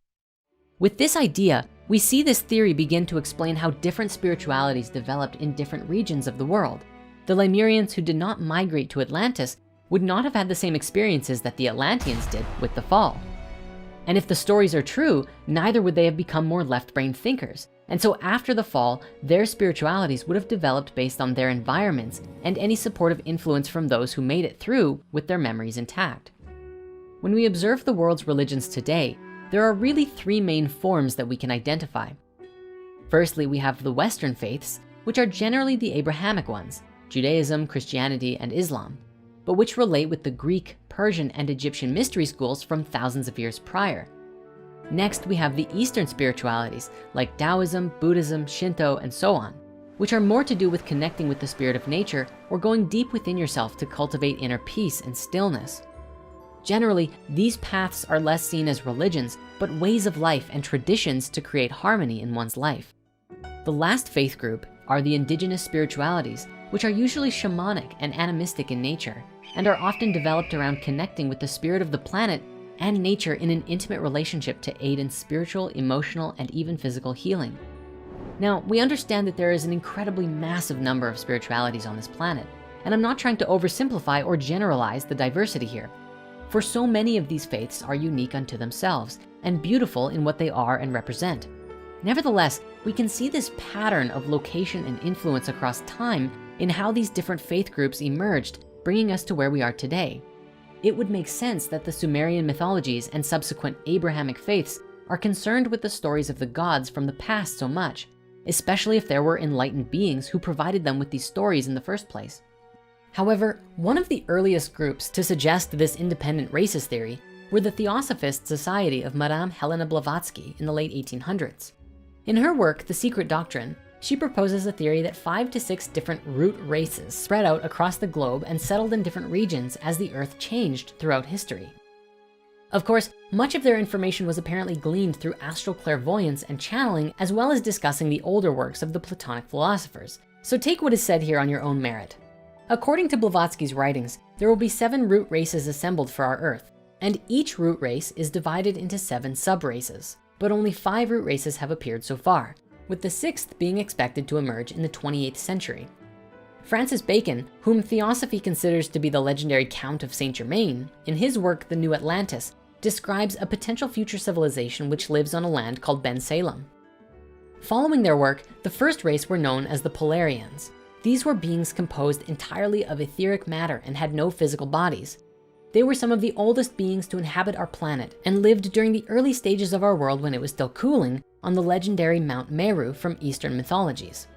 With this idea, we see this theory begin to explain how different spiritualities developed in different regions of the world. The Lemurians who did not migrate to Atlantis would not have had the same experiences that the Atlanteans did with the fall. And if the stories are true, neither would they have become more left-brain thinkers. And so after the fall, their spiritualities would have developed based on their environments and any supportive influence from those who made it through with their memories intact. When we observe the world's religions today, there are really three main forms that we can identify. Firstly, we have the Western faiths, which are generally the Abrahamic ones, Judaism, Christianity, and Islam, but which relate with the Greek, Persian, and Egyptian mystery schools from thousands of years prior. Next, we have the Eastern spiritualities like Taoism, Buddhism, Shinto, and so on, which are more to do with connecting with the spirit of nature or going deep within yourself to cultivate inner peace and stillness. Generally, these paths are less seen as religions, but ways of life and traditions to create harmony in one's life. The last faith group are the indigenous spiritualities, which are usually shamanic and animistic in nature, and are often developed around connecting with the spirit of the planet and nature in an intimate relationship to aid in spiritual, emotional, and even physical healing. Now, we understand that there is an incredibly massive number of spiritualities on this planet, and I'm not trying to oversimplify or generalize the diversity here. For so many of these faiths are unique unto themselves and beautiful in what they are and represent. Nevertheless, we can see this pattern of location and influence across time in how these different faith groups emerged, bringing us to where we are today. It would make sense that the Sumerian mythologies and subsequent Abrahamic faiths are concerned with the stories of the gods from the past so much, especially if there were enlightened beings who provided them with these stories in the first place. However, one of the earliest groups to suggest this independent racist theory were the Theosophist Society of Madame Helena Blavatsky in the late 1800s. In her work, The Secret Doctrine, she proposes a theory that 5 to 6 different root races spread out across the globe and settled in different regions as the earth changed throughout history. Of course, much of their information was apparently gleaned through astral clairvoyance and channeling, as well as discussing the older works of the Platonic philosophers. So take what is said here on your own merit. According to Blavatsky's writings, there will be 7 root races assembled for our Earth, and each root race is divided into 7 sub-races. But only 5 root races have appeared so far, with the 6th being expected to emerge in the 28th century. Francis Bacon, whom Theosophy considers to be the legendary Count of Saint Germain, in his work, The New Atlantis, describes a potential future civilization which lives on a land called Ben Salem. Following their work, the first race were known as the Polarians. These were beings composed entirely of etheric matter and had no physical bodies. They were some of the oldest beings to inhabit our planet and lived during the early stages of our world when it was still cooling on the legendary Mount Meru from Eastern mythologies.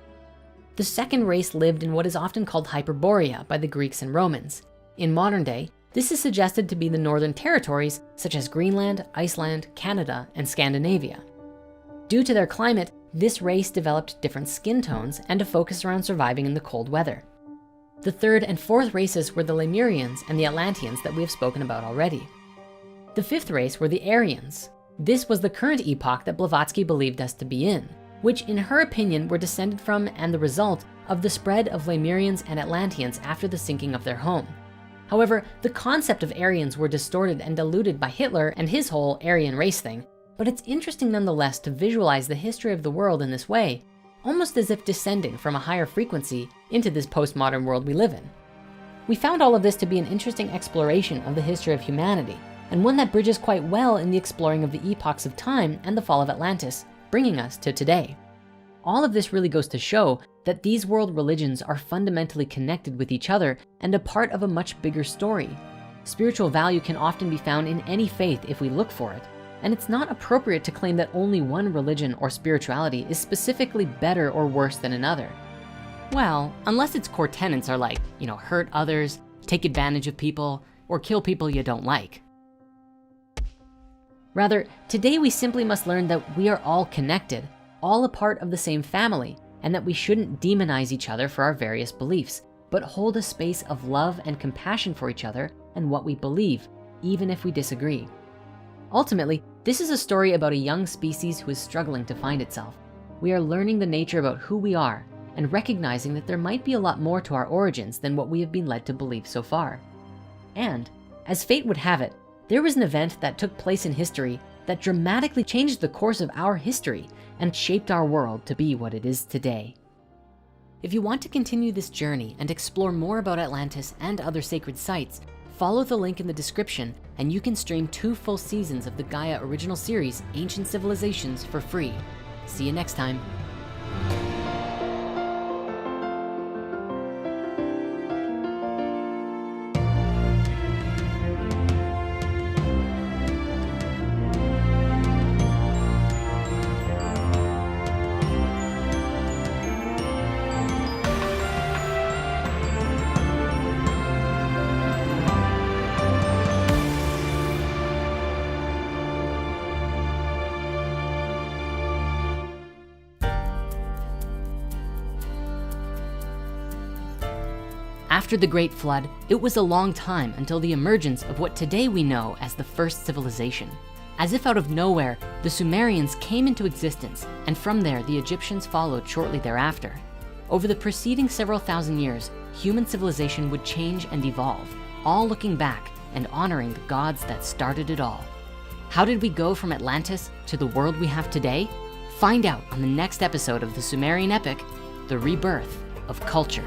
The second race lived in what is often called Hyperborea by the Greeks and Romans. In modern day, this is suggested to be the northern territories such as Greenland, Iceland, Canada, and Scandinavia. Due to their climate, this race developed different skin tones and a focus around surviving in the cold weather. The third and fourth races were the Lemurians and the Atlanteans that we have spoken about already. The fifth race were the Aryans. This was the current epoch that Blavatsky believed us to be in, which in her opinion were descended from and the result of the spread of Lemurians and Atlanteans after the sinking of their home. However, the concept of Aryans were distorted and diluted by Hitler and his whole Aryan race thing, but it's interesting nonetheless to visualize the history of the world in this way, almost as if descending from a higher frequency into this postmodern world we live in. We found all of this to be an interesting exploration of the history of humanity, and one that bridges quite well in the exploring of the epochs of time and the fall of Atlantis, bringing us to today. All of this really goes to show that these world religions are fundamentally connected with each other and a part of a much bigger story. Spiritual value can often be found in any faith if we look for it, and it's not appropriate to claim that only one religion or spirituality is specifically better or worse than another. Well, unless its core tenets are like, hurt others, take advantage of people, or kill people you don't like. Rather, today we simply must learn that we are all connected, all a part of the same family, and that we shouldn't demonize each other for our various beliefs, but hold a space of love and compassion for each other and what we believe, even if we disagree. Ultimately, this is a story about a young species who is struggling to find itself. We are learning the nature about who we are and recognizing that there might be a lot more to our origins than what we have been led to believe so far. And as fate would have it, there was an event that took place in history that dramatically changed the course of our history and shaped our world to be what it is today. If you want to continue this journey and explore more about Atlantis and other sacred sites, follow the link in the description and you can stream 2 full seasons of the Gaia original series, Ancient Civilizations, for free. See you next time. After the Great Flood, it was a long time until the emergence of what today we know as the first civilization. As if out of nowhere, the Sumerians came into existence, and from there, the Egyptians followed shortly thereafter. Over the preceding several thousand years, human civilization would change and evolve, all looking back and honoring the gods that started it all. How did we go from Atlantis to the world we have today? Find out on the next episode of the Sumerian epic, The Rebirth of Culture.